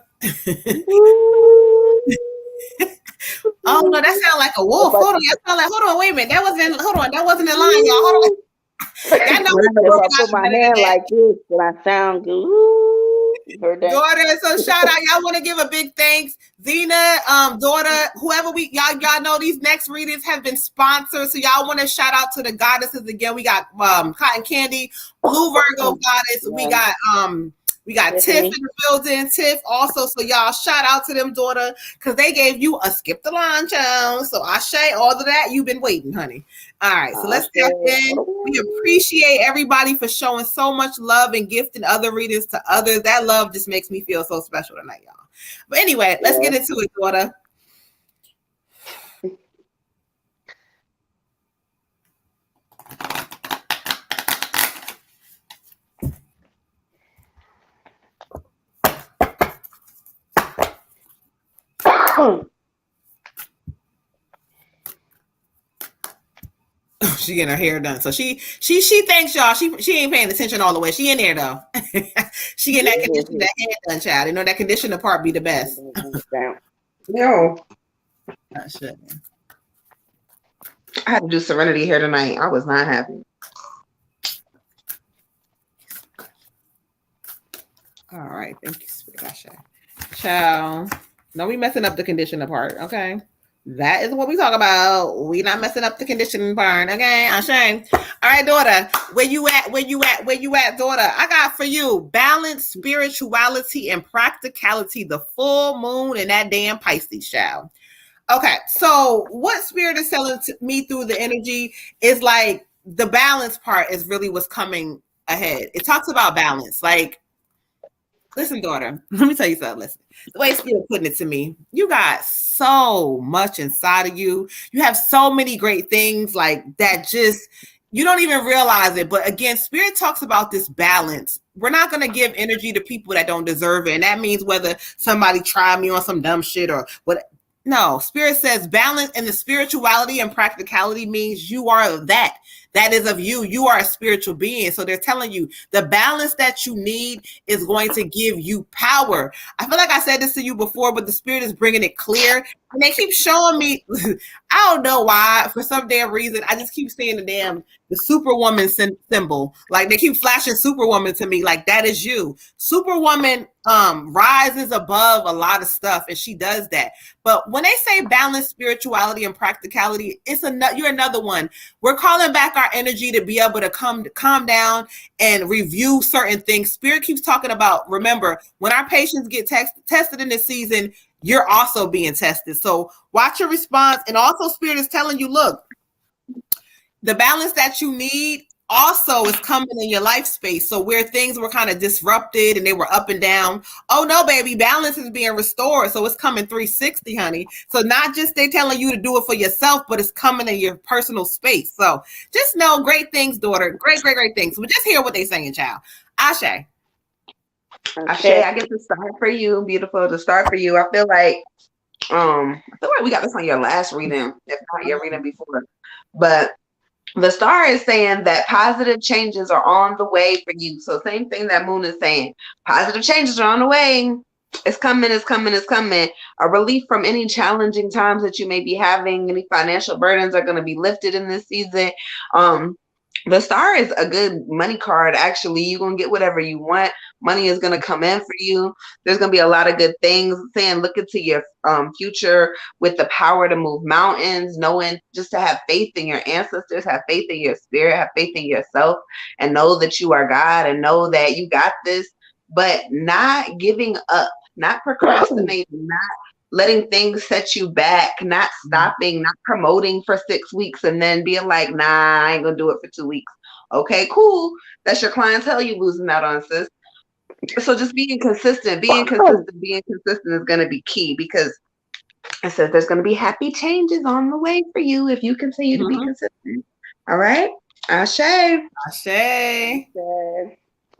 Oh, no, that sounds like a wolf. Hold on, wait a minute. That wasn't in line, y'all. Hold on. I know if I put my hand like this, but I sound good. Daughter, so shout out. Y'all want to give a big thanks. Zena, daughter, whoever y'all know these next readings have been sponsored. So y'all want to shout out to the goddesses again. We got Cotton Candy, Blue Virgo Goddess. We got Tiff in the building. Tiff also. So y'all shout out to them, daughter, because they gave you a skip the line challenge. So Ashe, all of that, you've been waiting, honey. All right, so let's step in. We appreciate everybody for showing so much love and gifting other readings to others. That love just makes me feel so special tonight, y'all. But anyway, let's get into it, daughter. She getting her hair done. So she thanks y'all. She ain't paying attention all the way. She in there though. She getting that condition, that hair done, child. You know that conditioner part be the best. No. I had to do Serenity hair tonight. I was not happy. All right, thank you, sweet Ashe. Ciao. No, we messing up the conditioner part, okay? That is what we talk about. We not messing up the conditioning part, okay? Ashe. All right, daughter. Where you at, daughter? I got for you balance, spirituality, and practicality, the full moon, and that damn Pisces, child. Okay, so what Spirit is telling me through the energy is like the balance part is really what's coming ahead. It talks about balance. Like, listen, daughter, let me tell you something. Listen, the way Spirit putting it to me, you got so much inside of you. You have so many great things like that, just you don't even realize it. But again, Spirit talks about this balance. We're not going to give energy to people that don't deserve it. And that means whether somebody tried me on some dumb shit or what. No, Spirit says balance, and the spirituality and practicality means you are that. That is of you. You are a spiritual being. So they're telling you the balance that you need is going to give you power. I feel like I said this to you before, but the Spirit is bringing it clear. And they keep showing me, I don't know why, for some damn reason, I just keep seeing the Superwoman symbol. Like they keep flashing Superwoman to me, like that is you. Superwoman rises above a lot of stuff, and she does that. But when they say balance, spirituality, and practicality, you're another one. We're calling back our energy to be able to calm down and review certain things. Spirit keeps talking about, remember, when our patients get tested in this season, you're also being tested. So watch your response. And also Spirit is telling you, look, the balance that you need also is coming in your life space. So where things were kind of disrupted and they were up and down, oh no, baby, balance is being restored. So it's coming 360, honey. So not just they telling you to do it for yourself, but it's coming in your personal space. So just know great things, daughter. Great, great, great things. But just hear what they saying, child. Ashe. Ashe, I get to start for you, beautiful, to start for you. I feel like we got this on your last reading, if not your reading before. But the star is saying that positive changes are on the way for you. So same thing that Moon is saying. Positive changes are on the way. It's coming, it's coming, it's coming. A relief from any challenging times that you may be having. Any financial burdens are going to be lifted in this season. The star is a good money card. Actually, you're going to get whatever you want. Money is going to come in for you. There's going to be a lot of good things. Saying look into your future with the power to move mountains, knowing just to have faith in your ancestors, have faith in your spirit, have faith in yourself, and know that you are God and know that you got this, but not giving up, not procrastinating, not letting things set you back, not stopping, not promoting for 6 weeks and then being like, nah, I ain't gonna do it for 2 weeks. Okay, cool. That's your clientele you losing out on, sis. So just being consistent is gonna be key, because I said there's gonna be happy changes on the way for you if you continue to be consistent. All right. Ashe. Ashe.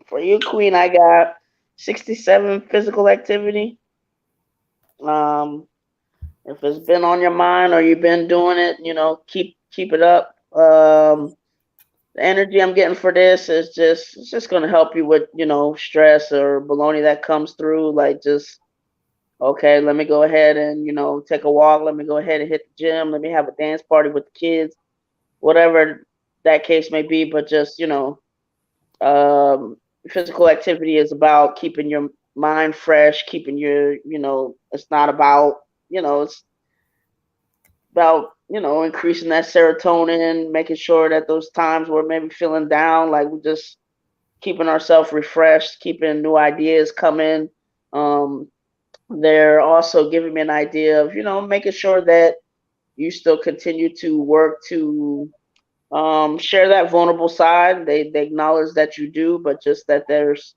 For you, Queen, I got 67 physical activity. If it's been on your mind or you've been doing it, keep it up. The energy I'm getting for this is just going to help you with, stress or baloney that comes through. Like just, okay, let me go ahead and, take a walk. Let me go ahead and hit the gym. Let me have a dance party with the kids, whatever that case may be. But just, physical activity is about keeping your mind fresh, keeping your, it's not about, it's about, increasing that serotonin, making sure that those times we're maybe feeling down, like we're just keeping ourselves refreshed, keeping new ideas coming. They're also giving me an idea of, making sure that you still continue to work to share that vulnerable side. They acknowledge that you do, but just that there's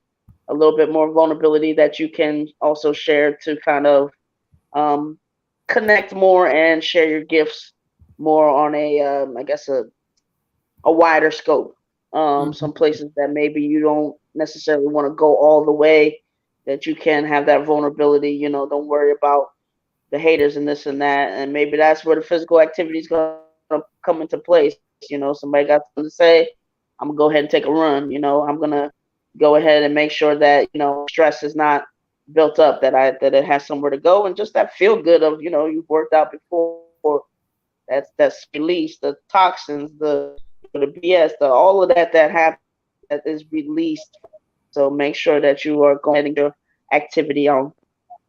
a little bit more vulnerability that you can also share to kind of connect more and share your gifts more on I guess a wider scope. Some places that maybe you don't necessarily want to go all the way, that you can have that vulnerability. Don't worry about the haters and this and that, and maybe that's where the physical activity is going to come into place. Somebody got something to say, I'm gonna go ahead and take a run. I'm gonna go ahead and make sure that stress is not built up, that it has somewhere to go, and just that feel good of you've worked out before. That's released, the toxins, the BS, all of that happens, that is released. So make sure that you are going ahead and your activity on.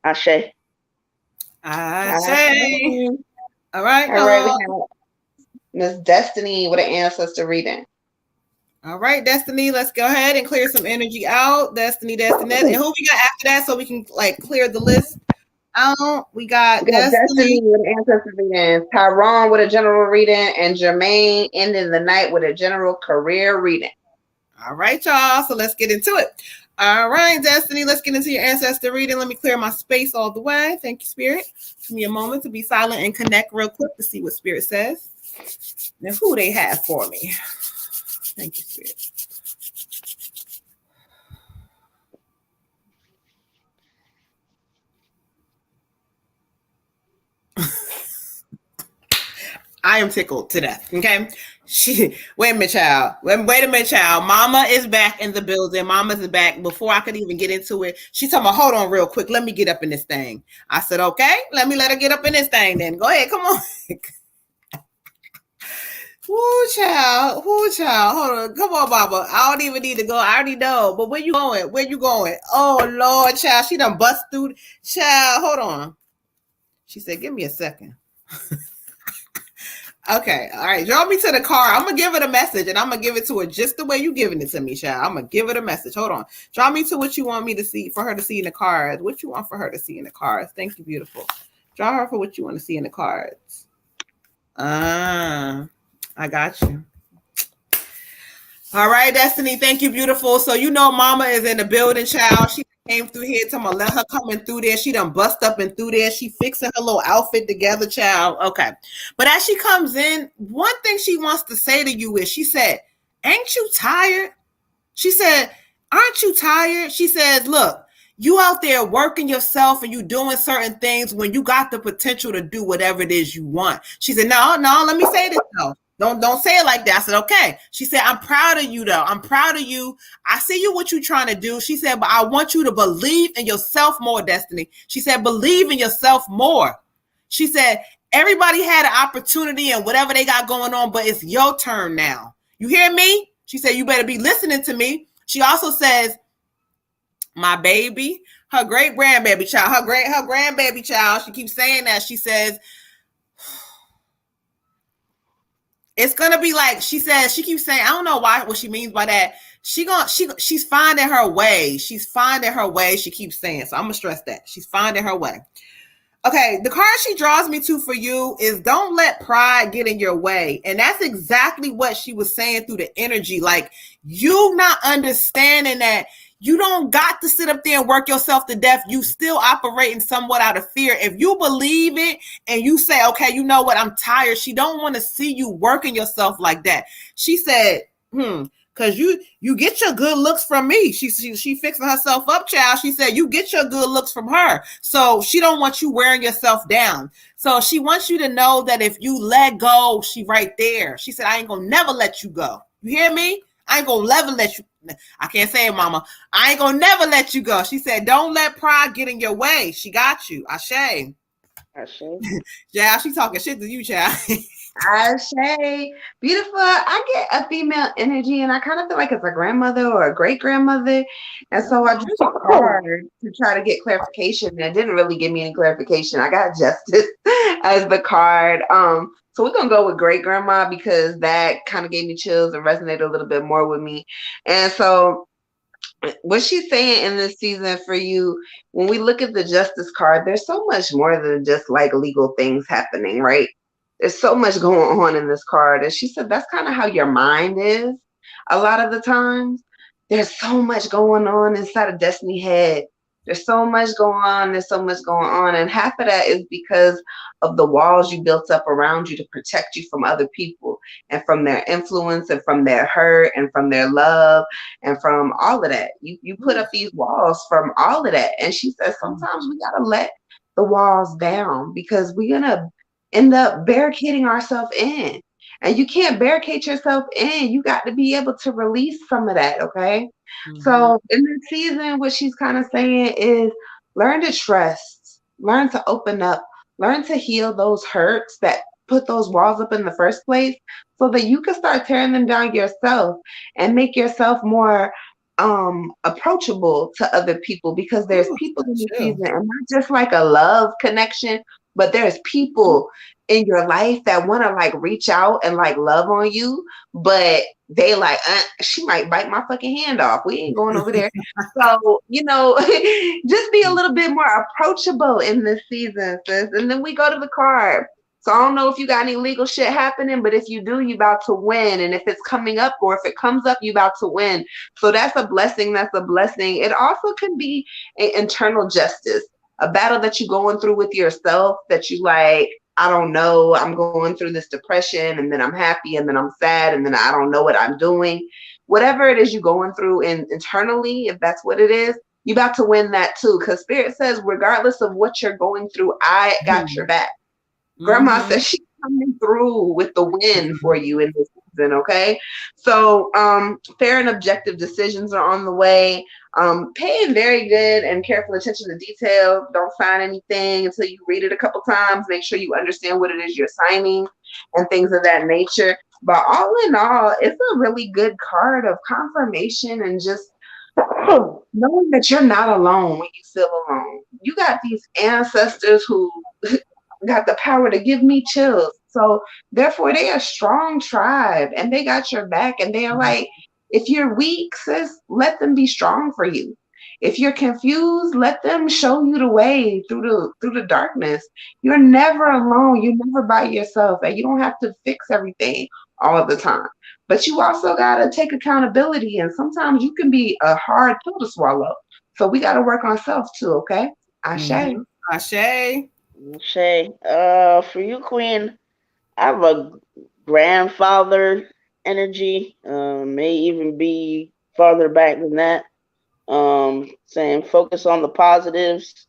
Ashe. Ashe. All right. All right. We got Miss Destiny with an ancestor reading. All right, Destiny, let's go ahead and clear some energy out. Destiny. And who we got after that, so we can clear the list out? We got Destiny with an ancestor reading, Tyrone with a general reading, and Jermaine ending the night with a general career reading. All right, y'all. So let's get into it. All right, Destiny, let's get into your ancestor reading. Let me clear my space all the way. Thank you, Spirit. Give me a moment to be silent and connect real quick to see what Spirit says. Now, who they have for me. Thank you, Spirit. I am tickled to death. Okay. Wait a minute, child. Wait a minute, child. Mama is back in the building. Mama's back. Before I could even get into it, she told me, hold on real quick. Let me get up in this thing. I said, okay, let her get up in this thing then. Go ahead. Come on. Woo, child. Hold on. Come on, Mama. I don't even need to go. I already know. But where you going? Where you going? Oh, Lord, child. She done bust through. Child, hold on. She said, give me a second. Okay, all right. Draw me to the car. I'm gonna give it a message, and I'm gonna give it to her just the way you giving it to me, child. I'm gonna give it a message. Hold on. Draw me to what you want me to see for her to see in the cards. What you want for her to see in the cards? Thank you, beautiful. Draw her for what you want to see in the cards. I got you. All right, Destiny. Thank you, beautiful. So you know, Mama is in the building, child. She came through here. Tell me, let her come in through there. She done bust up and through there. She fixing her little outfit together, child. Okay. But as she comes in, one thing she wants to say to you is, she said, ain't you tired? She said, aren't you tired? She says, look, you out there working yourself and you doing certain things when you got the potential to do whatever it is you want. She said, no, let me say this though. Don't say it like that. I said, okay. She said, I'm proud of you though. I'm proud of you. I see you what you're trying to do. She said, but I want you to believe in yourself more, Destiny. She said, believe in yourself more. She said, everybody had an opportunity and whatever they got going on, but it's your turn now. You hear me? She said, you better be listening to me. She also says, my baby, her great grandbaby child, her grandbaby child. She keeps saying that. She says, it's gonna be like, she says, she keeps saying, I don't know what she means by that. She's finding her way. She's finding her way. She keeps saying, so I'm gonna stress that. She's finding her way. Okay, the card she draws me to for you is don't let pride get in your way. And that's exactly what she was saying through the energy. Like, you not understanding that you don't got to sit up there and work yourself to death. You still operating somewhat out of fear. If you believe it and you say, okay, you know what, I'm tired. She don't want to see you working yourself like that. She said, because you get your good looks from me. She fixing herself up, child. She said, you get your good looks from her. So she don't want you wearing yourself down. So she wants you to know that if you let go, she right there. She said, I ain't gonna never let you go. You hear me? I ain't gonna never let you. I can't say it, Mama. I ain't gonna never let you go. She said, don't let pride get in your way. She got you. Ashe. Yeah, she talking shit to you, child. Ashe. Beautiful. I get a female energy and I kind of feel like it's a grandmother or a great grandmother. And so I drew a card to try to get clarification. And it didn't really give me any clarification. I got justice as the card. So we're going to go with great grandma because that kind of gave me chills and resonated a little bit more with me. And so what she's saying in this season for you, when we look at the justice card, there's so much more than just like legal things happening, right? There's so much going on in this card. And she said that's kind of how your mind is a lot of the times. There's so much going on inside of Destiny head. There's so much going on. There's so much going on. And half of that is because of the walls you built up around you to protect you from other people and from their influence and from their hurt and from their love and from all of that. You put up these walls from all of that. And she says sometimes we got to let the walls down because we're going to end up barricading ourselves in. And you can't barricade yourself in. You got to be able to release some of that, okay? Mm-hmm. So in this season, what she's kind of saying is learn to trust, learn to open up, learn to heal those hurts that put those walls up in the first place so that you can start tearing them down yourself and make yourself more approachable to other people because there's people in this season and not just like a love connection, but there's people in your life that want to like reach out and like love on you, but they like, she might bite my fucking hand off. We ain't going over there. So, you know, just be a little bit more approachable in this season, sis. And then we go to the card. So I don't know if you got any legal shit happening, but if you do, you about to win. And if it's coming up or if it comes up, you about to win. So that's a blessing. That's a blessing. It also can be an internal justice, a battle that you're going through with yourself that you like, I don't know, I'm going through this depression and then I'm happy and then I'm sad and then I don't know what I'm doing. Whatever it is you're going through internally, if that's what it is, you about to win that too. Because Spirit says, regardless of what you're going through, I got your back. Grandma says she coming through with the win for you in this season, okay? So fair and objective decisions are on the way. Paying very good and careful attention to detail. Don't sign anything until you read it a couple times. Make sure you understand what it is you're signing and things of that nature. But all in all, it's a really good card of confirmation and just knowing that you're not alone when you feel alone. You got these ancestors who got the power to give me chills. So therefore they are a strong tribe and they got your back and they are like, if you're weak, sis, let them be strong for you. If you're confused, let them show you the way through the darkness. You're never alone. You're never by yourself, and you don't have to fix everything all the time. But you also gotta take accountability, and sometimes you can be a hard pill to swallow. So we gotta work on self too, okay? Ashe. Ashe. Shay, for you, Queen, I have a grandfather energy. May even be farther back than that. Saying focus on the positives.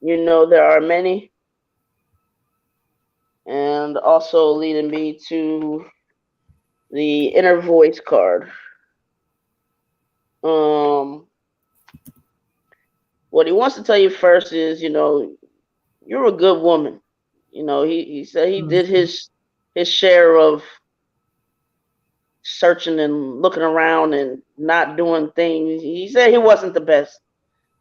You know there are many, and also leading me to the inner voice card. What he wants to tell you first is, you're a good woman. He said he did his share of searching and looking around and not doing things. He said he wasn't the best,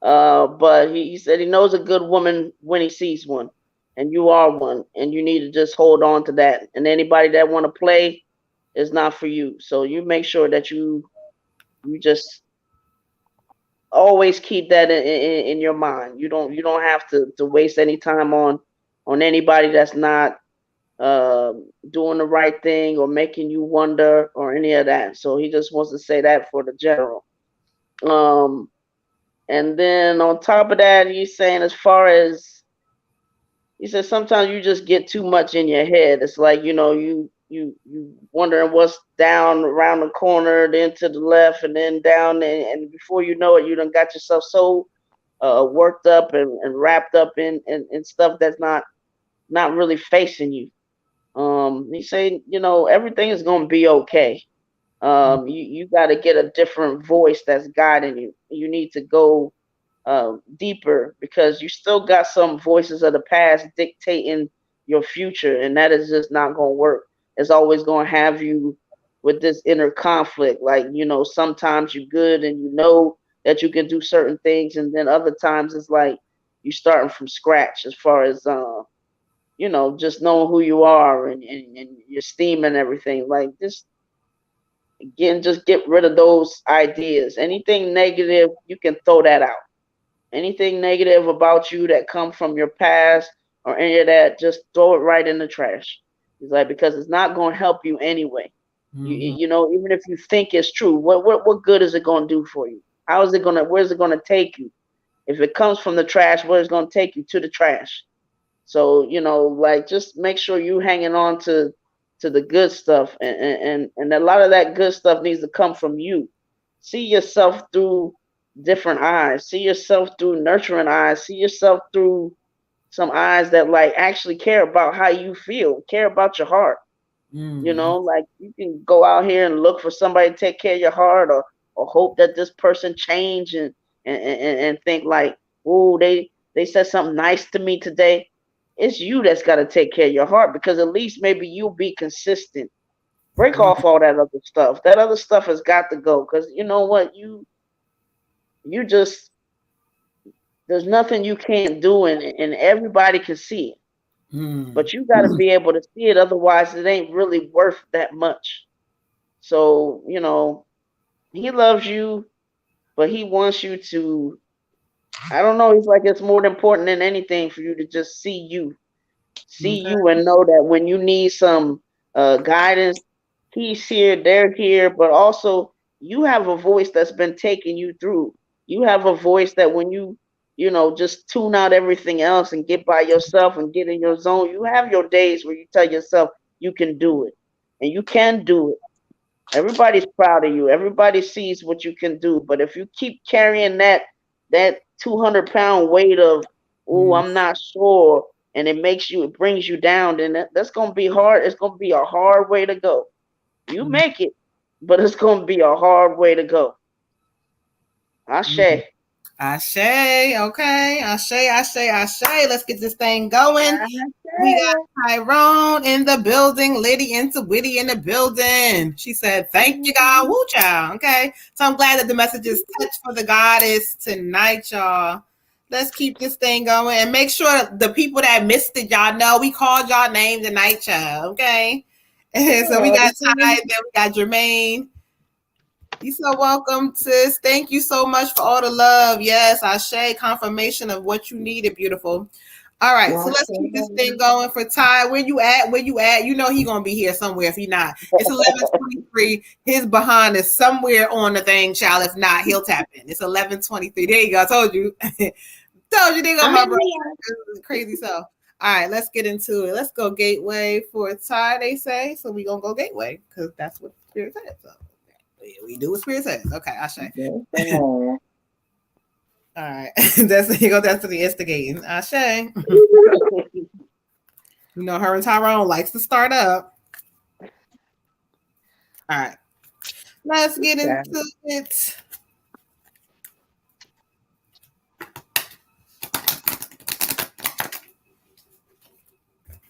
but he said he knows a good woman when he sees one, and you are one, and you need to just hold on to that. And anybody that want to play is not for you. So you make sure that you just always keep that in your mind. You don't have to waste any time on anybody that's not doing the right thing or making you wonder or any of that. So he just wants to say that for the general. And then on top of that, he's saying as far as he says sometimes you just get too much in your head. It's like, you wondering what's down around the corner, then to the left and then down, and before you know it, you done got yourself so worked up and wrapped up in stuff that's not really facing you. He's saying, everything is gonna be okay. You got to get a different voice that's guiding you. You need to go deeper because you still got some voices of the past dictating your future, and that is just not going to work. It's always going to have you with this inner conflict. Like, sometimes you're good and you know that you can do certain things, and then other times it's like you're starting from scratch as far as, just knowing who you are and your esteem and everything. Like, just get rid of those ideas. Anything negative, you can throw that out. Anything negative about you that come from your past or any of that, just throw it right in the trash. He's like, because it's not going to help you anyway. Even if you think it's true, what good is it going to do for you? Where's it going to take you? If it comes from the trash, where's it going to take you? To the trash. So, just make sure you hanging on to the good stuff, and a lot of that good stuff needs to come from you. See yourself through different eyes. See yourself through nurturing eyes. See yourself through some eyes that like actually care about how you feel, care about your heart. Like you can go out here and look for somebody to take care of your heart, or hope that this person change and think like, oh, they said something nice to me today. It's you that's got to take care of your heart, because at least maybe you'll be consistent. Break off all that other stuff. That other stuff has got to go, because you know what? You just, there's nothing you can't do, and everybody can see it. But you got to be able to see it. Otherwise, it ain't really worth that much. So, he loves you, but he wants you to, I don't know, he's like, it's more important than anything for you to just see you. See you and know that when you need some guidance, he's here, they're here, but also you have a voice that's been taking you through. You have a voice that when just tune out everything else and get by yourself and get in your zone, you have your days where you tell yourself you can do it. And you can do it. Everybody's proud of you. Everybody sees what you can do. But if you keep carrying that 200-pound weight of, oh, I'm not sure, and it brings you down, then that's going to be hard. It's going to be a hard way to go. You make it, but it's going to be a hard way to go. Ashe. Ashe, okay. Ashe. Let's get this thing going. We got Tyrone in the building, Liddy into Witty in the building. She said, thank you, God. Woo, child. Okay. So I'm glad that the messages touch for the goddess tonight, y'all. Let's keep this thing going and make sure the people that missed it, y'all know we called y'all name tonight, child. Okay. So we got Ty, then we got Jermaine. You're so welcome, sis. Thank you so much for all the love. Yes, Ashe, confirmation of what you needed, beautiful. All right, so let's keep this thing going for Ty. Where you at? You know he gonna be here somewhere if he not. It's 11:23. His behind is somewhere on the thing, child. If not, he'll tap in. It's 11:23. There you go. I told you. Told you they go my brother. Crazy self. All right, let's get into it. Let's go gateway for Ty, they say. So we gonna go gateway because that's what Spirit said. So we do what Spirit says. Okay, Ashe. All right. That's the instigating. Ashe. You know, her and Tyrone likes to start up. All right. Let's get into it.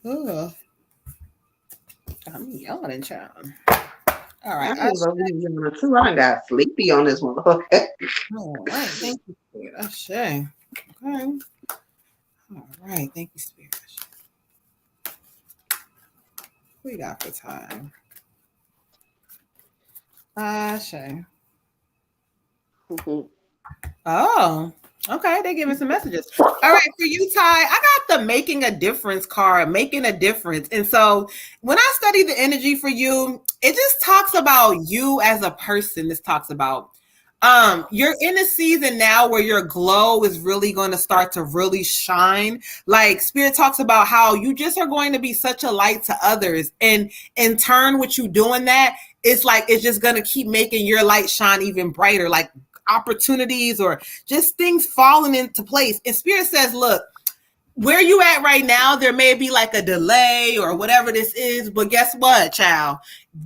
Oh, I'm yawning, child. All right. I got sleepy on this one. All right. Thank you, Spirit. Ashe. Okay. All right. Thank you, Spirit. What we got for time? Ashe. Oh, okay. They're giving some messages. All right, for you, Ty, I got the making a difference card, making a difference. And so when I study the energy for you, it just talks about you as a person. This talks about you're in a season now where your glow is really going to start to really shine. Like Spirit talks about how you just are going to be such a light to others. And in turn, with you doing that, it's like it's just going to keep making your light shine even brighter. Like opportunities or just things falling into place. And Spirit says, look, where you at right now, there may be like a delay or whatever this is, but guess what, child?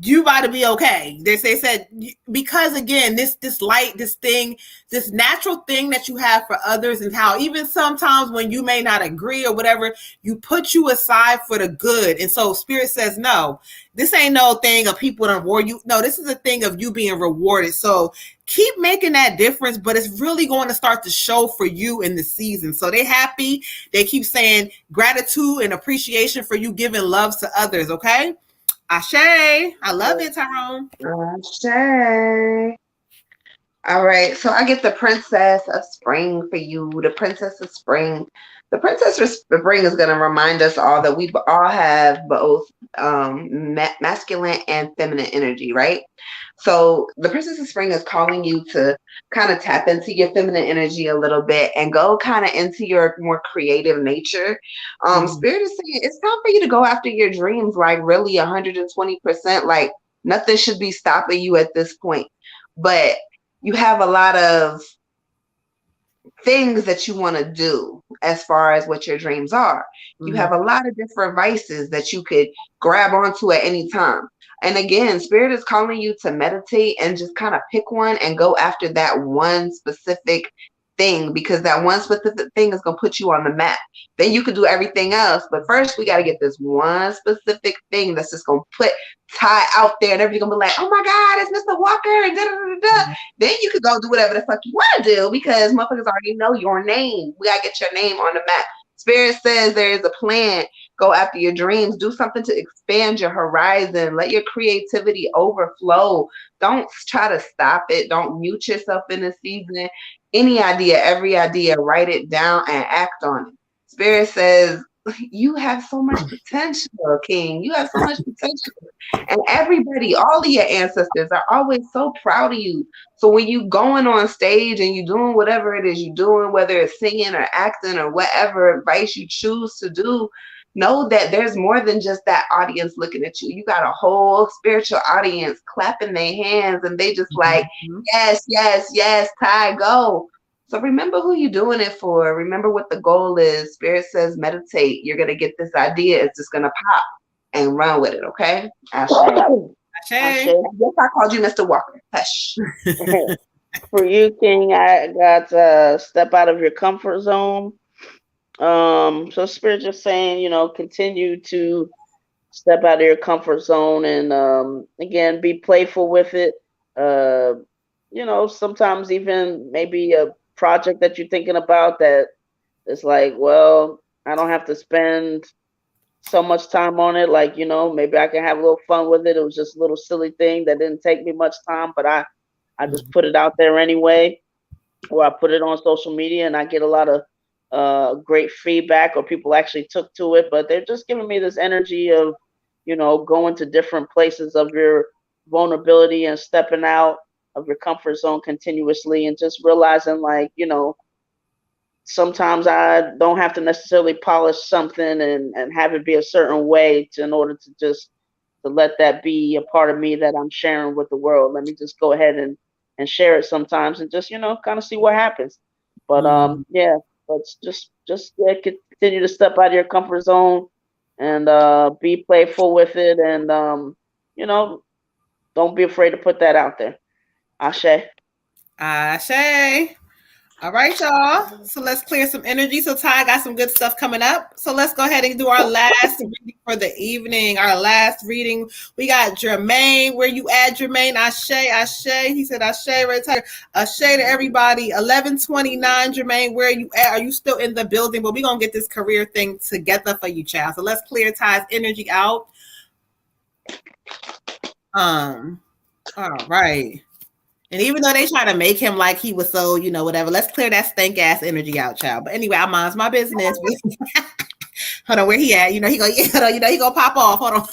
You about to be okay. They said, because again, this light, this thing, this natural thing that you have for others, and how even sometimes when you may not agree or whatever, you put you aside for the good. And so Spirit says, no, this ain't no thing of people to reward you. No, this is a thing of you being rewarded. So keep making that difference, but it's really going to start to show for you in the season. So they happy. They keep saying gratitude and appreciation for you giving love to others. Okay. Ashe. I love it, Tyrone. Ashe. All right. So I get the Princess of Spring for you. The Princess of Spring. The Princess of Spring is going to remind us all that we all have both masculine and feminine energy, right? So the Princess of Spring is calling you to kind of tap into your feminine energy a little bit and go kind of into your more creative nature. Spirit is saying it's time for you to go after your dreams, like really 120%. Like nothing should be stopping you at this point. But you have a lot of things that you want to do as far as what your dreams are. You have a lot of different vices that you could grab onto at any time. And again, Spirit is calling you to meditate and just kind of pick one and go after that one specific thing, because that one specific thing is going to put you on the map. Then you can do everything else. But first, we got to get this one specific thing that's just going to put Ty out there, and everybody's going to be like, oh my God, it's Mr. Walker. And da, da, da, da. Then you could go do whatever the fuck you want to do, because motherfuckers already know your name. We got to get your name on the map. Spirit says there is a plan. Go after your dreams. Do something to expand your horizon. Let your creativity overflow. Don't try to stop it. Don't mute yourself in the season. Any idea, every idea, write it down and act on it. Spirit says, you have so much potential, King. You have so much potential. And everybody, all of your ancestors are always so proud of you. So when you going on stage and you doing whatever it is you're doing, whether it's singing or acting or whatever advice you choose to do, know that there's more than just that audience looking at you. You got a whole spiritual audience clapping their hands, and they just like, yes, yes, yes, Ty, go. So remember who you're doing it for. Remember what the goal is. Spirit says meditate. You're going to get this idea. It's just going to pop and run with it, okay? Ashe. Ashe. I guess I called you Mr. Walker. Hush. For you, King, I got step out of your comfort zone. So Spirit just saying, you know, continue to step out of your comfort zone and again, be playful with it. You know, sometimes even maybe a project that you're thinking about that is like, well, I don't have to spend so much time on it. Like, you know, maybe I can have a little fun with it. It was just a little silly thing that didn't take me much time, but I just put it out there anyway, or I put it on social media and I get a lot of great feedback, or people actually took to it, but they're just giving me this energy of, you know, going to different places of your vulnerability and stepping out of your comfort zone continuously and just realizing, like, you know, sometimes I don't have to necessarily polish something and have it be a certain way in order to just to let that be a part of me that I'm sharing with the world. Let me just go ahead and share it sometimes and just, you know, kind of see what happens. But yeah, but just yeah, continue to step out of your comfort zone and be playful with it, and you know, don't be afraid to put that out there. Ashe. Ashe. All right, y'all. So let's clear some energy. So Ty got some good stuff coming up. So let's go ahead and do our last reading for the evening. Our last reading. We got Jermaine. Where you at, Jermaine? Ashe, Ashe. He said Ashe right here. Ashe to everybody. 1129, Jermaine. Where you at? Are you still in the building? But we're gonna get this career thing together for you, child. So let's clear Ty's energy out. All right. And even though they try to make him like he was so, you know, whatever, let's clear that stank ass energy out, child. But anyway, I minds my business. Hold on, where he at? You know, he gonna pop off. Hold on.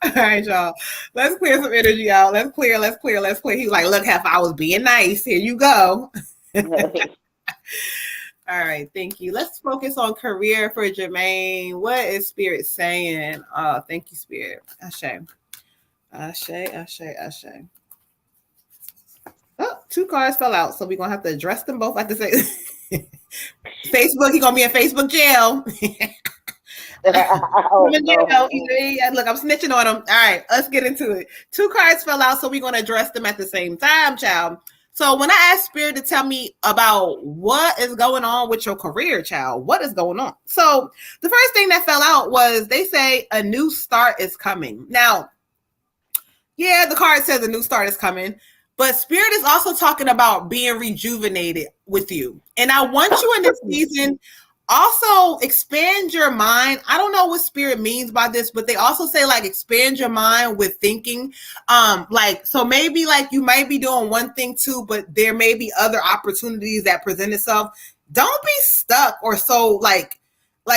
All right, y'all. Let's clear some energy out. Let's clear. He's like, look, Hef, I was being nice. Here you go. All right, thank you. Let's focus on career for Jermaine. What is Spirit saying? Oh, thank you, Spirit. Ashe. Oh, 2 cards fell out, so we're gonna have to address them both at the same. Facebook, he's gonna be in Facebook jail. Look, I'm snitching on him. All right, let's get into it. 2 cards fell out, so we're gonna address them at the same time, child. So when I asked Spirit to tell me about what is going on with your career, child, what is going on? So the first thing that fell out was they say a new start is coming. Now, yeah, the card says a new start is coming. But Spirit is also talking about being rejuvenated with you. And I want you in this season also expand your mind. I don't know what Spirit means by this, but they also say like expand your mind with thinking. Like, so maybe like you might be doing one thing too, but there may be other opportunities that present itself. Don't be stuck or so like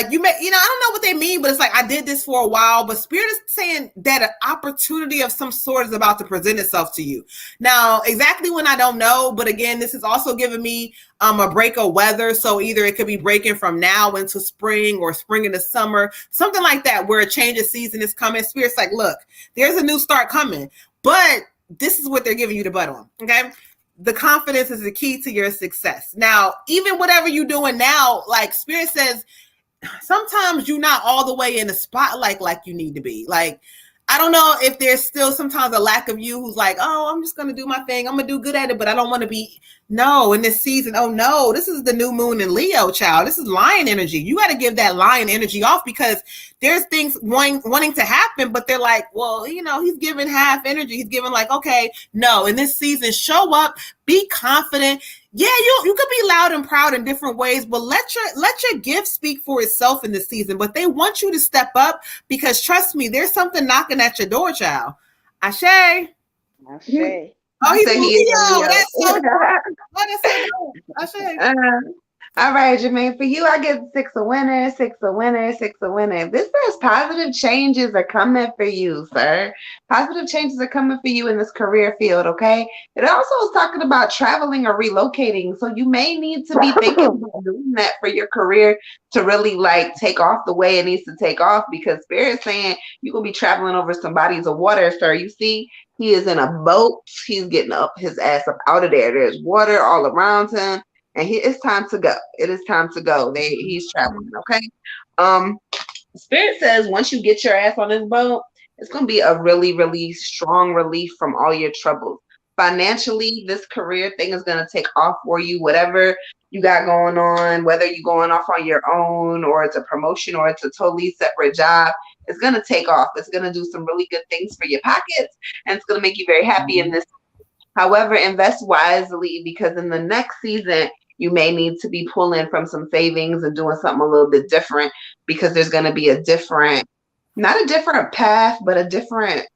you may, you know, I don't know what they mean, but it's like I did this for a while, but Spirit is saying that an opportunity of some sort is about to present itself to you. Now, exactly when I don't know, but again, this is also giving me a break of weather. So either it could be breaking from now into spring or spring into summer, something like that, where a change of season is coming. Spirit's like, look, there's a new start coming, but this is what they're giving you the butt on. Okay. The confidence is the key to your success. Now, even whatever you're doing now, like Spirit says, sometimes you're not all the way in the spotlight like you need to be. Like, I don't know if there's still sometimes a lack of you who's like, oh, I'm just going to do my thing. I'm going to do good at it, but I don't want to be, no, in this season. Oh, no, this is the new moon in Leo, child. This is lion energy. You got to give that lion energy off because there's things wanting to happen, but they're like, well, you know, he's giving half energy. He's giving like, okay, no, in this season, show up, be confident. Yeah, you could be loud and proud in different ways, but let your gift speak for itself in this season. But they want you to step up because trust me, there's something knocking at your door, child. Ashe. Ashe. Oh, he's Leo. That's so cool. Ashe. All right, Jermaine, for you, I get 6 of winners, 6 of winners, 6 of winners. This says positive changes are coming for you, sir. Positive changes are coming for you in this career field, okay? It also is talking about traveling or relocating. So you may need to be thinking about doing that for your career to really like take off the way it needs to take off because Spirit's saying you're going to be traveling over some bodies of water, sir. You see, He is in a boat. He's getting up his ass up out of there. There's water all around him, and it's time to go. It is time to go. He's traveling. Okay. Spirit says once you get your ass on this boat, it's gonna be a really, really strong relief from all your troubles. Financially, this career thing is gonna take off for you. Whatever you got going on, whether you're going off on your own or it's a promotion or it's a totally separate job, it's going to take off. It's going to do some really good things for your pockets, and it's going to make you very happy in this. However, invest wisely, because in the next season, you may need to be pulling from some savings and doing something a little bit different, because there's going to be a different, not a different path, but a different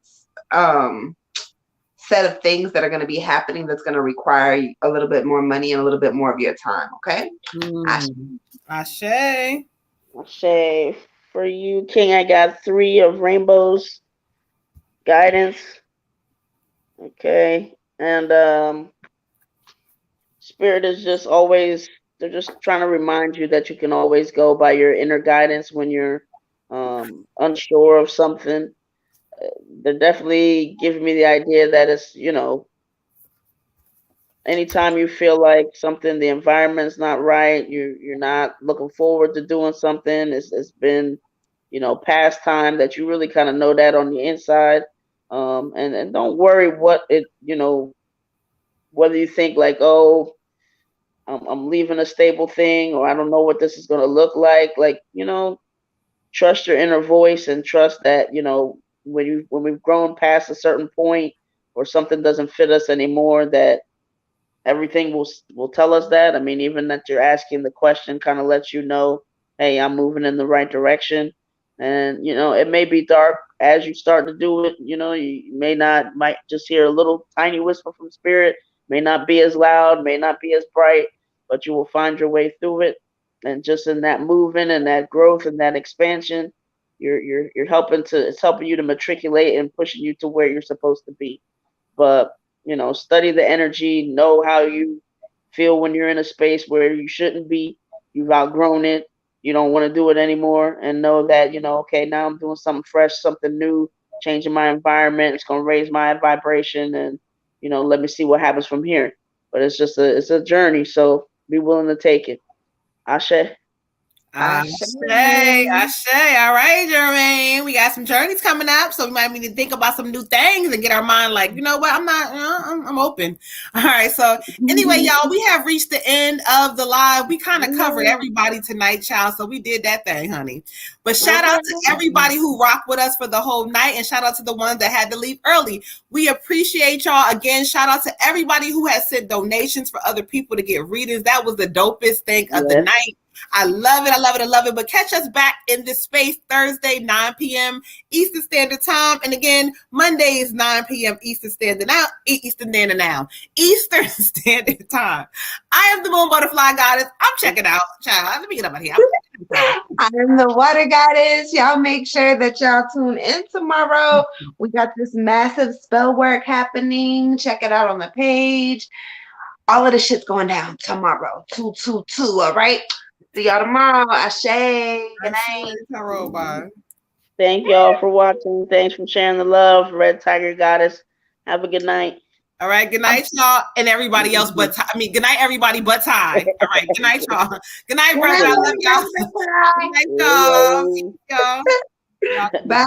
set of things that are going to be happening that's going to require a little bit more money and a little bit more of your time. Okay. Ashe. For you, King, I got 3 of rainbows guidance. Okay. And Spirit is just always, they're just trying to remind you that you can always go by your inner guidance when you're unsure of something. They're definitely giving me the idea that it's, anytime you feel like something, the environment's not right, you're not looking forward to doing something, it's been, past time that you really kind of know that on the inside. And don't worry what it, whether you think like, oh, I'm leaving a stable thing, or I don't know what this is going to look like, trust your inner voice and trust that, when we've grown past a certain point or something doesn't fit us anymore, that everything will tell us that. I mean, even that you're asking the question kind of lets you know, hey, I'm moving in the right direction. And, it may be dark as you start to do it. You might just hear a little tiny whisper from Spirit, may not be as loud, may not be as bright, but you will find your way through it. And just in that movement and that growth and that expansion, it's helping you to matriculate and pushing you to where you're supposed to be. But study the energy, know how you feel when you're in a space where you shouldn't be, you've outgrown it, you don't want to do it anymore, and know that, okay, now I'm doing something fresh, something new, changing my environment, it's going to raise my vibration, and, let me see what happens from here. But it's a journey, so be willing to take it. Ashe. Ashe. All right, Jermaine. We got some journeys coming up, so we might need to think about some new things and get our mind like, you know what? I'm open. All right. So anyway, y'all, we have reached the end of the live. We kind of covered everybody tonight, child. So we did that thing, honey. But shout out to everybody who rocked with us for the whole night, and shout out to the ones that had to leave early. We appreciate y'all. Again, shout out to everybody who has sent donations for other people to get readings. That was the dopest thing of the night. I love it. But catch us back in this space Thursday, 9 p.m. Eastern Standard Time. And again, Monday is 9 p.m. Eastern Standard Time. Eastern Standard Time. I am the Moon Butterfly Goddess. I'm checking out. Child, let me get up out here. I'm the Water Goddess. Y'all make sure that y'all tune in tomorrow. We got this massive spell work happening. Check it out on the page. All of the shit's going down tomorrow. 222. All right. See y'all tomorrow. Ashe. Good night. Thank y'all for watching. Thanks for sharing the love. Red Tiger Goddess. Have a good night. All right. Good night, y'all, and everybody else but good night, everybody but Ty. All right. Good night, y'all. Good night, brother. I love y'all. Good night, y'all. Bye.